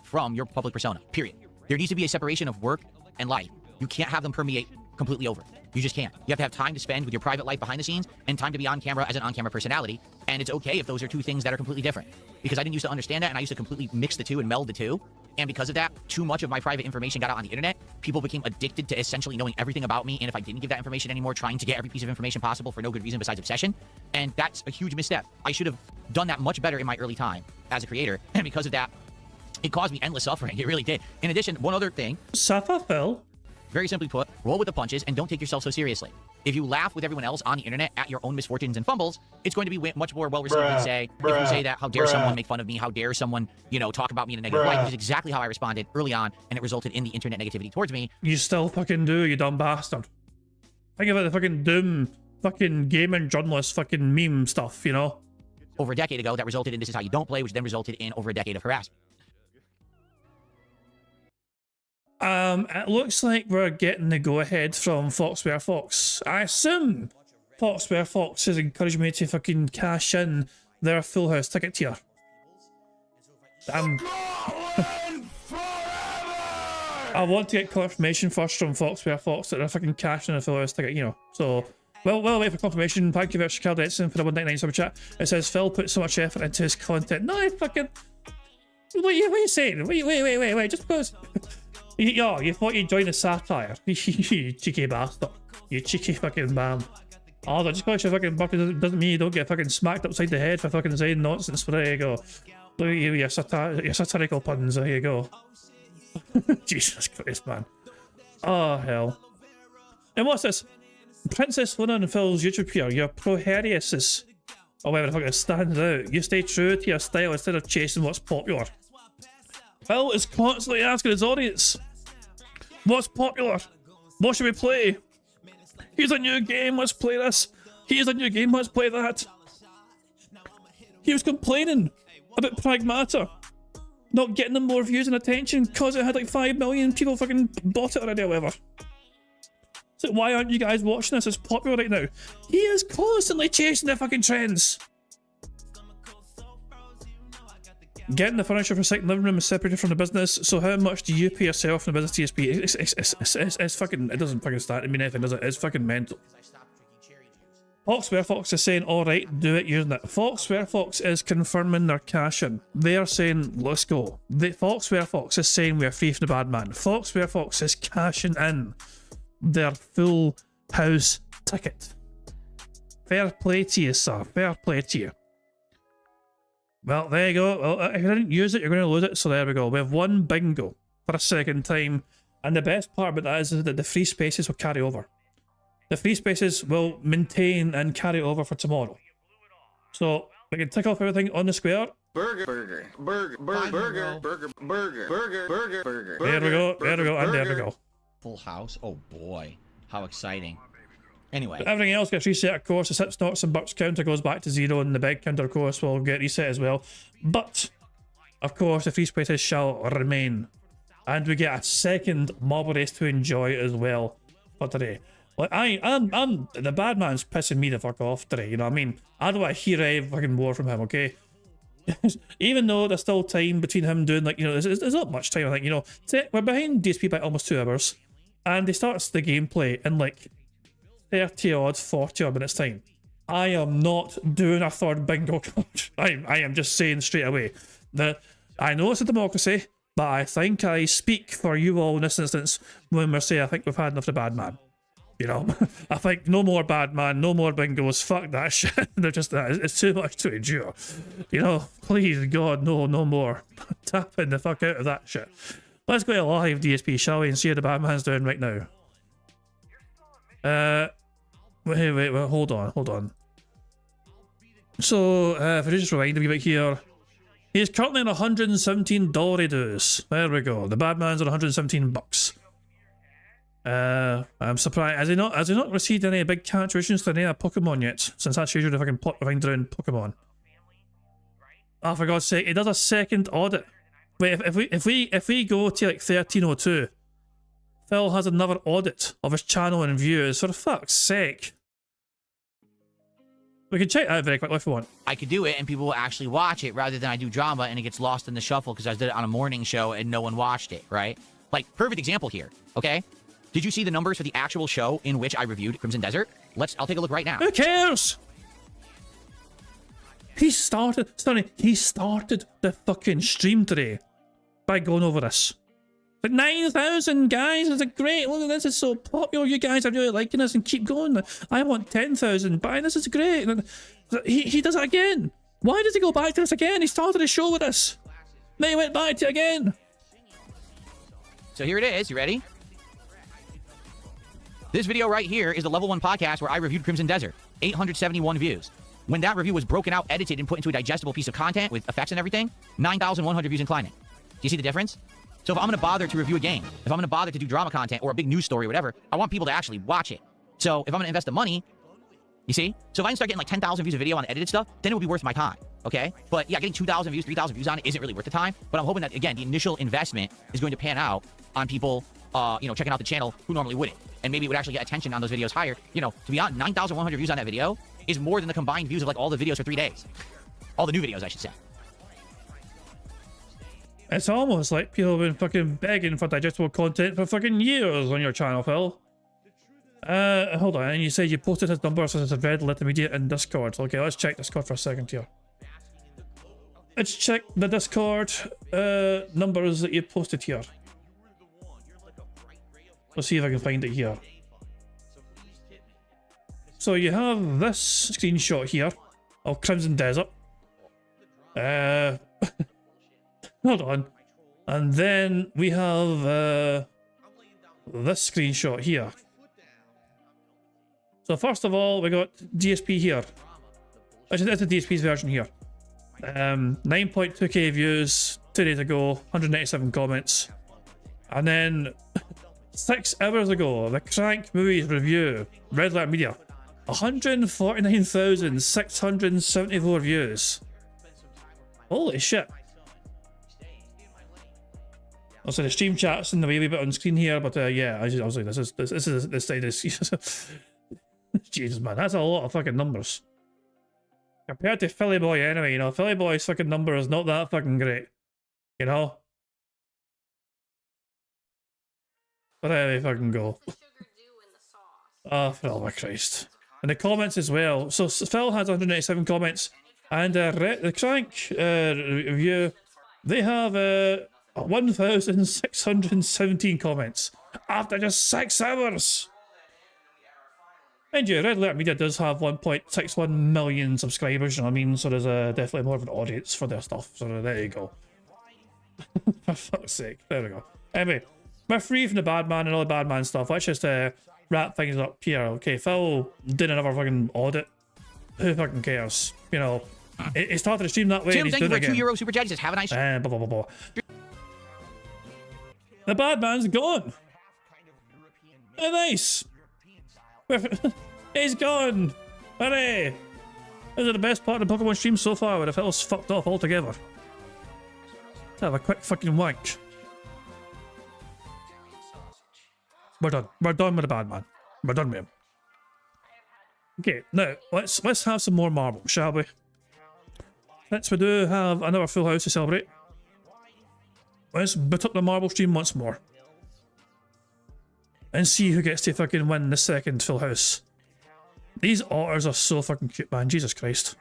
from your public persona, period. There needs to be a separation of work and life. You can't have them permeate completely over. You just can't. You have to have time to spend with your private life behind the scenes and time to be on camera as an on-camera personality. And it's okay if those are two things that are completely different. Because I didn't used to understand that, and I used to completely mix the two and meld the two. And because of that, too much of my private information got out on the internet. People became addicted to essentially knowing everything about me, and if I didn't give that information anymore, trying to get every piece of information possible for no good reason besides obsession. And that's a huge misstep. I should have done that much better in my early time as a creator, and because of that, it caused me endless suffering. It really did. In addition, one other thing. Suffer, Phil? Very simply put, roll with the punches and don't take yourself so seriously. If you laugh with everyone else on the internet at your own misfortunes and fumbles, it's going to be much more well received than say, if you say that, how dare someone make fun of me, how dare someone, talk about me in a negative light, which is exactly how I responded early on, and it resulted in the internet negativity towards me. You still fucking do, you dumb bastard. Think about the fucking doom, fucking gaming journalist fucking meme stuff, Over a decade ago, that resulted in this is how you don't play, which then resulted in over a decade of harassment. It looks like we're getting the go-ahead from Foxware Fox. I assume Foxware Fox has encouraged me to fucking cash in their Full House ticket tier. I want to get confirmation first from Foxware Fox that they're fucking cashing in a Full House ticket, So, well, wait for confirmation. Thank you very much, Carl Edson, for the 199 super chat. It says, Phil put so much effort into his content. No, I fucking... What are you saying? Wait. Just because... Yeah, you thought you'd join the satire. You cheeky bastard. You cheeky fucking man. Oh, just because you're fucking bucket doesn't mean you don't get fucking smacked upside the head for fucking saying nonsense. But there you go. Look at you, your satirical puns. There you go. Jesus Christ, man. Oh, hell. And what's this? Princess Luna and Phil's YouTube here. Your proheriasis, or whatever the fuck it stands out. You stay true to your style instead of chasing what's popular. Phil is constantly asking his audience, what's popular? What should we play? Here's a new game, let's play this. Here's a new game, let's play that. He was complaining about Pragmata not getting them more views and attention because it had like 5 million people fucking bought it already or whatever. So why aren't you guys watching this? It's popular right now. He is constantly chasing the fucking trends. Getting the furniture for second living room is separated from the business, so how much do you pay yourself in the business TSP? It's fucking, it doesn't fucking start to mean anything, does it? It's fucking mental. Fox is saying, alright, do it using it. Fox is confirming their cash in. They're saying, let's go. Fox is saying we're free from the bad man. Fox is cashing in their full house ticket. Fair play to you, sir. Fair play to you. Well, there you go. Well, if you didn't use it, you're going to lose it. So there we go. We have one bingo for a second time. And the best part about that is that the free spaces will carry over. The free spaces will maintain and carry over for tomorrow. So we can tick off everything on the square. Burger. There we go. There we go. And there we go. Full house. Oh boy. How exciting. Anyway. But everything else gets reset, of course. The Sips, Knots, and Bucks counter goes back to 0, and the big counter, of course, will get reset as well. But, of course, the free spaces shall remain. And we get a second mob race to enjoy as well for today. Like, I'm the bad man's pissing me the fuck off today, you know what I mean? I don't want to hear any fucking more from him, okay? Even though there's still time between him doing, like, you know, there's not much time, I think, you know. We're behind DSP by almost 2 hours. And they start the gameplay in, like, 30 odd 40 odd minutes time. I am not doing a third bingo card. I am just saying straight away that I know it's a democracy, but I think I speak for you all in this instance when we say I think we've had enough of the bad man. You know, I think no more bad man, no more bingos, fuck that shit. They're just that. It's too much to endure. You know, please God, no more. Tapping the fuck out of that shit. Let's go to live DSP, shall we, and see how the bad man's doing right now. Wait, hold on. So, if I just rewind a wee bit here, he's currently on $117 dues. There we go. The bad man's on $117. I'm surprised. Has he not received any big contributions to any of Pokemon yet? Since that's usually the fucking plot behind around Pokemon. Oh, for God's sake, he does a second audit. Wait, if we go to like 1302. Phil has another audit of his channel and views. For fuck's sake. We can check that out very quickly if we want. I could do it and people will actually watch it rather than I do drama and it gets lost in the shuffle because I did it on a morning show and no one watched it, right? Like, perfect example here, okay? Did you see the numbers for the actual show in which I reviewed Crimson Desert? I'll take a look right now. Who cares? He started the fucking stream today by going over this. Like 9,000 guys, it's like great, look at this, it's so popular, you guys are really liking this and keep going. I want 10,000, but this is great. And he does it again. Why does he go back to this again? He started his show with us. Then he went back to it again. So here it is, you ready? This video right here is the Level 1 podcast where I reviewed Crimson Desert. 871 views. When that review was broken out, edited, and put into a digestible piece of content with effects and everything, 9,100 views and climbing. Do you see the difference? So if I'm going to bother to review a game, if I'm going to bother to do drama content or a big news story or whatever, I want people to actually watch it. So if I'm going to invest the money, you see? So if I can start getting like 10,000 views of video on the edited stuff, then it would be worth my time, okay? But yeah, getting 2,000 views, 3,000 views on it isn't really worth the time. But I'm hoping that, again, the initial investment is going to pan out on people, you know, checking out the channel who normally wouldn't. And maybe it would actually get attention on those videos higher. You know, to be honest, 9,100 views on that video is more than the combined views of like all the videos for 3 days. All the new videos, I should say. It's almost like people have been fucking begging for digestible content for fucking years on your channel, Phil. Hold on, and you said you posted his number since it's read lit immediate in Discord. Okay, let's check Discord for a second here. Let's check the Discord numbers that you posted here. Let's see if I can find it here. So you have this screenshot here of Crimson Desert. Hold on. And then we have this screenshot here. So first of all, we got DSP here. Actually, that's the DSP's version here. 9.2k views 2 days ago, 197 comments. And then 6 hours ago, the Crank Movies review, Red Letter Media, 149,674 views. Holy shit. Also, the stream chat's in the way a bit on screen here, but yeah, I was like, this side is Jesus, man, that's a lot of fucking numbers. Compared to Philly Boy anyway, you know, Philly Boy's fucking number is not that fucking great. You know? But there they fucking go. Oh, for all my Christ. And the comments as well. So Phil has 187 comments. And the Crank review, they have 1,617 comments. After just 6 hours! Mind you, Red Letter Media does have 1.61 million subscribers, you know what I mean? So there's definitely more of an audience for their stuff. So there you go. For fuck's sake. There we go. Anyway, we're free from the bad man and all the bad man stuff. Let's just wrap things up here. Okay, Phil did another fucking audit. Who fucking cares? You know, he started the stream that way. Tim, and he's thank you doing for it a again. €2 super chat. He says, have a nice... Blah, blah, blah, blah. The bad man's gone. Oh, nice. He's gone. Hooray. This is the best part of the Pokemon stream so far, where the Phil's fucked off altogether. Let's have a quick fucking wank. We're done. We're done with the bad man. We're done with him. Okay, now let's have some more marbles, shall we? Since we do have another full house to celebrate, let's boot up the marble stream once more. And see who gets to fucking win the second full house. These otters are so fucking cute, man. Jesus Christ.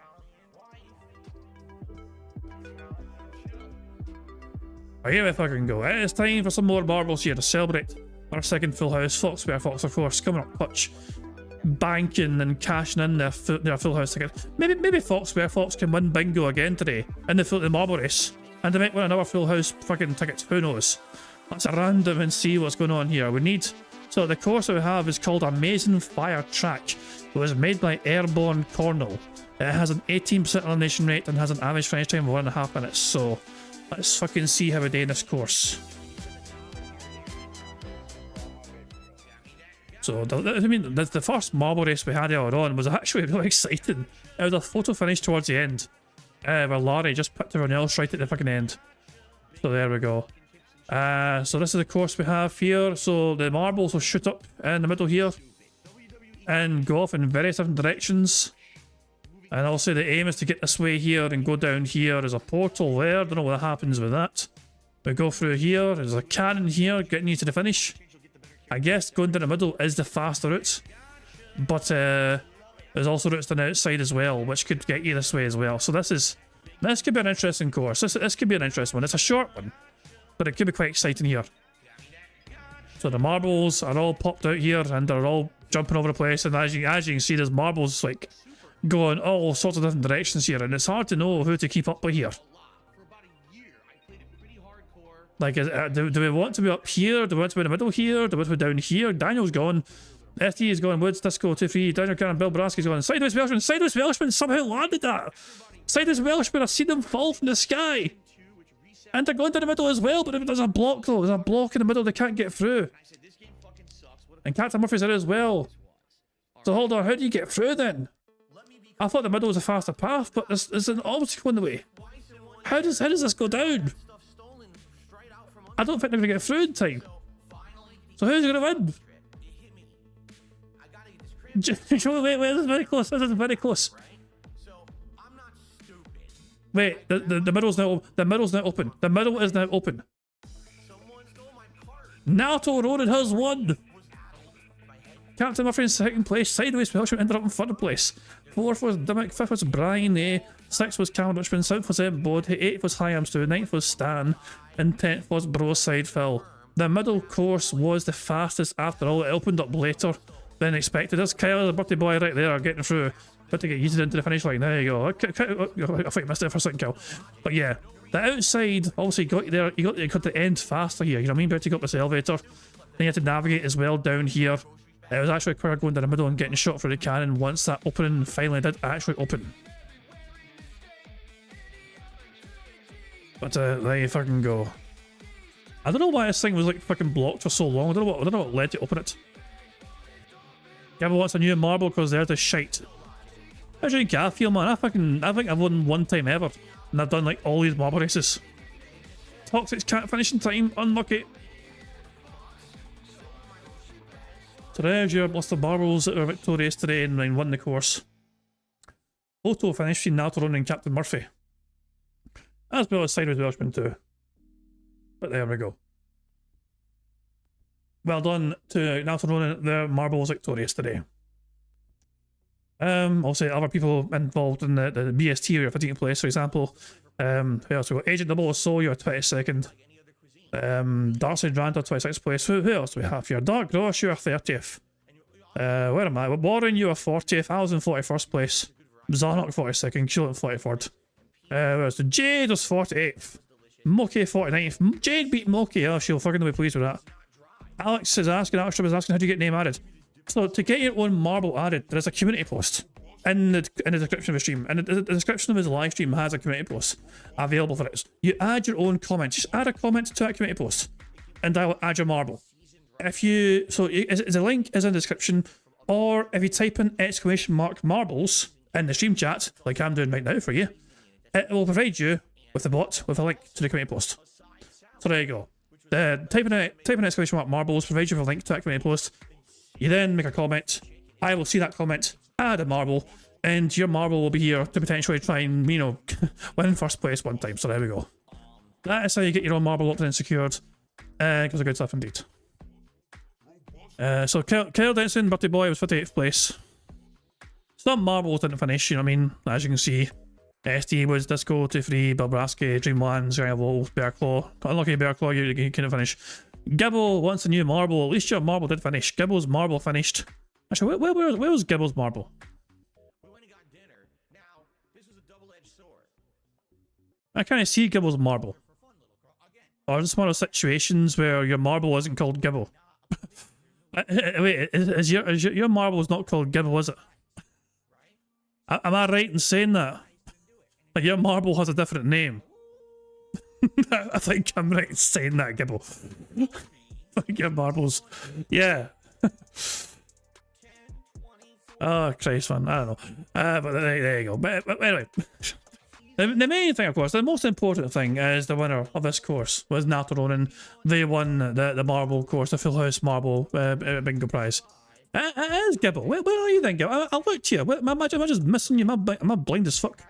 Right, here we fucking go. It is time for some more marbles here to celebrate our second full house. Foxware Fox, of course, coming up clutch. Banking and cashing in their full house ticket. Maybe Foxware Fox can win bingo again today in the marble race. And they might win another full house fucking ticket. Who knows? Let's random and see what's going on here. We need... So the course that we have is called Amazing Fire Track. It was made by Airborne Cornell. It has an 18% elimination rate and has an average finish time of 1.5 minutes. So let's fucking see how we do in this course. So the first marble race we had earlier on was actually really exciting. It was a photo finish towards the end, where Larry just put everyone else right at the fucking end. So there we go. So this is the course we have here. So the marbles will shoot up in the middle here and go off in various different directions. And also the aim is to get this way here and go down here. There's a portal there. Don't know what happens with that. We go through here. There's a cannon here getting you to the finish. I guess going down the middle is the faster route. But there's also routes down the outside as well, which could get you this way as well. So this could be an interesting course. This could be an interesting one. It's a short one, but it could be quite exciting here. So the marbles are all popped out here and they're all jumping over the place. And as you can see, there's marbles like going all sorts of different directions here. And it's hard to know who to keep up with here. Like, do we want to be up here? Do we want to be in the middle here? Do we want to be down here? Daniel's gone. ST is going. Woods, Disco, 2-3. Daniel Cannon, Bill Braski's going. Sideways Welshman. Sideways Welshman somehow landed that. Sideways Welshman, I've seen them fall from the sky. And they're going down the middle as well, but there's a block though. There's a block in the middle they can't get through. And Captain Murphy's there as well. So hold on, how do you get through then? I thought the middle was a faster path, but there's an obstacle in the way. How does this go down? I don't think they're going to get through in time. So who's going to win? Wait, this is very close. This is very close. Wait, the middle's now open. The middle is now open. Nato Ronan has won. Captain Murphy in second place. Sideways Welshman ended up in third place. Fourth was Dimmick. Fifth was Brian A. Sixth was Cameron Richmond. Seventh was Ed Bod. Eighth was Hyams 2. Ninth was Stan. And 10th was Broside Phil. The middle course was the fastest after all. It opened up later than expected. There's Kyle, the birthday boy right there, getting through. But to get yeeted into the finish line. There you go. I think I missed it for a second, Kyle. But yeah, the outside obviously got you there. You got the end faster here. You know what I mean? But to go up this elevator. Then you had to navigate as well down here. It was actually quicker going down the middle and getting shot through the cannon once that opening finally did actually open. But there you fucking go. I don't know why this thing was like fucking blocked for so long. I don't know what led to open it. Gabba wants a new marble because there's the shite. How do you think I feel, man? I think I've won one time ever. And I've done like all these marble races. Toxic's can't finish in time. Unlucky. So there's your list of marbles that were victorious today and won the course. Photo finish between Naltorone and Captain Murphy. As well as Sideways Welshman too. But there we go. Well done to Naltorone, their marble was victorious today. Also other people involved in the BST area for taking place, for example. Who else we got? Agent Double Soul, you're 22nd. Darcy Dranta, 26th place. Who else do we have here? Dark Grosh, you're 30th. Where am I? Warren, you are 40th. I was in 41st place. Zarnock 42nd. Kulant 43rd. Where's the Jade was 48th. Moki 49th. Jade beat Moki. Oh, she'll fucking be pleased with that. Alex is asking, how do you get name added? So to get your own marble added, there is a community post in the description of the stream. And the description of his live stream has a community post available for it. You add your own comments. Just add a comment to that community post, and I will add your marble. If you the link is in the description, or if you type in !marbles in the stream chat, like I'm doing right now for you, it will provide you with the bot with a link to the community post. So there you go. Type in !marbles provides you with a link to that community post. You then make a comment. I will see that comment, add a marble, and your marble will be here to potentially try and, you know, win first place one time. So there we go. That is how you get your own marble locked in and secured. Because of good stuff indeed. So Kyle Denson, birthday boy, was 58th place. Some marbles didn't finish, you know what I mean? As you can see. SD was Disco, 2-3, Bilbraski, Dreamlands, Giant Wolves, Bearclaw. Unlucky Bearclaw, you couldn't finish. Gibble wants a new marble. At least your marble did finish. Gibble's marble finished. Actually, where was Gibble's marble? I can't see Gibble's marble. Or is this one of those situations where your marble isn't called Gibble? Wait, is your marble is not called Gibble, is it? Am I right in saying that? Like your marble has a different name. I think I'm right in saying that, Gibble. Like your marbles. Yeah. Oh, Christ, man. I don't know. But there you go. But anyway. The main thing, of course, the most important thing is the winner of this course was Naltorone. They won the marble course, the Full House Marble Bingo Prize. It is Gibble. Where are you then, Gibble? I'll look to you. Am I just missing you? Am I blind as fuck?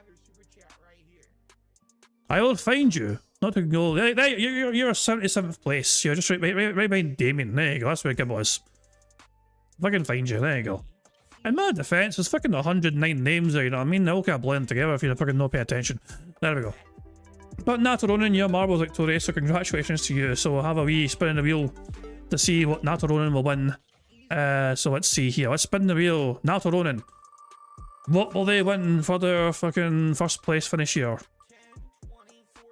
I will find you. Not to go. There, you're 77th place. You're just right behind Damien. There you go. That's where Gibble is. If I can find you, there you go. In my defense, there's fucking 109 names there, you know what I mean? They all kind of blend together if you fucking don't pay attention. There we go. But Naltorone, your marble's victorious, so congratulations to you. So we'll have a wee spin in the wheel to see what Naltorone will win. So let's see here. Let's spin the wheel. Naltorone. What will they win for their fucking first place finish here?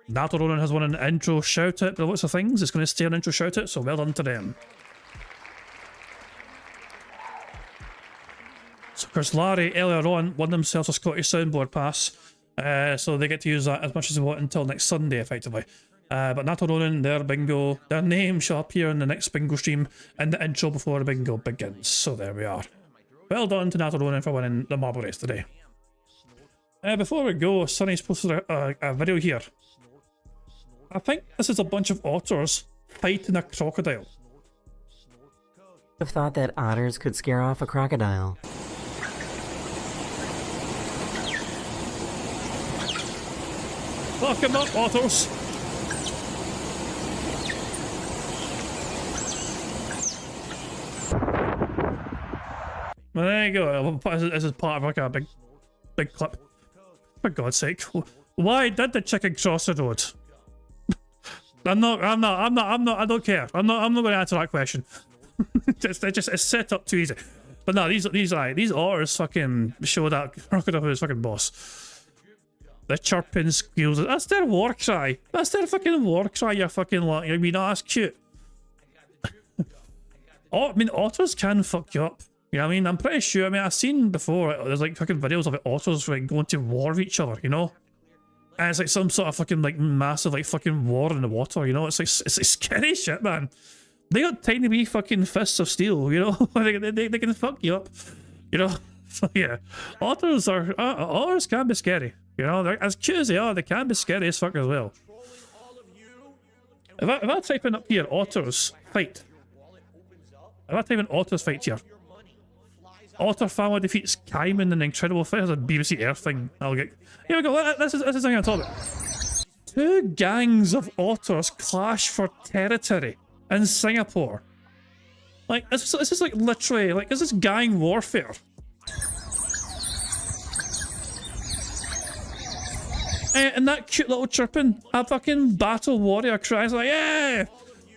Naltorone has won an intro shout out. The looks of things, it's going to stay an intro shout out, so well done to them. So of course Larry earlier on won themselves a Scottish soundboard pass, so they get to use that as much as they want until next Sunday effectively. But Naltorone, their bingo, their name shall appear in the next bingo stream in the intro before the bingo begins. So there we are. Well done to Naltorone for winning the marble race today. Before we go, Sonny's posted a video here. I think this is a bunch of otters fighting a crocodile. I've thought that otters could scare off a crocodile. Lock him up, otters! Well, there you go. This is part of like a big clip. For God's sake. Why did the chicken cross the road? I don't care. I'm not going to answer that question. It's set up too easy. But no, these otters fucking show that crocodile is fucking boss. The chirping squeals. That's their war cry. That's their fucking war cry. You're fucking like. I mean, that's cute. Oh, I mean, otters can fuck you up. You know what I mean? I'm pretty sure. I mean, I've seen before. There's like fucking videos of otters like going to war with each other. You know. And it's like some sort of fucking like massive like fucking war in the water. You know. It's like scary shit, man. They got tiny wee fucking fists of steel, you know? they can fuck you up, you know? So yeah, otters can be scary, you know? They're, as cute as they can be scary as fuck as well. If I type in up here, otters fight. If I type in otters fight here. Otter family defeats Cayman in an incredible fight. That's a BBC Earth thing. I'll get... Here we go, this is the thing I'm talking about. 2 gangs of otters clash for territory in Singapore. Like, this is like literally, like, this is gang warfare. And that cute little chirping, a fucking battle warrior cries like, yeah!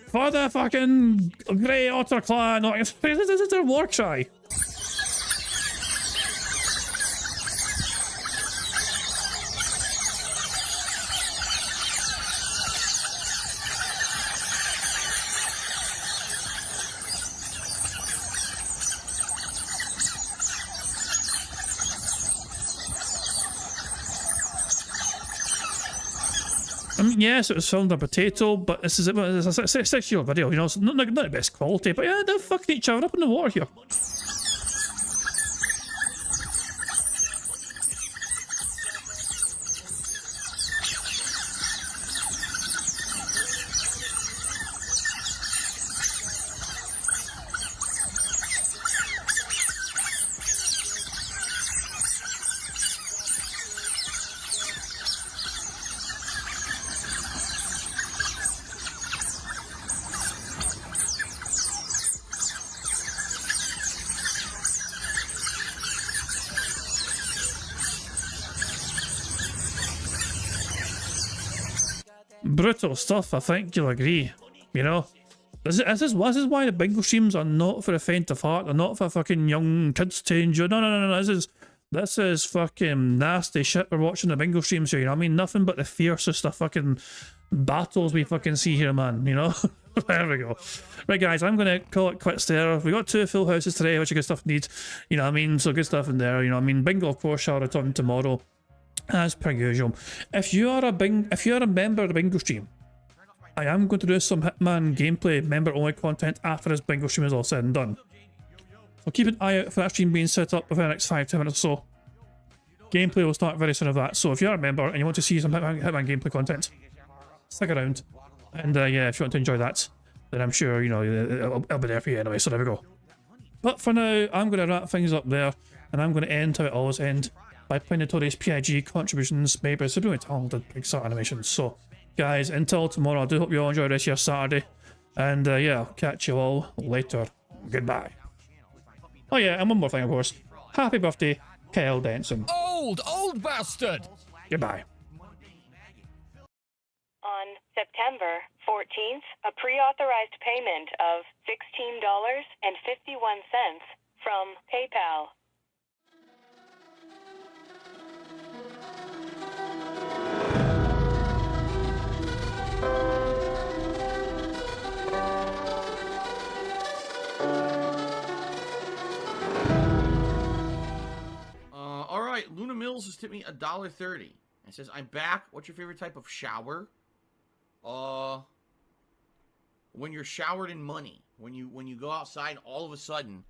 For the fucking Grey Otter Clan! Like, this is their war cry. I mean, yes, it was filmed on potato, but this is a 6-year-old video, you know, it's not the best quality, but yeah, they're fucking each other up in the water here. Brutal stuff, I think you'll agree. You know? This is why the bingo streams are not for the faint of heart. They're not for fucking young kids to enjoy. No. This is fucking nasty shit we're watching the bingo streams here, you know what I mean? Nothing but the fiercest of fucking battles we fucking see here, man, you know? There we go. Right, guys, I'm going to call it quits there. We got 2 full houses today, which is good stuff needs. You know what I mean? So good stuff in there, you know what I mean? Bingo, of course, shall return tomorrow. As per usual. If you are a member of the bingo stream, I am going to do some Hitman gameplay member only content after this bingo stream is all said and done. So keep an eye out for that stream being set up within the next 5-10 minutes or so. Gameplay will start very soon of that. So if you're a member and you want to see some Hitman gameplay content, stick around. And yeah, if you want to enjoy that, then I'm sure, you know, it'll be there for you anyway. So there we go. But for now, I'm going to wrap things up there, and I'm going to end how it always ends, by playing notorious PIG contributions made by supremely talented Pixar Animations. So, guys, until tomorrow, I do hope you all enjoy this year's Saturday. And yeah, I'll catch you all later. Goodbye. Oh yeah, and one more thing, of course. Happy birthday, Kyle Denson. Old bastard! Goodbye. On September 14th, a pre-authorized payment of $16.51 from PayPal. All right, Luna Mills has tipped me $1.30. It says, "I'm back. What's your favorite type of shower?" When you're showered in money. When you go outside and all of a sudden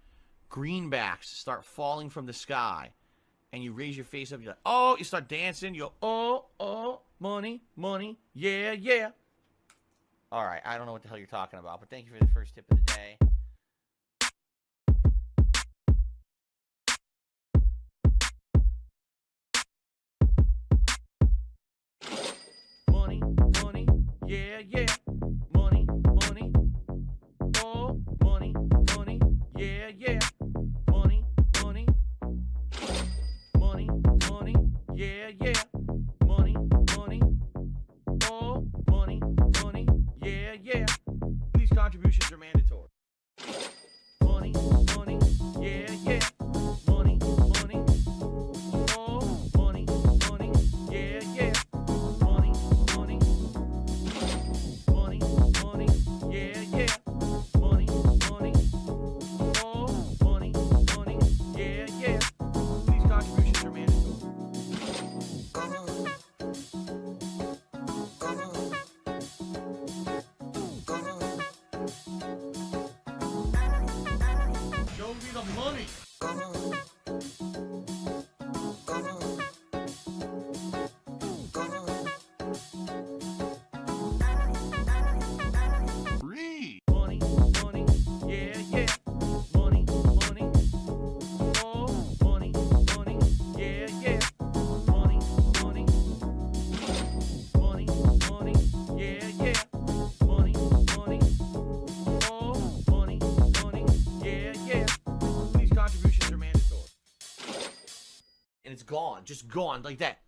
greenbacks start falling from the sky and you raise your face up, you're like, oh, you start dancing, you go, oh, money, yeah. All right, I don't know what the hell you're talking about, but thank you for the first tip of the day. Money, yeah. Money, oh, money, yeah. Money, yeah. Money, oh, money, money. Money, money, yeah, yeah. Money, money. Oh, money, money, yeah, yeah. Money, money. Money, money, yeah, yeah. Money, money. Oh, money, money, yeah, yeah. These contributions are mandatory. And it's gone, just gone like that.